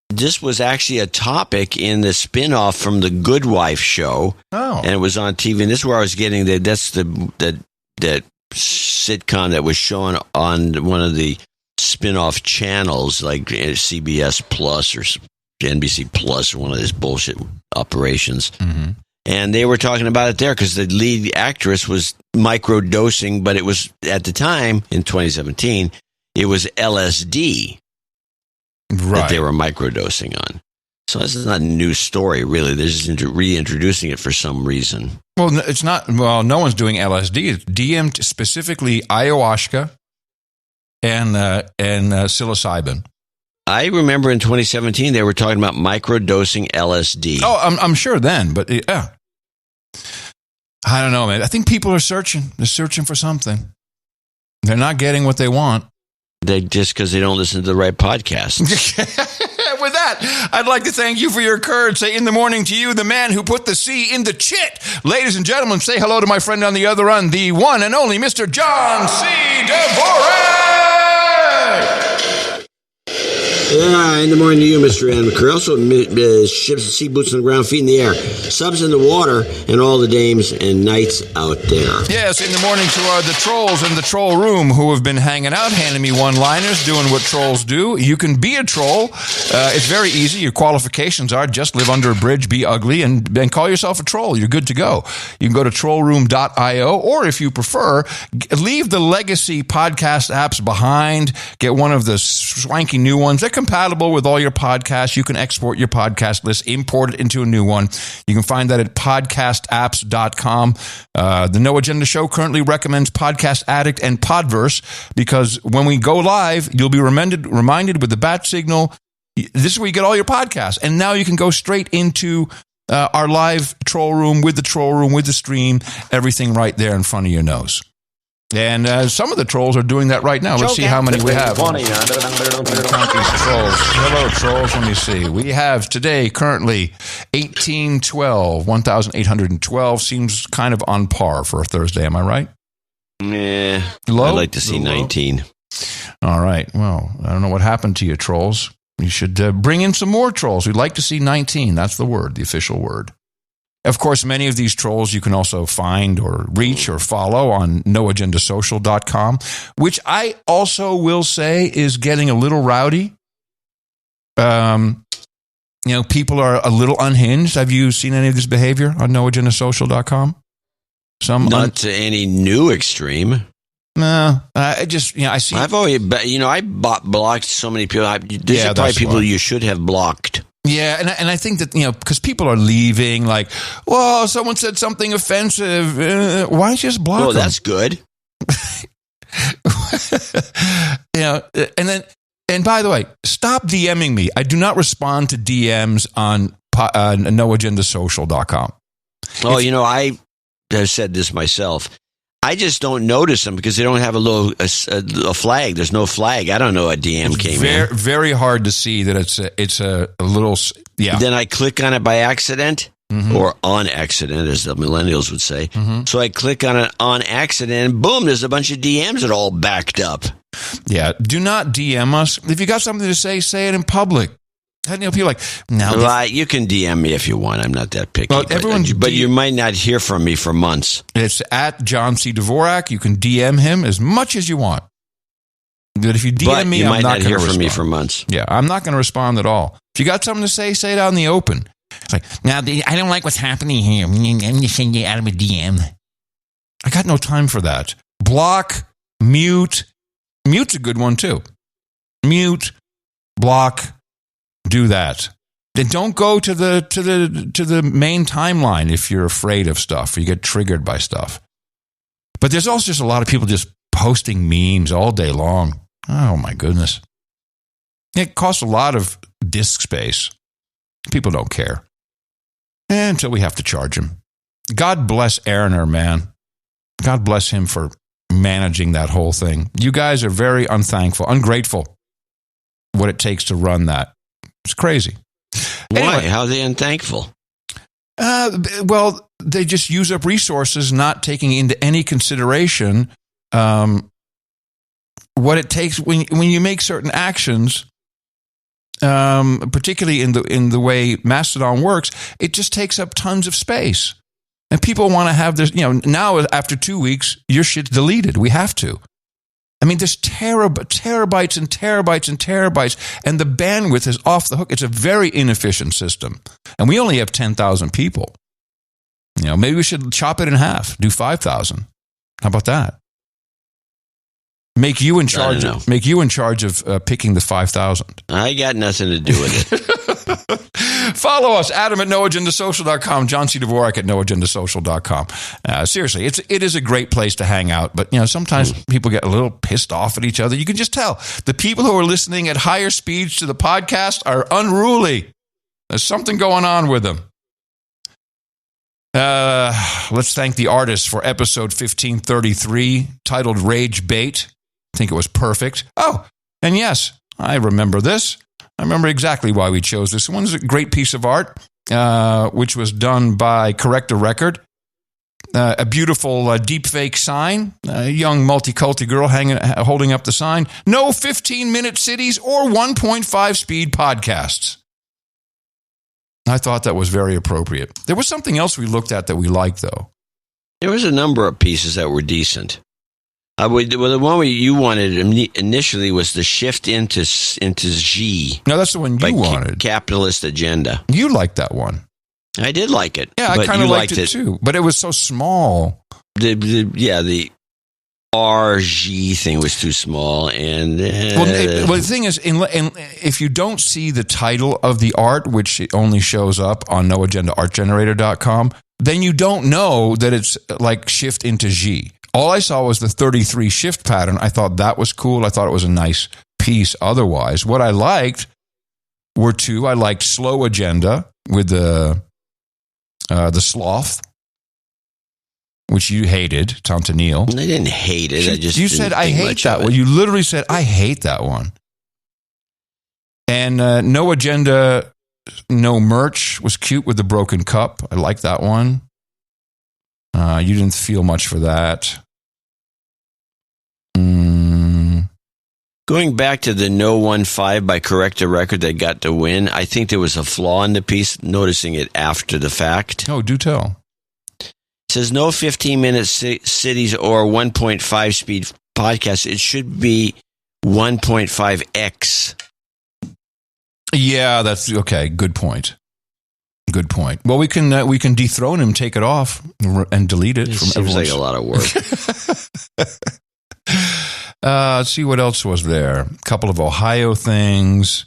this was actually a topic in the spinoff from The Good Wife show. Oh. And it was on TV, and this is where I was getting that's that sitcom that was shown on one of the spin-off channels like CBS Plus or NBC Plus or one of these bullshit operations. Mm-hmm. And they were talking about it there because the lead actress was microdosing, but it was, at the time, in 2017, it was LSD that they were microdosing on. So this is not a new story, really. They're just reintroducing it for some reason. Well, it's not. Well, no one's doing LSD. It's DMT, specifically ayahuasca and psilocybin. I remember in 2017 they were talking about microdosing LSD. Oh, I'm sure then, but yeah, I don't know, man. I think people are searching. They're searching for something. They're not getting what they want. Just because they don't listen to the right podcasts. With that, I'd like to thank you for your courage. Say in the morning to you, the man who put the C in the chit. Ladies and gentlemen, say hello to my friend on the other end, the one and only Mr. John C. DeVore. Yeah, in the morning to you, Mr. Ann McCurry. Also, ships and sea boots on the ground, feet in the air, subs in the water, and all the dames and knights out there. Yes, in the morning to the trolls in the troll room who have been hanging out, handing me one-liners, doing what trolls do. You can be a troll. It's very easy. Your qualifications are just live under a bridge, be ugly, and call yourself a troll. You're good to go. You can go to trollroom.io, or if you prefer, leave the legacy podcast apps behind. Get one of the swanky new ones. They're compatible with all your podcasts. You can export your podcast list, import it into a new one. You can find that at podcastapps.com. The No Agenda Show currently recommends Podcast Addict and Podverse because when we go live, you'll be reminded with the bat signal. This is where you get all your podcasts. And now you can go straight into our live troll room with the stream, everything right there in front of your nose. And some of the trolls are doing that right now. Let's see how many we have. Count these trolls. Hello, trolls. Let me see. We have today currently 1,812. Seems kind of on par for a Thursday. Am I right? Yeah. Low? I'd like to see 19. All right. Well, I don't know what happened to you, trolls. You should bring in some more trolls. We'd like to see 19. That's the word, the official word. Of course, many of these trolls you can also find or reach or follow on noagendasocial.com, which I also will say is getting a little rowdy. People are a little unhinged. Have you seen any of this behavior on noagendasocial.com? Not to any new extreme. No, I see. I've always, I blocked so many people. These are probably people you should have blocked. Yeah, and I think that, because people are leaving, like, well, someone said something offensive. Why don't you just block them? That's good. And by the way, stop DMing me. I do not respond to DMs on noagendasocial.com. Oh, I have said this myself. I just don't notice them because they don't have a flag. There's no flag. I don't know a DM came in. Very hard to see that it's a little, yeah. Then I click on it by accident. Mm-hmm. Or on accident, as the millennials would say. Mm-hmm. So I click on it on accident, and boom, there's a bunch of DMs that are all backed up. Yeah, do not DM us. If you got something to say it in public. And people like, now. Well, you can DM me if you want. I'm not that picky. Well, but you might not hear from me for months. It's at John C. Dvorak. You can DM him as much as you want. But if you DM me, you I'm might not hear going to from respond. me for months. Yeah, I'm not going to respond at all. If you got something to say it out in the open. It's like, now, I don't like what's happening here. I'm going to send you out of a DM. I got no time for that. Block, mute. Mute's a good one, too. Mute, block, do that. Then don't go to the main timeline if you're afraid of stuff or you get triggered by stuff. But there's also just a lot of people just posting memes all day long. Oh, my goodness. It costs a lot of disk space. People don't care. Until we have to charge him. God bless Aaroner, man. God bless him for managing that whole thing. You guys are very unthankful, ungrateful, what it takes to run that. It's crazy. Why? Anyway, How are they unthankful? Well, they just use up resources, not taking into any consideration what it takes when you make certain actions. Particularly in the way Mastodon works, it just takes up tons of space. And people want to have this, now after 2 weeks, your shit's deleted. We have to. I mean, there's terabytes and terabytes and terabytes, and the bandwidth is off the hook. It's a very inefficient system. And we only have 10,000 people. Maybe we should chop it in half, do 5,000. How about that? Make you in charge of picking the 5,000. I got nothing to do with it. Follow us, Adam at noagendasocial.com, John C. Dvorak at noagendasocial.com. Seriously, it is a great place to hang out, but sometimes people get a little pissed off at each other. You can just tell. The people who are listening at higher speeds to the podcast are unruly. There's something going on with them. Let's thank the artist for episode 1533, titled Rage Bait. I think it was perfect. Oh, and yes, I remember this. I remember exactly why we chose this one. It's a great piece of art, which was done by Correct a Record. A beautiful deepfake sign. A young multiculti girl holding up the sign. No 15-minute cities or 1.5 speed podcasts. I thought that was very appropriate. There was something else we looked at that we liked, though. There was a number of pieces that were decent. The one you wanted initially was the shift into G. No, that's the one you wanted. Capitalist agenda. You liked that one. I did like it. Yeah, I kind of liked it too. But it was so small. The RG thing was too small. And well, the thing is, if you don't see the title of the art, which only shows up on noagendaartgenerator.com, then you don't know that it's like shift into G. All I saw was the 33 shift pattern. I thought that was cool. I thought it was a nice piece otherwise. What I liked were two. I liked Slow Agenda with the sloth, which you hated, Tom to Neil. I didn't hate it. You said, I hate that one. You literally said, I hate that one. And No Agenda, No Merch was cute with the broken cup. I like that one. You didn't feel much for that. Going back to the No 15 by Correct a Record that got to win, I think there was a flaw in the piece, noticing it after the fact. Oh, do tell. It says no 15-minute cities or 1.5 speed podcast. It should be 1.5x. Yeah, that's okay. Good point. Good point. Well, we can dethrone him, take it off, and delete it. Seems like a lot of work. Let's see what else was there. A couple of Ohio things.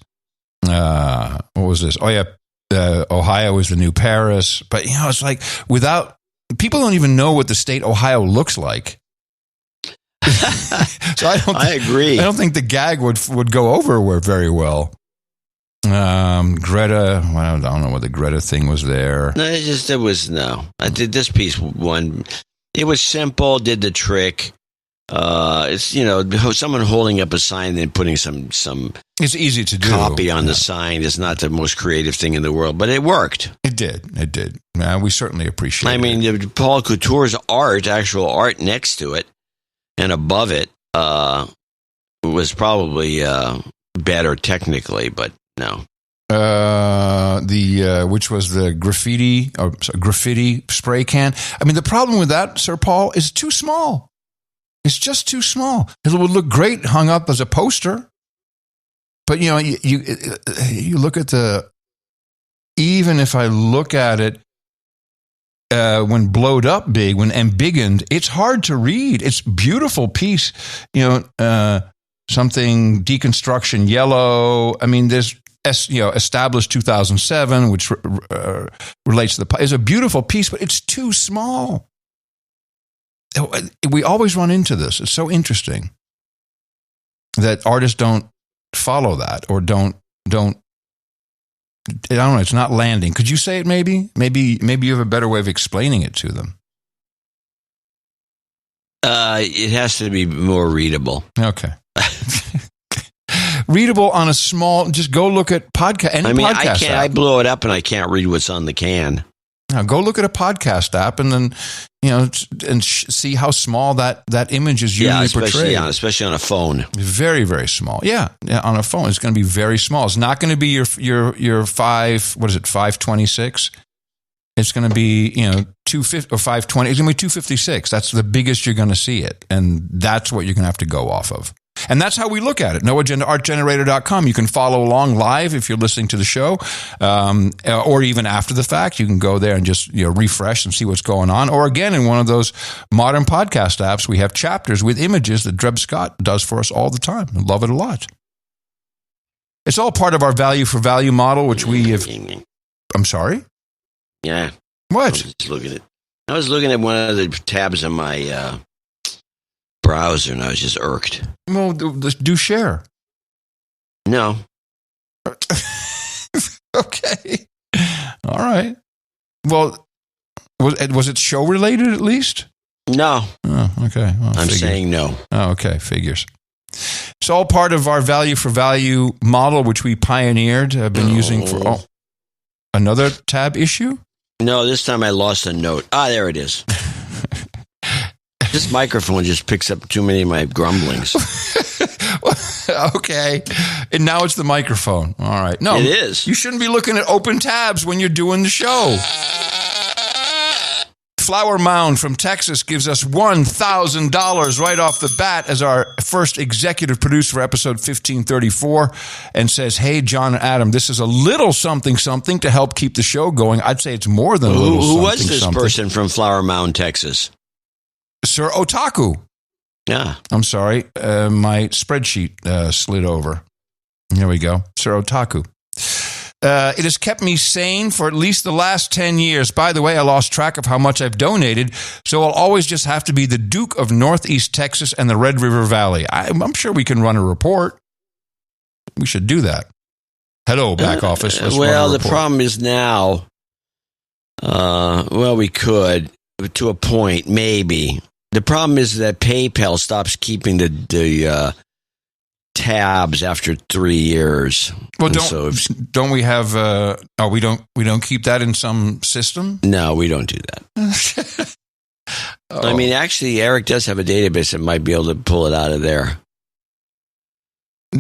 What was this? Oh, yeah. Ohio is the new Paris. But, it's like people don't even know what the state Ohio looks like. So I agree. I don't think the gag would go over very well. Greta, well, I don't know what the Greta thing was there. No, I did this piece won It was simple, did the trick. It's, someone holding up a sign and putting some it's easy to do. Copy on the sign is not the most creative thing in the world, but it worked. It did. We certainly appreciate it. I mean, Paul Couture's actual art next to it and above it, was probably better technically, but no. Which was the graffiti spray can. I mean, the problem with that, Sir Paul, is too small. It's just too small. It would look great hung up as a poster, but you look at even if I look at it when blowed up big, when embiggened, it's hard to read. It's a beautiful piece, something deconstruction yellow. I mean, there's established 2007, which relates to it's a beautiful piece, but it's too small. We always run into this. It's so interesting that artists don't follow that or don't. I don't know. It's not landing. Could you say it? Maybe you have a better way of explaining it to them. It has to be more readable. Okay. Readable on a small. Just go look at podcast. Podcast app. I blow it up and I can't read what's on the can. Now go look at a podcast app and then see how small that image is usually portrayed. Especially on a phone. Very, very small. Yeah, on a phone it's going to be very small. It's not going to be your 526. It's going to be 250 or 520. It's going to be 256. That's the biggest you're going to see it, and that's what you're going to have to go off of. And that's how we look at it. NoAgendaArtGenerator.com. You can follow along live if you're listening to the show, or even after the fact. You can go there and just refresh and see what's going on. Or again, in one of those modern podcast apps, we have chapters with images that Drebs Scott does for us all the time. I love it a lot. It's all part of our value for value model, which we have. I'm sorry? Yeah. What? I was looking at one of the tabs on my browser, and I was just irked. Well, do share. No. Okay. All right. Well, was it show related at least? No. Oh, okay. Well, I'm saying no. Oh, okay. Figures. It's all part of our value for value model, which we pioneered. Have been using for another tab issue. No, this time I lost a note. There it is. This microphone just picks up too many of my grumblings. Okay. And now it's the microphone. All right. No, it is. You shouldn't be looking at open tabs when you're doing the show. Flower Mound from Texas gives us $1,000 right off the bat as our first executive producer for episode 1534 and says, hey, John and Adam, this is a little something to help keep the show going. I'd say it's more than a little something. Who was this person from Flower Mound, Texas? Sir Otaku. Yeah. I'm sorry. My spreadsheet slid over. Here we go. Sir Otaku. It has kept me sane for at least the last 10 years. By the way, I lost track of how much I've donated, so I'll always just have to be the Duke of Northeast Texas and the Red River Valley. I'm sure we can run a report. We should do that. Hello, back office. Well, the problem is now, we could, to a point, maybe. The problem is that PayPal stops keeping the tabs after 3 years. Well, don't we have? We don't keep that in some system. No, we don't do that. I mean, actually, Eric does have a database that might be able to pull it out of there.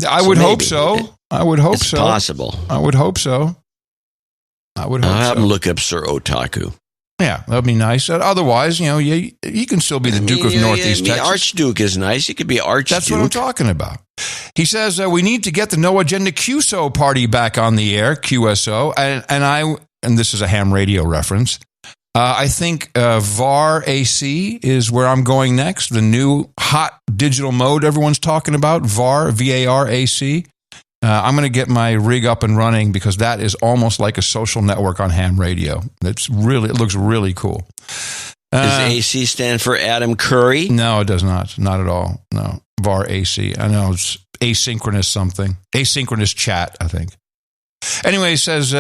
I would hope so. It's possible. I would hope so. I'll have him look up Sir Otaku. Yeah, that would be nice. Otherwise, you can still be the Duke of Northeast Texas. Archduke is nice. You could be Archduke. That's what I'm talking about. He says, we need to get the No Agenda QSO party back on the air, QSO. And this is a ham radio reference. I think VAR AC is where I'm going next. The new hot digital mode everyone's talking about, VAR, VAR AC. I'm going to get my rig up and running because that is almost like a social network on ham radio. It looks really cool. Does AC stand for Adam Curry? No, it does not. Not at all. No. VAR AC. I know it's asynchronous something. Asynchronous chat, I think. Anyway, he says,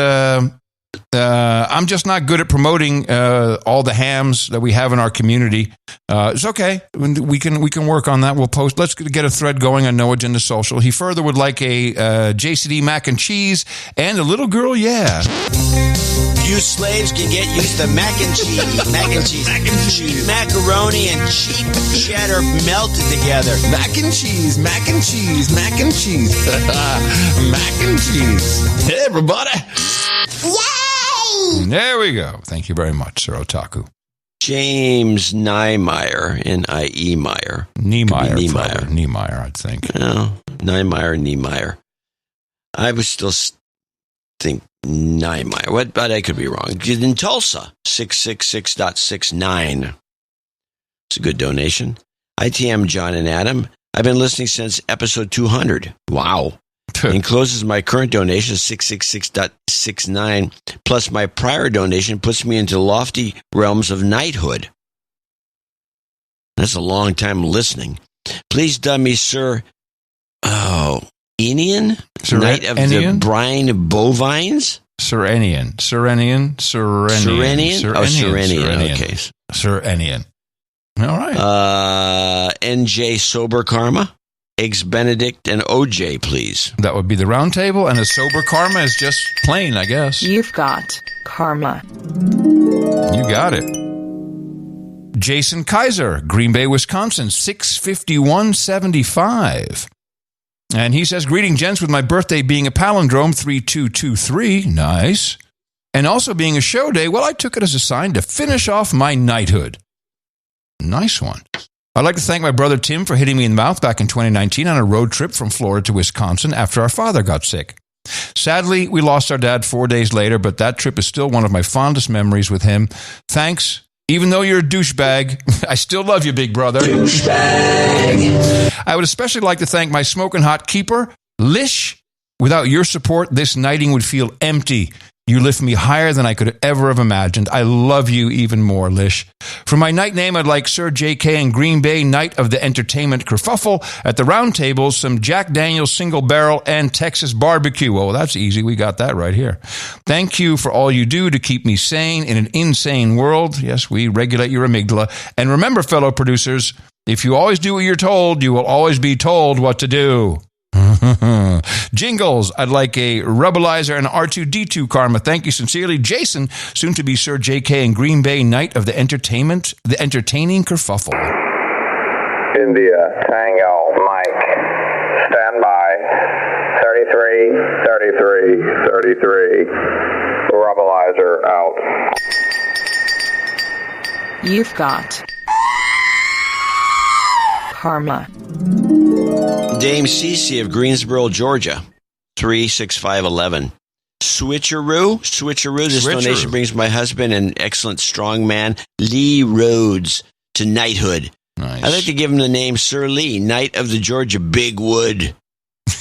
I'm just not good at promoting all the hams that we have in our community. It's okay. We can work on that. We'll post. Let's get a thread going on No Agenda Social. He further would like a JCD mac and cheese and a little girl, yeah. You slaves can get used to mac and cheese. Cheap macaroni and cheap cheddar melted together. Mac and cheese. Mac and cheese. Mac and cheese. Hey, everybody. Yay! There we go. Thank you very much, Sir Otaku. James Niemeyer, N-I-E Meyer. Niemeyer, I'd think. No, Niemeyer. I would still think Niemeyer. But I could be wrong. In Tulsa, 666.69. It's a good donation. ITM John and Adam. I've been listening since episode 200. Wow. Encloses my current donation, 666.69, plus my prior donation puts me into lofty realms of knighthood. That's a long time listening. Please dub me Sir Enian, Knight of the Brine Bovines? Sir Enian. Okay. Sir Enian. All right. NJ Sober Karma. Eggs Benedict and OJ, please. That would be the round table, and a sober karma is just plain, I guess. You've got karma. You got it. Jason Kaiser, Green Bay, Wisconsin, 651.75. And he says, greeting, gents, with my birthday being a palindrome, 3223. Nice. And also being a show day, well, I took it as a sign to finish off my knighthood. Nice one. I'd like to thank my brother Tim for hitting me in the mouth back in 2019 on a road trip from Florida to Wisconsin after our father got sick. Sadly, we lost our dad 4 days later, but that trip is still one of my fondest memories with him. Thanks. Even though you're a douchebag, I still love you, big brother. Douchebag. I would especially like to thank my smoking hot keeper, Lish. Without your support, this nighting would feel empty. You lift me higher than I could ever have imagined. I love you even more, Lish. For my night name, I'd like Sir J.K. and Green Bay, Knight of the Entertainment Kerfuffle. At the round table, some Jack Daniels Single Barrel and Texas Barbecue. Oh, that's easy. We got that right here. Thank you for all you do to keep me sane in an insane world. Yes, we regulate your amygdala. And remember, fellow producers, if you always do what you're told, you will always be told what to do. Jingles, I'd like a Rebelizer and R2-D2 karma. Thank you sincerely, Jason, soon to be Sir JK and Green Bay, Knight of the Entertainning Kerfuffle. India, Tango, Mike, stand by, 33, Rebelizer out. You've got karma. Dame Cece of Greensboro, Georgia, 36511. Switcheroo. This donation brings my husband and excellent strong man, Lee Rhodes, to knighthood. Nice. I'd like to give him the name Sir Lee, Knight of the Georgia Big Wood. So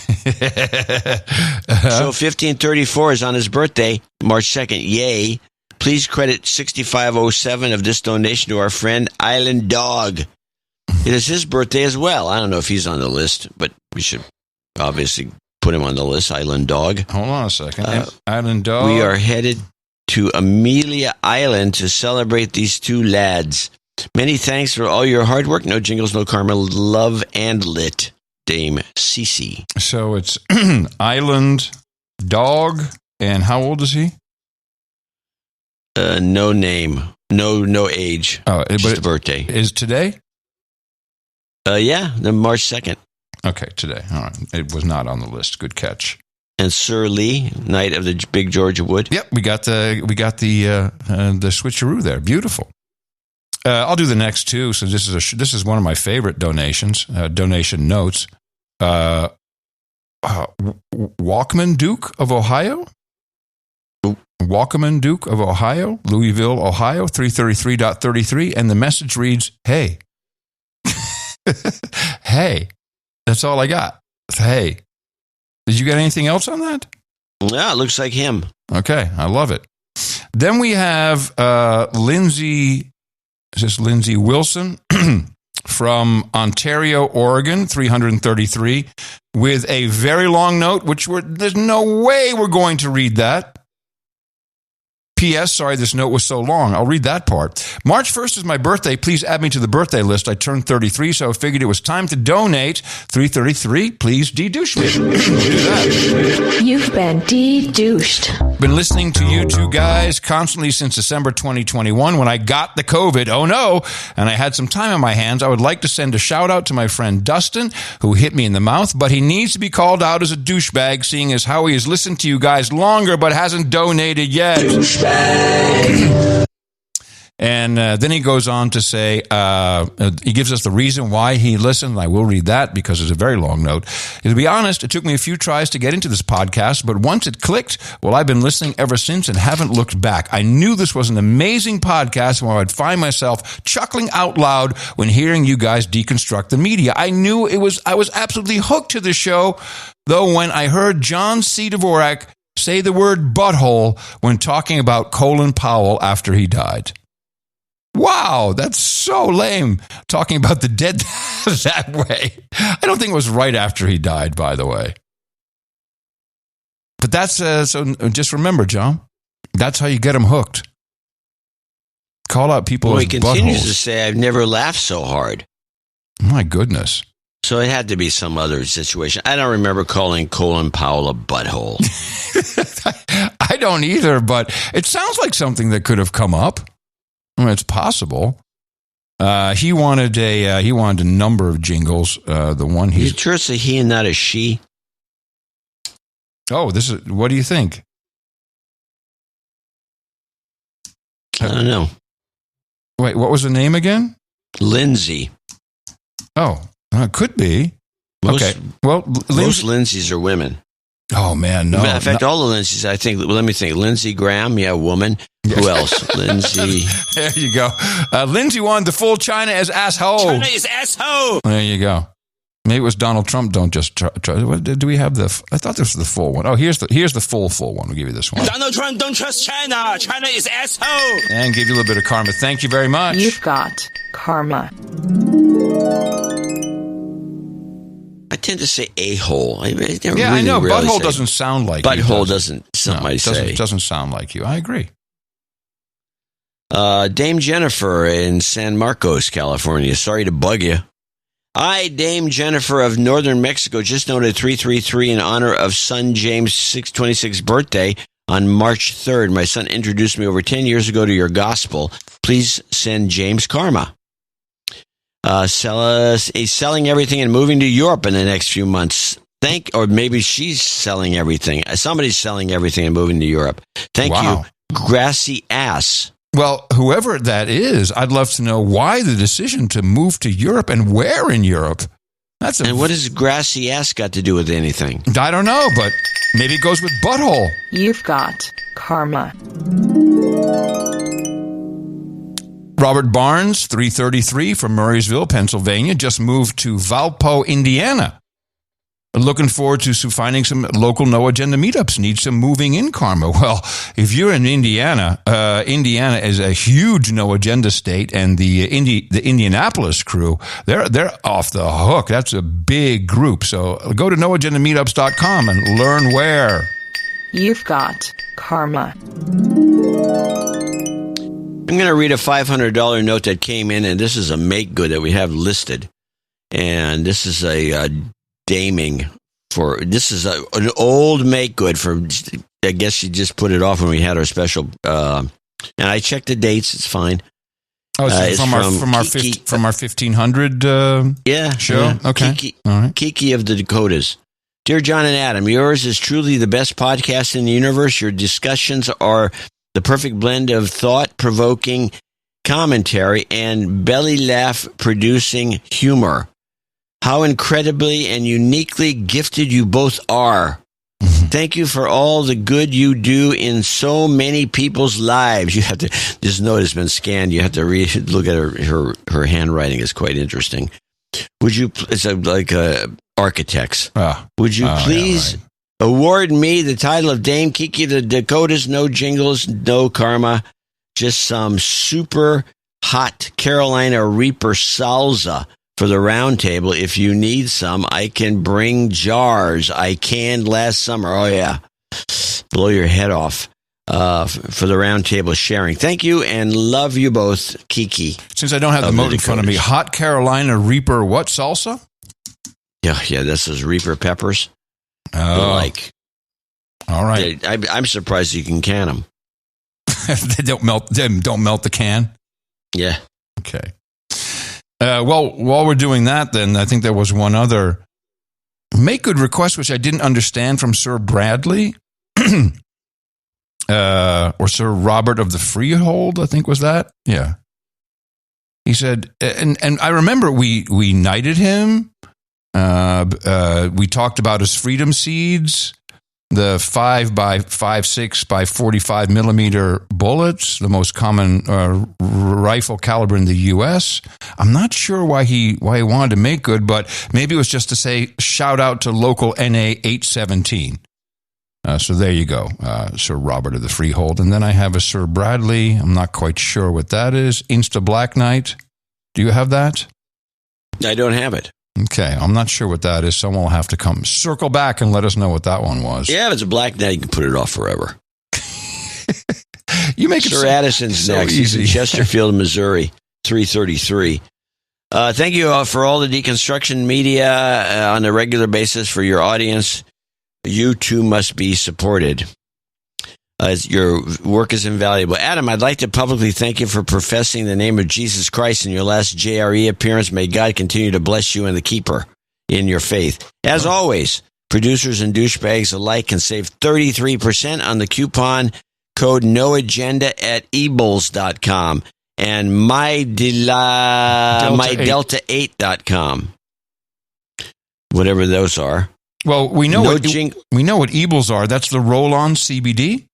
1534 is on his birthday, March 2nd. Yay. Please credit 6507 of this donation to our friend Island Dog. It is his birthday as well. I don't know if he's on the list, but we should obviously put him on the list. Island Dog. Hold on a second. Island Dog. We are headed to Amelia Island to celebrate these two lads. Many thanks for all your hard work. No jingles, no karma. Love and lit. Dame Cece. So it's Island Dog. And how old is he? No name. No age. Oh, just a birthday. Is today? Yeah, March 2nd. Okay, today. All right. It was not on the list. Good catch. And Sir Lee, Knight of the Big Georgia Wood. Yep, we got the switcheroo there. Beautiful. I'll do the next two. So this is one of my favorite donations. Donation notes. Walkman Duke of Ohio. Walkman Duke of Ohio, Louisville, Ohio, 333.33, and the message reads, "Hey." Hey, that's all I got. Hey, did you get anything else on that? Yeah, it looks like him. Okay, I love it. Then we have Lindsay. Is this Lindsay Wilson from Ontario, Oregon, 333, with a very long note, which there's no way we're going to read that. P.S. Sorry this note was so long. I'll read that part. March 1st is my birthday. Please add me to the birthday list. I turned 33, so I figured it was time to donate. 333, please de-douche me. We'll do that. You've been de-douched. Been listening to you two guys constantly since December 2021 when I got the COVID. Oh no. And I had some time on my hands. I would like to send a shout out to my friend Dustin, who hit me in the mouth, but he needs to be called out as a douchebag, seeing as how he has listened to you guys longer but hasn't donated yet. Douchebag. And then he goes on to say, he gives us the reason why he listened. I will read that because it's a very long note. To be honest, it took me a few tries to get into this podcast, but once it clicked, well, I've been listening ever since and haven't looked back. I knew this was an amazing podcast where I'd find myself chuckling out loud when hearing you guys deconstruct the media. I knew I was absolutely hooked to the show, though when I heard John C. Dvorak say the word butthole when talking about Colin Powell after he died. Wow, that's so lame, talking about the dead that way. I don't think it was right after he died, by the way. But that's, so just remember, John, that's how you get them hooked. Call out people as buttholes. He continues to say, I've never laughed so hard. My goodness. So it had to be some other situation. I don't remember calling Colin Powell a butthole. I don't either, but it sounds like something that could have come up. Well, it's possible. He wanted a number of jingles. The one he's... You sure it's a he and not a she? Oh, what do you think? I don't know. Wait, what was the name again? Lindsay. Oh, it could be. Okay. Well, most Lindsays are women. Oh, man, no. In fact, all the Lindsays, I think, let me think. Lindsey Graham, woman. Who else? Lindsay. There you go. Lindsay wanted the full China as asshole. China is asshole. There you go. Maybe it was Donald Trump. Don't just try. Do we have the? I thought this was the full one. Oh, here's the full one. We'll give you this one. Donald Trump, don't trust China. China is asshole. And give you a little bit of karma. Thank you very much. You've got karma. I tend to say a-hole. I I know. Butthole doesn't sound like you. Butthole doesn't something I say. It doesn't sound like you. I agree. Dame Jennifer in San Marcos, California. Sorry to bug you. I, Dame Jennifer of Northern Mexico, just noted 333 in honor of son James' 626th birthday on March 3rd. My son introduced me over 10 years ago to your gospel. Please send James karma. He's selling everything and moving to Europe in the next few months. Or maybe she's selling everything. Somebody's selling everything and moving to Europe. Thank you, Grassy Ass. Well, whoever that is, I'd love to know why the decision to move to Europe and where in Europe. And what has Grassy Ass got to do with anything? I don't know, but maybe it goes with butthole. You've got karma. Robert Barnes, 333 from Murraysville, Pennsylvania, just moved to Valpo, Indiana. Looking forward to finding some local No Agenda meetups. Need some moving in karma. Well, if you're in Indiana, Indiana is a huge No Agenda state, and the Indianapolis crew, they're off the hook. That's a big group. So go to noagendameetups.com and learn where. You've got karma. I'm going to read a $500 note that came in, and this is a make good that we have listed. And this is a daming for, this is an old make good for, I guess she just put it off when we had our special, and I checked the dates, it's fine. Oh, it's from our 1500 show? Yeah. Okay. All right. Kiki of the Dakotas. Dear John and Adam, yours is truly the best podcast in the universe. Your discussions are the perfect blend of thought-provoking commentary and belly laugh-producing humor. How incredibly and uniquely gifted you both are. Thank you for all the good you do in so many people's lives. You have to, this note has been scanned. You have to look at her handwriting is quite interesting. Would you, it's like architects. Would you please award me the title of Dame Kiki of the Dakotas? No jingles, no karma, just some super hot Carolina Reaper salsa for the round table. If you need some, I can bring jars. I canned last summer. Oh, yeah. Blow your head off. for the roundtable sharing. Thank you and love you both, Kiki. Since I don't have the moat in front of me, Hot Carolina Reaper what salsa? Yeah, this is Reaper peppers. Oh, all right. I'm surprised you can can them. They don't melt the can. Yeah. Okay. Well, while we're doing that, then I think there was one other make good request which I didn't understand from Sir Bradley, or Sir Robert of the Freehold. I think was that. Yeah. He said, and I remember we knighted him. We talked about his freedom seeds, the 5.56 by 45 millimeter bullets, the most common rifle caliber in the U.S. I'm not sure why he wanted to make good, but maybe it was just to say shout out to local NA 817. So there you go, Sir Robert of the Freehold. And then I have a Sir Bradley. I'm not quite sure what that is. Insta Black Knight. Do you have that? I don't have it. Okay, I'm not sure what that is. Someone will have to come circle back and let us know what that one was. Yeah, if it's a Black Knight, you can put it off forever. You make Sir Addison's so next. Easy. He's in Chesterfield, Missouri, 333. Thank you for all the deconstruction media on a regular basis for your audience. You too must be supported. Your work is invaluable. Adam, I'd like to publicly thank you for professing the name of Jesus Christ in your last JRE appearance. May God continue to bless you and the keeper in your faith. As always, producers and douchebags alike can save 33% on the coupon code NOAGENDA at ebles.com and mydelta8.com. Whatever those are. Well, we know what Ebles are. That's the roll-on CBD.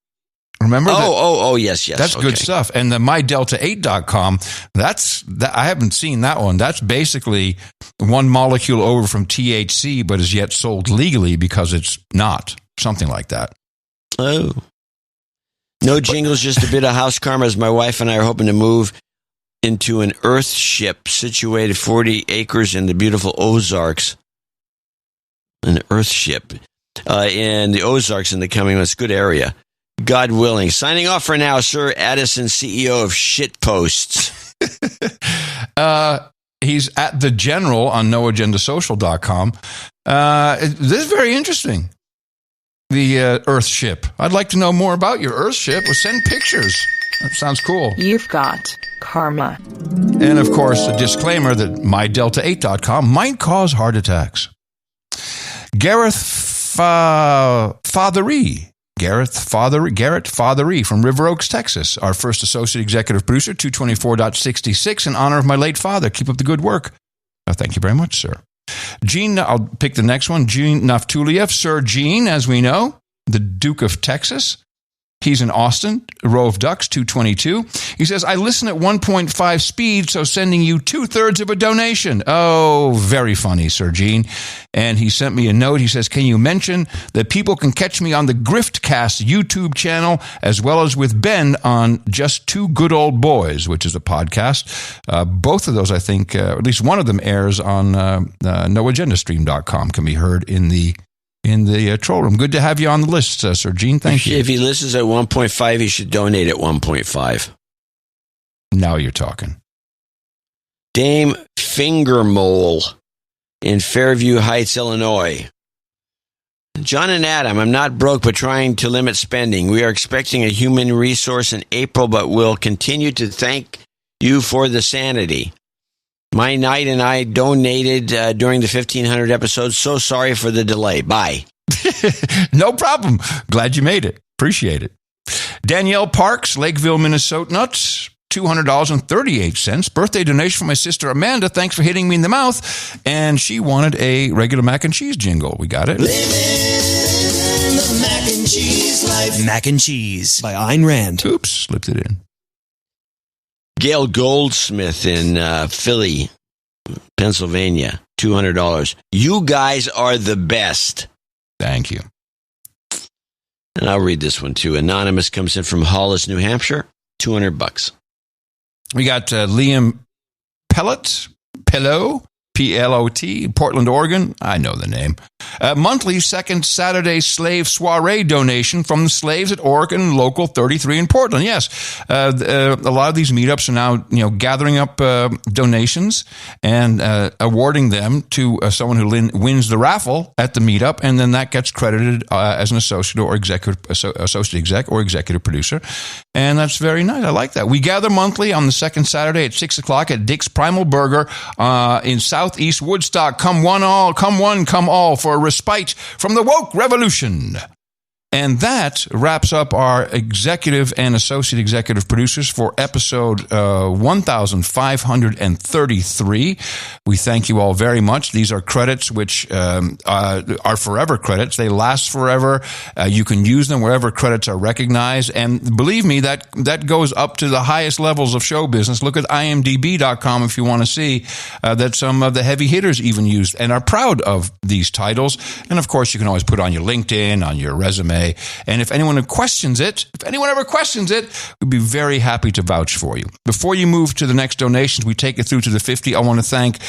Remember? Yes. That's good stuff. And the mydelta8.com, I haven't seen that one. That's basically one molecule over from THC, but is yet sold legally because it's not. Something like that. Oh. No jingles, just a bit of house karma as my wife and I are hoping to move into an earth ship situated 40 acres in the beautiful Ozarks. An earth ship in the Ozarks in the coming months. Good area. God willing. Signing off for now, Sir Addison, CEO of Shit Posts. He's at the General on noagendasocial.com. This is very interesting. The Earth ship. I'd like to know more about your Earth ship. Well, send pictures. That sounds cool. You've got karma. And of course, a disclaimer that mydelta8.com might cause heart attacks. Gareth Fathery from River Oaks, Texas, our first associate executive producer, 224.66, in honor of my late father. Keep up the good work. Thank you very much, sir. Gene, I'll pick the next one. Gene Naftuliev, Sir Gene, as we know, the Duke of Texas. He's in Austin, a row of ducks, 222. He says, I listen at 1.5 speed, so sending you 2/3 of a donation. Oh, very funny, Sir Gene. And he sent me a note. He says, can you mention that people can catch me on the Griftcast YouTube channel, as well as with Ben on Just Two Good Old Boys, which is a podcast. Both of those, I think, at least one of them airs on noagendastream.com, can be heard in the troll room. Good to have you on the list, Sir Gene. Thank you. If he listens at 1.5, he should donate at 1.5. Now you're talking. Dame Fingermole in Fairview Heights, Illinois. John and Adam, I'm not broke, but trying to limit spending. We are expecting a human resource in April, but we'll continue to thank you for the sanity. My knight and I donated during the 1500 episodes. So sorry for the delay. Bye. No problem. Glad you made it. Appreciate it. Danielle Parks, Lakeville, Minnesota, nuts. $200.38. Birthday donation from my sister Amanda. Thanks for hitting me in the mouth. And she wanted a regular mac and cheese jingle. We got it. Living the mac and cheese life. Mac and Cheese by Ayn Rand. Oops, slipped it in. Gail Goldsmith in Philly, Pennsylvania, $200. You guys are the best. Thank you. And I'll read this one too. Anonymous comes in from Hollis, New Hampshire, $200. We got Liam Pello, P-L-O-T, Portland, Oregon. I know the name. Monthly second Saturday slave soiree donation from the slaves at Oregon Local 33 in Portland. Yes, a lot of these meetups are now, gathering up donations and awarding them to someone who wins the raffle at the meetup, and then that gets credited as an associate exec or executive producer, and that's very nice. I like that. We gather monthly on the second Saturday at 6 o'clock at Dick's Primal Burger in Southeast Woodstock. Come one, come all for a respite from the woke revolution. And that wraps up our executive and associate executive producers for episode 1533. We thank you all very much. These are credits which are forever credits. They last forever. You can use them wherever credits are recognized. And believe me, that goes up to the highest levels of show business. Look at imdb.com if you want to see that some of the heavy hitters even used and are proud of these titles. And of course, you can always put on your LinkedIn, on your resume. And if anyone ever questions it, we'd be very happy to vouch for you. Before you move to the next donations, we take it through to the 50. I want to thank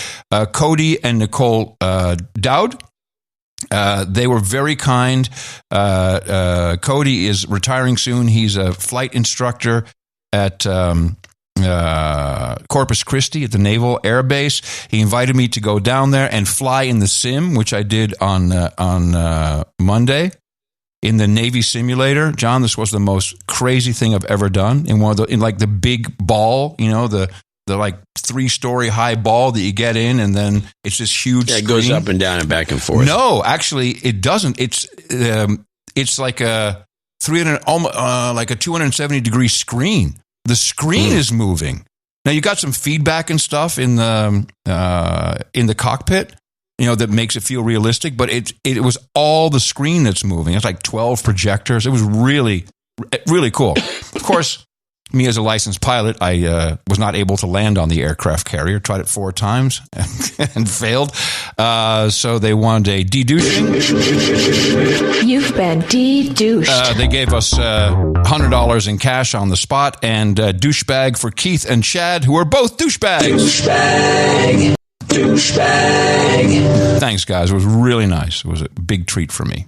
Cody and Nicole Dowd. They were very kind. Cody is retiring soon. He's a flight instructor at Corpus Christi at the Naval Air Base. He invited me to go down there and fly in the sim, which I did on Monday. In the Navy simulator, John, this was the most crazy thing I've ever done. In the big ball, the like 3-story high ball that you get in, and then it's this huge. Yeah, it goes up and down and back and forth. No, actually, it doesn't. It's like a 270-degree screen. The screen is moving. Now you got some feedback and stuff in the cockpit. That makes it feel realistic, but it was all the screen that's moving. It's like 12 projectors. It was really, really cool. Of course, me as a licensed pilot, I was not able to land on the aircraft carrier. Tried it 4 times and failed. So they wanted a de-douching. You've been de-douched. They gave us $100 in cash on the spot and a douchebag for Keith and Chad, who are both douchebags. Douchebag. Thanks, guys. It was really nice. It was a big treat for me.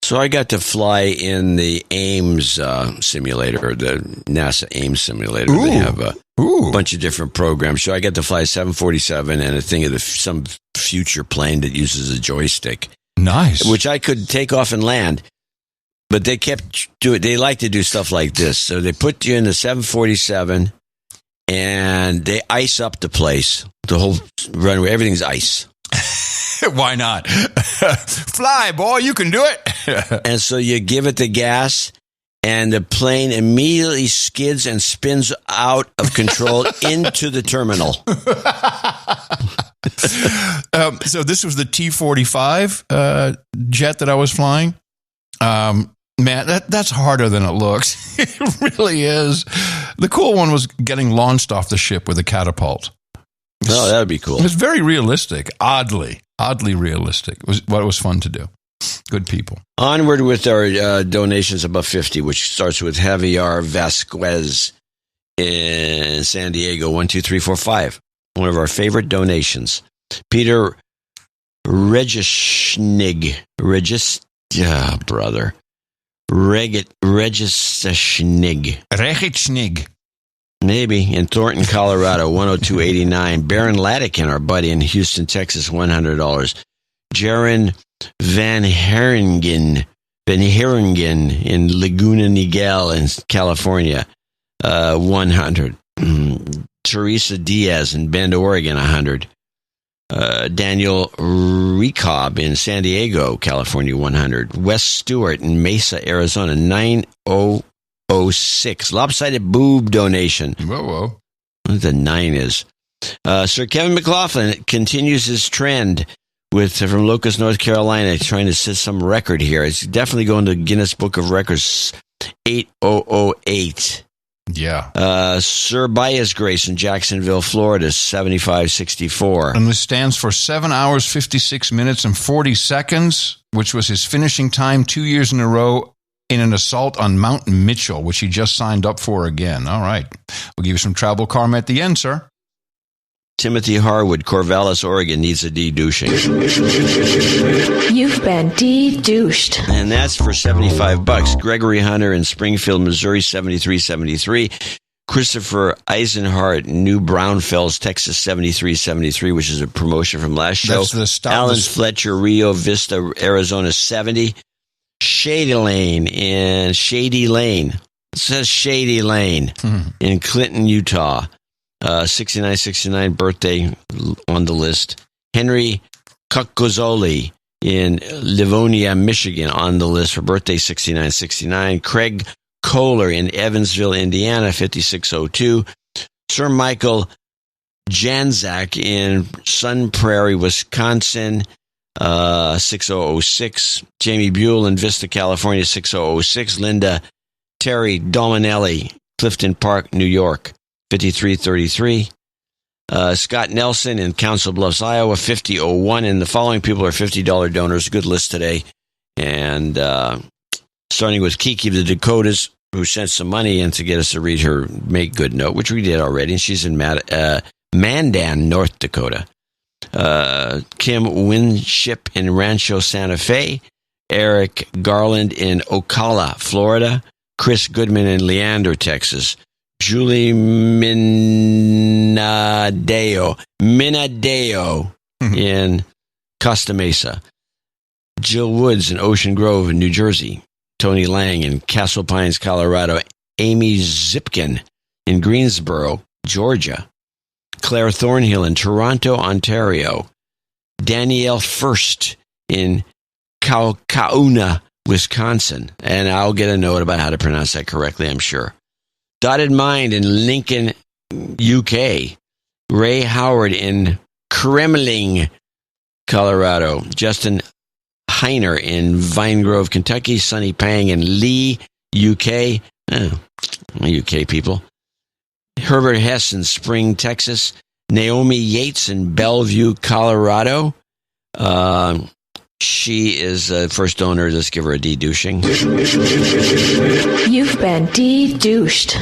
So I got to fly in the Ames simulator, the NASA Ames simulator. Ooh. They have a bunch of different programs. So I got to fly a 747 and a thing of some future plane that uses a joystick. Nice. Which I could take off and land. But they kept doing. They like to do stuff like this. So they put you in the 747. And they ice up the place, the whole runway. Everything's ice. Why not? Fly, boy, you can do it. And so you give it the gas, and the plane immediately skids and spins out of control into the terminal. So this was the T-45 jet that I was flying. Man, that's harder than it looks. It really is. The cool one was getting launched off the ship with a catapult. Oh, that would be cool. It was very realistic, oddly realistic. It was fun to do. Good people. Onward with our donations above 50, which starts with Javier Vasquez in San Diego, 12345. One of our favorite donations. Peter Regisnig. Brother. Regisnig. Maybe. In Thornton, Colorado, 10289. Baron Latican, our buddy in Houston, Texas, $100. Jaron Van Heringen in Laguna Niguel in California, 100. Teresa Diaz in Bend, Oregon, 100. Daniel Recob in San Diego, California, 100. Wes Stewart in Mesa, Arizona, 9006. Lopsided boob donation. Whoa. What the 9 is. Sir Kevin McLaughlin continues his trend from Locust, North Carolina, trying to set some record here. It's definitely going to Guinness Book of Records, 8008. Yeah. Sir Bias Grace in Jacksonville, Florida, 7564. And this stands for 7 hours, 56 minutes, and 40 seconds, which was his finishing time 2 years in a row in an assault on Mount Mitchell, which he just signed up for again. All right. We'll give you some travel karma at the end, sir. Timothy Harwood, Corvallis, Oregon, needs a de-douching. You've been de-douched. And that's for $75. Gregory Hunter in Springfield, Missouri, 7373. Christopher Eisenhart, New Braunfels, Texas, 7373, which is a promotion from last show. Alan Fletcher, Rio Vista, Arizona, 70. Shady Lane. It says Shady Lane in Clinton, Utah. 6969 birthday on the list. Henry Cuccozzoli in Livonia, Michigan on the list for birthday 6969. Craig Kohler in Evansville, Indiana, 5602. Sir Michael Janzak in Sun Prairie, Wisconsin, 6006. Jamie Buell in Vista, California, 6006. Linda Terry Dominelli, Clifton Park, New York, 5333. Scott Nelson in Council Bluffs, Iowa, 5001. And the following people are $50 donors. Good list today. And starting with Kiki of the Dakotas, who sent some money in to get us to read her Make Good note, which we did already. And she's in Mandan, North Dakota. Kim Winship in Rancho Santa Fe. Eric Garland in Ocala, Florida. Chris Goodman in Leander, Texas. Julie Minadeo in Costa Mesa. Jill Woods in Ocean Grove, New Jersey. Tony Lang in Castle Pines, Colorado. Amy Zipkin in Greensboro, Georgia. Claire Thornhill in Toronto, Ontario. Danielle First in Kaukauna, Wisconsin. And I'll get a note about how to pronounce that correctly, I'm sure. Dotted Mind in Lincoln, UK. Ray Howard in Kremling, Colorado. Justin Heiner in Vine Grove, Kentucky. Sonny Pang in Lee, UK. UK people. Herbert Hess in Spring, Texas. Naomi Yates in Bellevue, Colorado. She is the first donor. Let's give her a de-douching. You've been de-douched.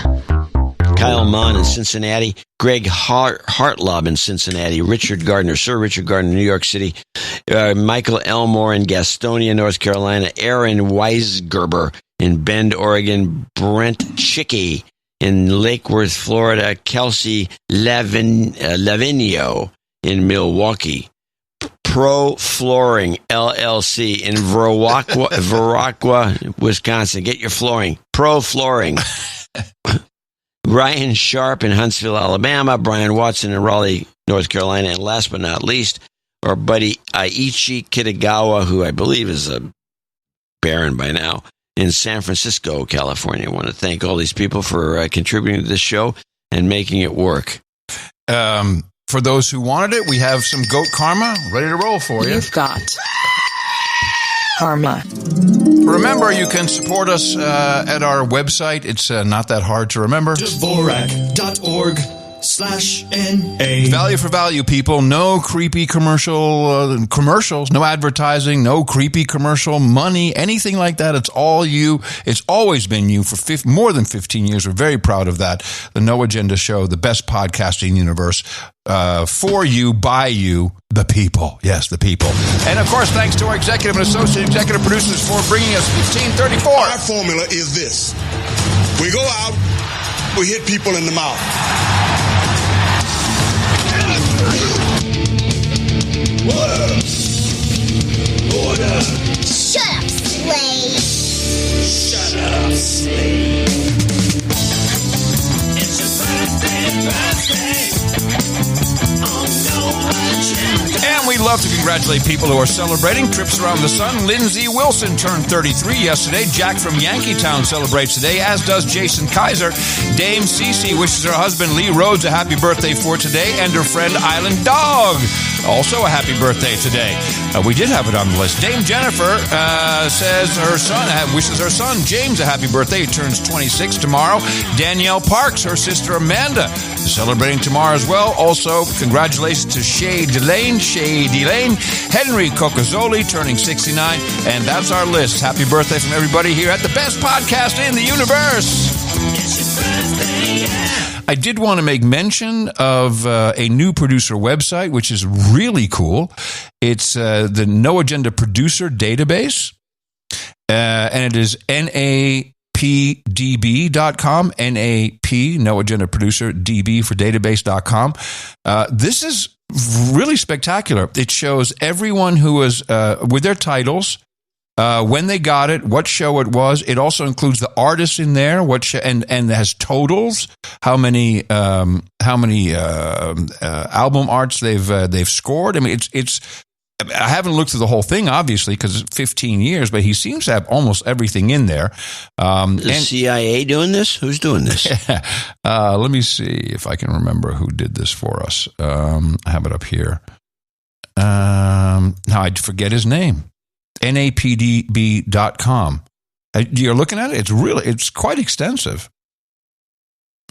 Kyle Mann in Cincinnati. Greg Hartlob in Cincinnati. Richard Gardner, Sir Richard Gardner, New York City. Michael Elmore in Gastonia, North Carolina. Aaron Weisgerber in Bend, Oregon. Brent Chickey in Lake Worth, Florida. Kelsey Lavinio in Milwaukee. Pro Flooring, LLC in Viroqua, Wisconsin. Get your flooring. Pro Flooring. Ryan Sharp in Huntsville, Alabama. Brian Watson in Raleigh, North Carolina. And last but not least, our buddy Aichi Kitagawa, who I believe is a baron by now, in San Francisco, California. I want to thank all these people for contributing to this show and making it work. For those who wanted it, we have some goat karma ready to roll for you. You've got karma. Remember, you can support us at our website. It's not that hard to remember. Dvorak.org/NA. Value for value, people. No creepy commercials, no advertising, no creepy commercial money, anything like that. It's all you. It's always been you for more than 15 years. We're very proud of that. The No Agenda Show, the best podcasting universe. For you, by you, the people. Yes, the people. And of course, thanks to our executive and associate executive producers for bringing us 1534. Our formula is this. We go out, we hit people in the mouth. Order. Shut up, slave. Shut up, slave. It's your birthday. And we love to congratulate people who are celebrating trips around the sun. Lindsay Wilson turned 33 yesterday. Jack from Yankeetown celebrates today, as does Jason Kaiser. Dame Cece wishes her husband Lee Rhodes a happy birthday for today, and her friend Island Dog also a happy birthday today. We did have it on the list. Dame Jennifer says her son wishes her son James a happy birthday. He turns 26 tomorrow. Danielle Parks, her sister Amanda, is celebrating tomorrow as well. Also, congratulations to Shady Lane, Henry Cocazzoli turning 69, and that's our list. Happy birthday from everybody here at the best podcast in the universe. It's your birthday, yeah. I did want to make mention of a new producer website, which is really cool. It's the No Agenda Producer Database, and it is napdb.com, NAP, No Agenda Producer, DB for database.com. This is really spectacular. It shows everyone who was with their titles, when they got it, what show it was. It also includes the artists in there, and has totals, how many album arts they've scored. I mean, it's. I haven't looked through the whole thing, obviously, because it's 15 years, but he seems to have almost everything in there. The CIA doing this? Who's doing this? Let me see if I can remember who did this for us. I have it up here. Now I forget his name. napdb.com. You're looking at it? It's quite extensive.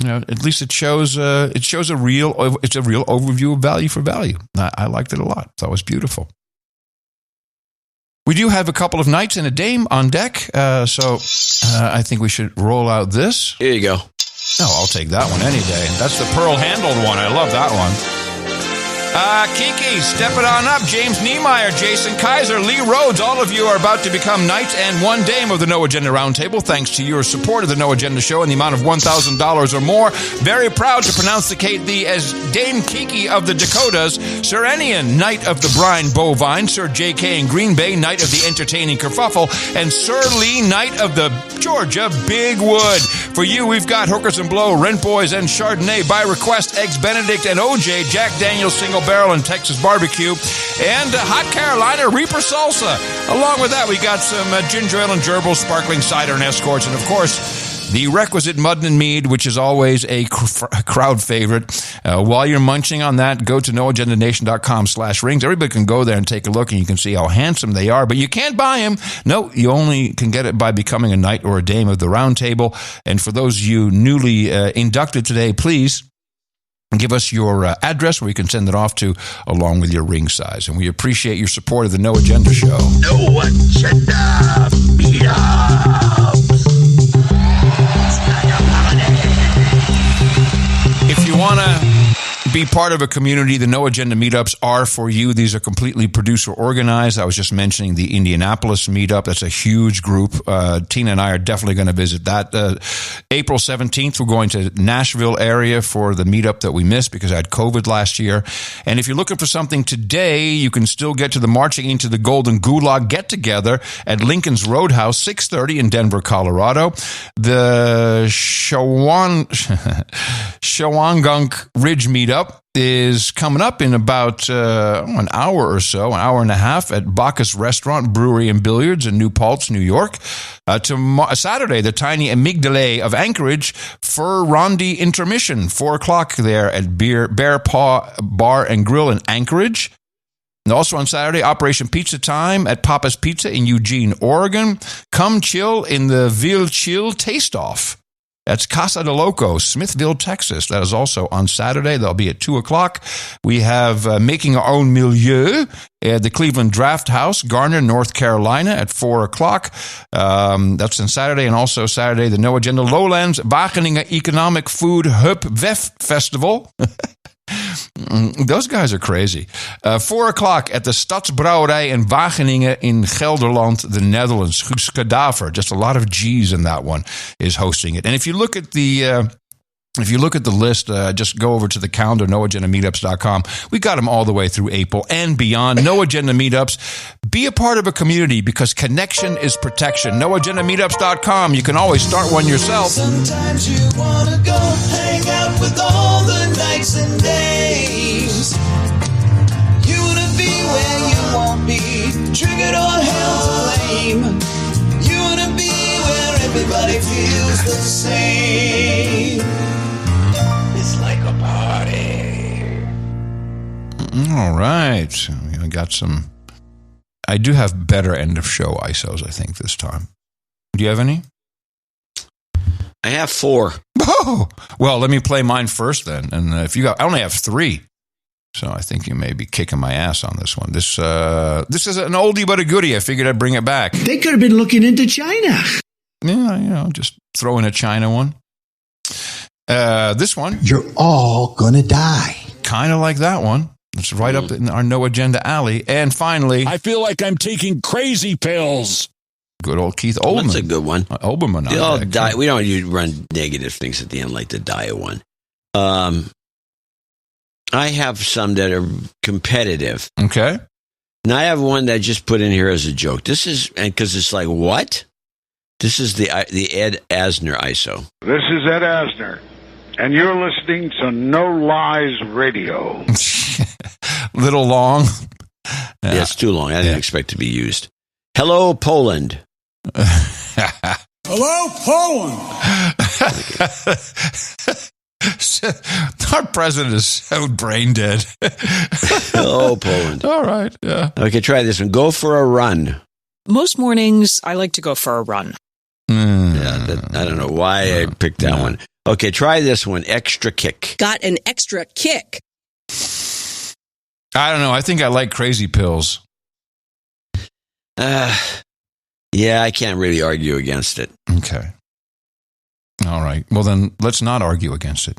You know, at least it shows a real overview of value for value. I liked it a lot. Thought it was beautiful. We do have a couple of knights and a dame on deck, so I think we should roll out this. Here you go. Oh, I'll take that one any day. That's the pearl-handled one. I love that one. Kiki, step it on up. James Niemeyer, Jason Kaiser, Lee Rhodes, all of you are about to become knights and one dame of the No Agenda Roundtable, thanks to your support of the No Agenda Show in the amount of $1,000 or more. Very proud to pronounce the as Dame Kiki of the Dakotas, Sir Enian, Knight of the Brine Bovine, Sir J.K. in Green Bay, Knight of the Entertaining Kerfuffle, and Sir Lee, Knight of the Georgia Big Wood. For you, we've got Hookers and Blow, Rent Boys and Chardonnay, by request, Eggs Benedict and OJ, Jack Daniels Single Barrel and Texas Barbecue, and Hot Carolina Reaper Salsa. Along with that, we got some ginger ale and gerbils, sparkling cider and escorts, and of course, the requisite Mud and Mead, which is always a crowd favorite. While you're munching on that, go to noagendanation.com/rings. Everybody can go there and take a look, and you can see how handsome they are, but you can't buy them. No, you only can get it by becoming a knight or a dame of the round table. And for those of you newly inducted today, please give us your address where you can send it off to, along with your ring size. And we appreciate your support of the No Agenda Show. No Agenda Meetups. If you want to be part of a community, the No Agenda Meetups are for you. These are completely producer organized. I was just mentioning the Indianapolis Meetup. That's a huge group. Tina and I are definitely going to visit that. April 17th, we're going to Nashville area for the meetup that we missed because I had COVID last year. And if you're looking for something today, you can still get to the Marching into the Golden Gulag get-together at Lincoln's Roadhouse, 6:30 in Denver, Colorado. The Shawangunk Ridge Meetup is coming up in about an hour or so, an hour and a half at Bacchus Restaurant, Brewery and Billiards in New Paltz, New York. Saturday, the Tiny Amygdalae of Anchorage, Fur Rondi Intermission, 4 o'clock there at Bear Paw Bar and Grill in Anchorage. And also on Saturday, Operation Pizza Time at Papa's Pizza in Eugene, Oregon. Come chill in the Ville Chill Taste Off. That's Casa de Loco, Smithville, Texas. That is also on Saturday. That'll be at 2 o'clock. We have Making Our Own Milieu at the Cleveland Draft House, Garner, North Carolina at 4 o'clock. That's on Saturday. And also Saturday, the No Agenda Lowlands Wageningen Economic Food Hub Wef Festival. Those guys are crazy. 4 o'clock at the Stadsbrouwerij in Wageningen in Gelderland, the Netherlands. Guus Cadaver, just a lot of G's in that one, is hosting it. And if you look at the list, just go over to the calendar, noagendameetups.com. We got them all the way through April and beyond. No Agenda Meetups. Be a part of a community because connection is protection. Noagendameetups.com. You can always start one yourself. Sometimes you want to go hang out with all the nights and days. You want to be where you won't be triggered or held to lame. You want to be where everybody feels the same. It's like a party. All right. I got some. I do have better end of show ISOs, I think, this time. Do you have any? I have 4. Oh, well, let me play mine first then. And if you got, I only have 3. So I think you may be kicking my ass on this one. This is an oldie but a goodie. I figured I'd bring it back. They could have been looking into China. Yeah, just throw in a China one. This one. You're all going to die. Kind of like that one. It's right up in our no agenda alley. And finally, I feel like I'm taking crazy pills. Good old Keith Olbermann. That's a good one. Olbermann. They all die. We don't run negative things at the end like the Dia one. I have some that are competitive. Okay. And I have one that I just put in here as a joke. This is, and because it's like, what? This is the Ed Asner ISO. This is Ed Asner, and you're listening to No Lies Radio. Little long. Yeah, it's too long. I didn't expect to be used. Hello, Poland. Hello, Poland. Our president is so brain dead. Hello, Poland. All right. Yeah. Okay, try this one. Go for a run. Most mornings, I like to go for a run. Yeah, I don't know why I picked that one. Okay, try this one. Extra kick. Got an extra kick. I don't know. I think I like crazy pills. Yeah, I can't really argue against it. Okay. All right. Well, then let's not argue against it.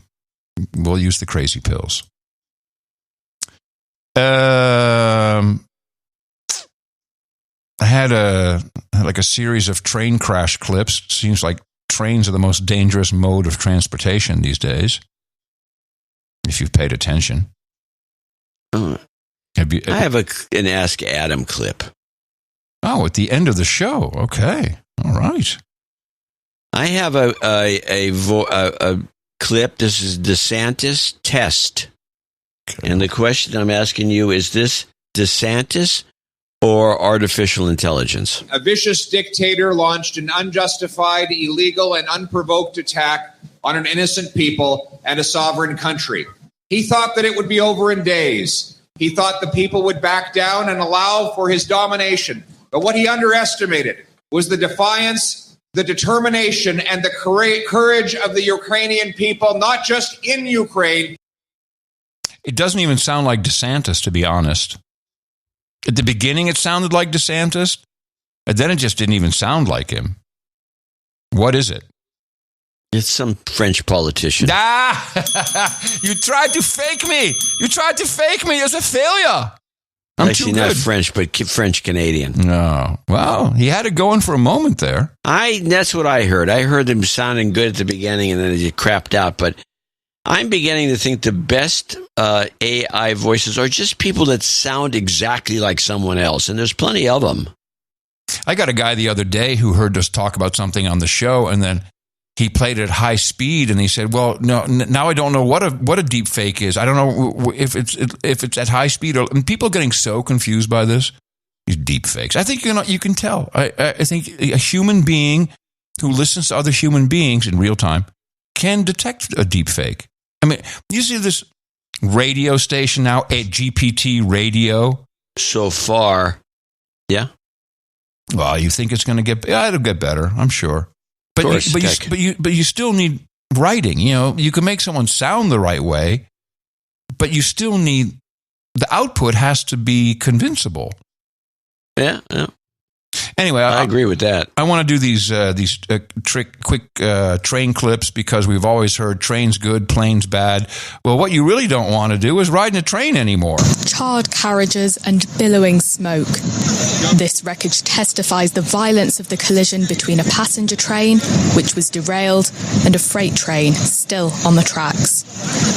We'll use the crazy pills. I had a series of train crash clips. It seems like trains are the most dangerous mode of transportation these days, if you've paid attention. I have an Ask Adam clip. Oh, at the end of the show. Okay. All right. I have a clip. This is DeSantis test. Okay. And the question I'm asking you, is this DeSantis or artificial intelligence? A vicious dictator launched an unjustified, illegal, and unprovoked attack on an innocent people and a sovereign country. He thought that it would be over in days. He thought the people would back down and allow for his domination. But what he underestimated was the defiance, the determination, and the courage of the Ukrainian people, not just in Ukraine. It doesn't even sound like DeSantis, to be honest. At the beginning, it sounded like DeSantis, and then it just didn't even sound like him. What is it? It's some French politician. You tried to fake me. You tried to fake me as a failure. I'm actually too good. Not French, but French-Canadian. No. Well, he had it going for a moment there. That's what I heard. I heard them sounding good at the beginning, and then it crapped out. But I'm beginning to think the best AI voices are just people that sound exactly like someone else, and there's plenty of them. I got a guy the other day who heard us talk about something on the show, and then he played it at high speed, and he said, "Well, no, now I don't know what a deep fake is. I don't know if it's at high speed." And people are getting so confused by this. These deep fakes. I think you can tell. I think a human being who listens to other human beings in real time can detect a deep fake. I mean, you see this radio station now, at GPT Radio. So far, yeah. Well, you think it's going to get? Yeah, it'll get better, I'm sure. But you still need writing. You know, you can make someone sound the right way, but you still need the output has to be convincible. Yeah. Anyway, I agree with that. I want to do these quick train clips because we've always heard trains good, planes bad. Well, what you really don't want to do is ride in a train anymore. Charred carriages and billowing smoke. This wreckage testifies the violence of the collision between a passenger train, which was derailed, and a freight train still on the tracks.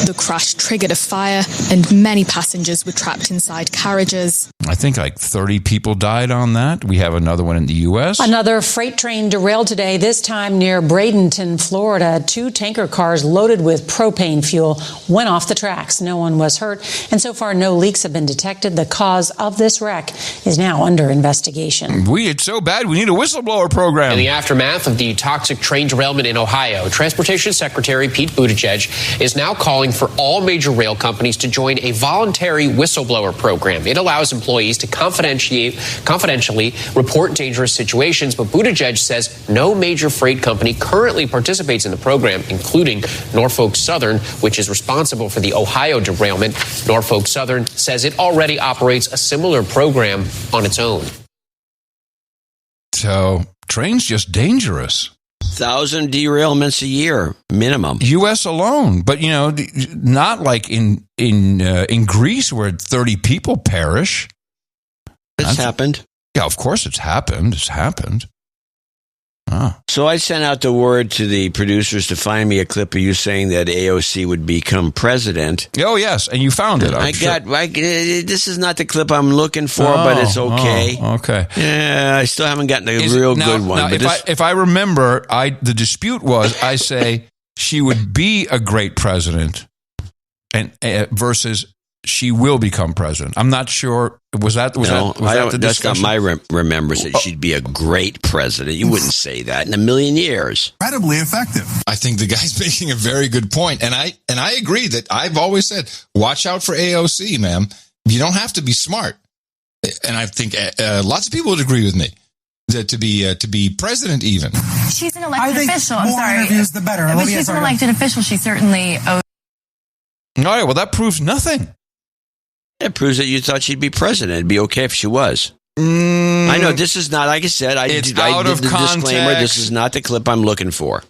The crash triggered a fire, and many passengers were trapped inside carriages. I think like 30 people died on that. We have another one in the U.S. Another freight train derailed today, this time near Bradenton, Florida. 2 tanker cars loaded with propane fuel went off the tracks. No one was hurt, and so far no leaks have been detected. The cause of this wreck is now under investigation. It's so bad we need a whistleblower program. In the aftermath of the toxic train derailment in Ohio, Transportation Secretary Pete Buttigieg is now calling for all major rail companies to join a voluntary whistleblower program. It allows employees to confidentially report dangerous situations, but Buttigieg says no major freight company currently participates in the program, including Norfolk Southern, which is responsible for the Ohio derailment. Norfolk Southern says it already operates a similar program on its own. So, train's just dangerous. 1,000 derailments a year minimum. U.S. alone, but not like in Greece where 30 people perish. It's happened. Yeah, of course it's happened. It's happened. Oh. So I sent out the word to the producers to find me a clip of you saying that AOC would become president. Oh, yes, and you found it. This is not the clip I'm looking for, but it's okay. Okay. Yeah, I still haven't gotten a good one. Now, if I remember, the dispute was I say she would be a great president, and versus she will become president. I'm not sure. Was that the discussion? That's not my remembrance that she'd be a great president. You wouldn't say that in a million years. Incredibly effective. I think the guy's making a very good point, and I agree that I've always said, watch out for AOC, ma'am. You don't have to be smart, and I think lots of people would agree with me that to be president even. She's an elected official. I'm sorry. Interviews, the better. But she's an elected official. She certainly owes. All right. Well, that proves nothing. It proves that you thought she'd be president. It'd be okay if she was. I know this is not, like I said, I did the disclaimer. This is not the clip I'm looking for.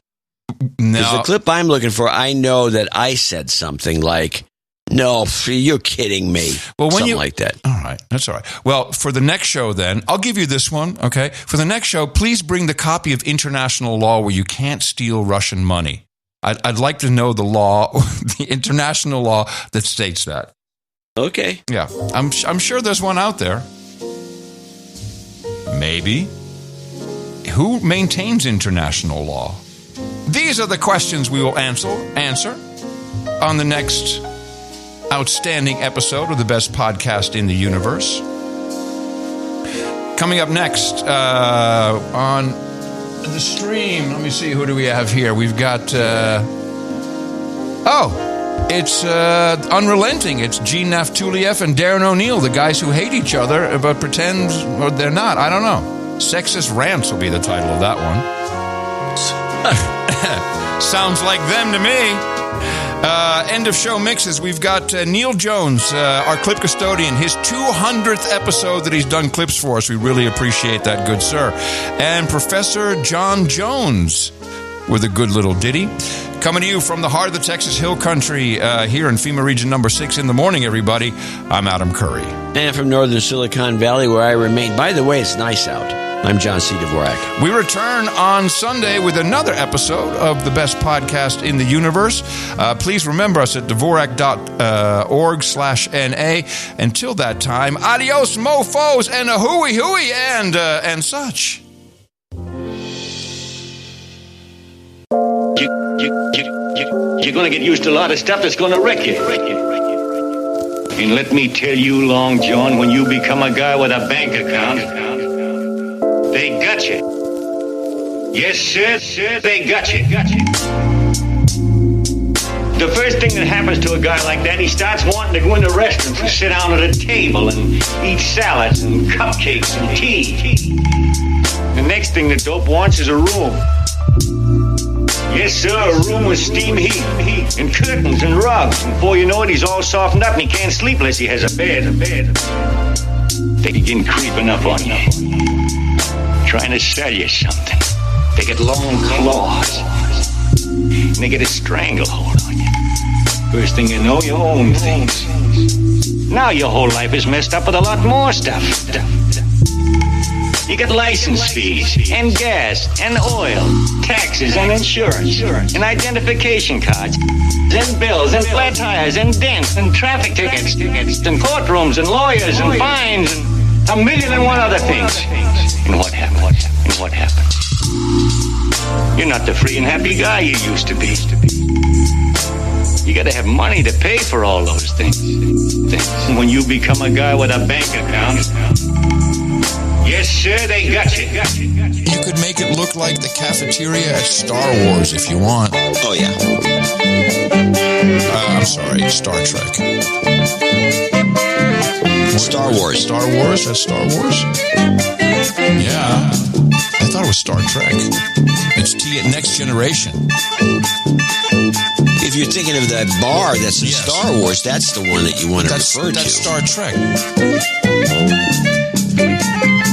No. The clip I'm looking for, I know that I said something like, no, you're kidding me. Well, something like that. All right. That's all right. Well, for the next show then, I'll give you this one, okay? For the next show, please bring the copy of international law where you can't steal Russian money. I'd like to know the law, the international law that states that. Okay. Yeah, I'm sure there's one out there. Maybe. Who maintains international law? These are the questions we will answer on the next outstanding episode of the best podcast in the universe. Coming up next on the stream, let me see, who do we have here? We've got... It's unrelenting. It's Gene Naftuliev and Darren O'Neill, the guys who hate each other but pretend they're not. I don't know. Sexist Rants will be the title of that one. Sounds like them to me. End of show mixes. We've got Neil Jones, our clip custodian, his 200th episode that he's done clips for us. We really appreciate that, good sir. And Professor John Jones with a good little ditty. Coming to you from the heart of the Texas Hill Country, here in FEMA Region number 6 in the morning, everybody. I'm Adam Curry. And from northern Silicon Valley, where I remain. By the way, it's nice out. I'm John C. Dvorak. We return on Sunday with another episode of the best podcast in the universe. Please remember us at Dvorak.org/NA. Until that time, adios, mofos, and a hooey, and such. You're going to get used to a lot of stuff that's going to wreck you. And let me tell you, Long John, when you become a guy with a bank account, they got you. Yes, sir, they got you. The first thing that happens to a guy like that, he starts wanting to go into restaurants and sit down at a table and eat salads and cupcakes and tea. The next thing the dope wants is a room. Yes, sir, a room with steam heat and curtains and rugs. And before you know it, he's all softened up and he can't sleep unless he has a bed. They begin creeping up on you, trying to sell you something. They get long claws, and they get a stranglehold on you. First thing you know, you own things. Now your whole life is messed up with a lot more stuff. You get license fees, and gas, and oil, taxes, and insurance, and identification cards, and bills, and flat tires, and dents, and traffic tickets, and courtrooms, and lawyers, and fines, and a million and one other things. And what happened? You're not the free and happy guy you used to be. You gotta have money to pay for all those things. When you become a guy with a bank account, yes, sir, they got you. You could make it look like the cafeteria at Star Wars if you want. Oh, yeah. I'm sorry, Star Trek. Star Wars. Star Wars? That's Star Wars? Yeah. I thought it was Star Trek. It's Next Generation. If you're thinking of that bar that's in Star Wars, that's the one that you want to refer to. That's Star Trek.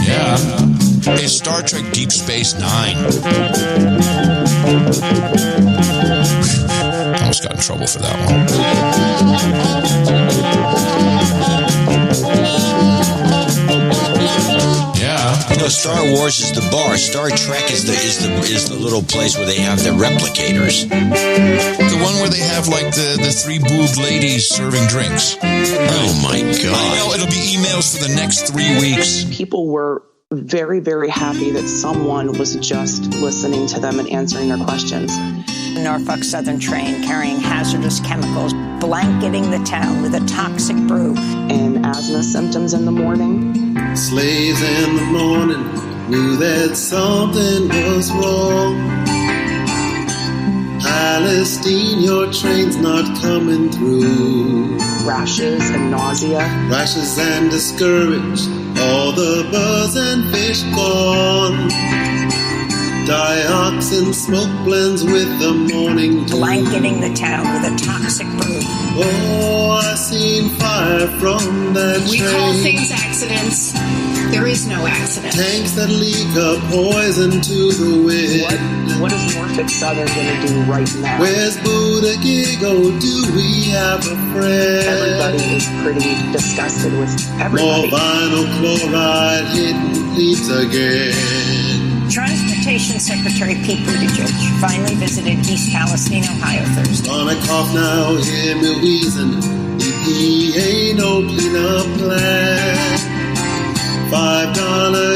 Yeah. It's Star Trek Deep Space Nine. trouble for that one. Yeah. No, Star Wars is the bar. Star Trek is the little place where they have the replicators. The one where they have like the three-boobed ladies serving drinks. Oh my God. I know, it'll be emails for the next 3 weeks. People were very, very happy that someone was just listening to them and answering their questions. Norfolk Southern train carrying hazardous chemicals, blanketing the town with a toxic brew. And asthma symptoms in the morning. Slaves in the morning knew that something was wrong. Palestine, your train's not coming through. Rashes and nausea. Rashes and discouraged, all the birds and fish gone. Dioxin smoke blends with the morning dew. Blanketing the town with a toxic brew. Oh, I seen fire from that train. We call things accidents. There is no accident. Tanks that leak a poison to the wind. What is Norfolk Southern going to do right now? Where's Buddha Gigo? Do we have a friend? Everybody is pretty disgusted with everybody. More vinyl chloride hitting leaves again. Transportation Secretary Pete Buttigieg finally visited East Palestine, Ohio Thursday. Gonna cough now, hear me wheezing. EPA no cleanup plan. $5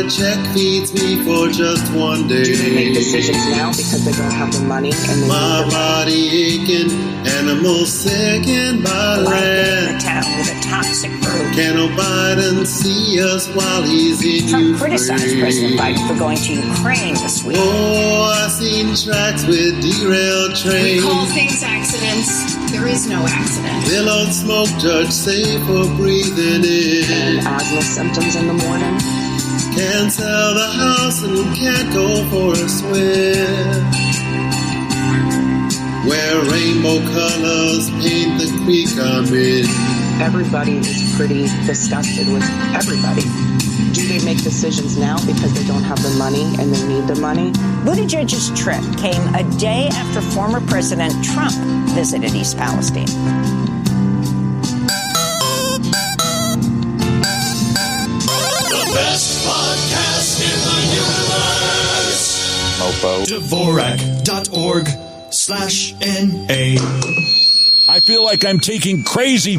check feeds me for just one day. Do they make decisions now because they don't have the money? And they my body aching, animals sickened by land. The town with a toxic brew. Can no Biden see us while he's in Trump Ukraine? criticized President Biden for going to Ukraine this week. Oh, I seen tracks with derailed trains. We call things accidents. There is no accident. Billowed smoke, judge safe for breathing in. And asthma symptoms in the morning. Can't sell the house and can't go for a swim. Where rainbow colors paint the creek I'm in. Everybody is pretty disgusted with everybody. Do they make decisions now because they don't have the money and they need the money? Buttigieg's trip came a day after former President Trump visited East Palestine. The best podcast in the universe. Dvorak.org/NA. I feel like I'm taking crazy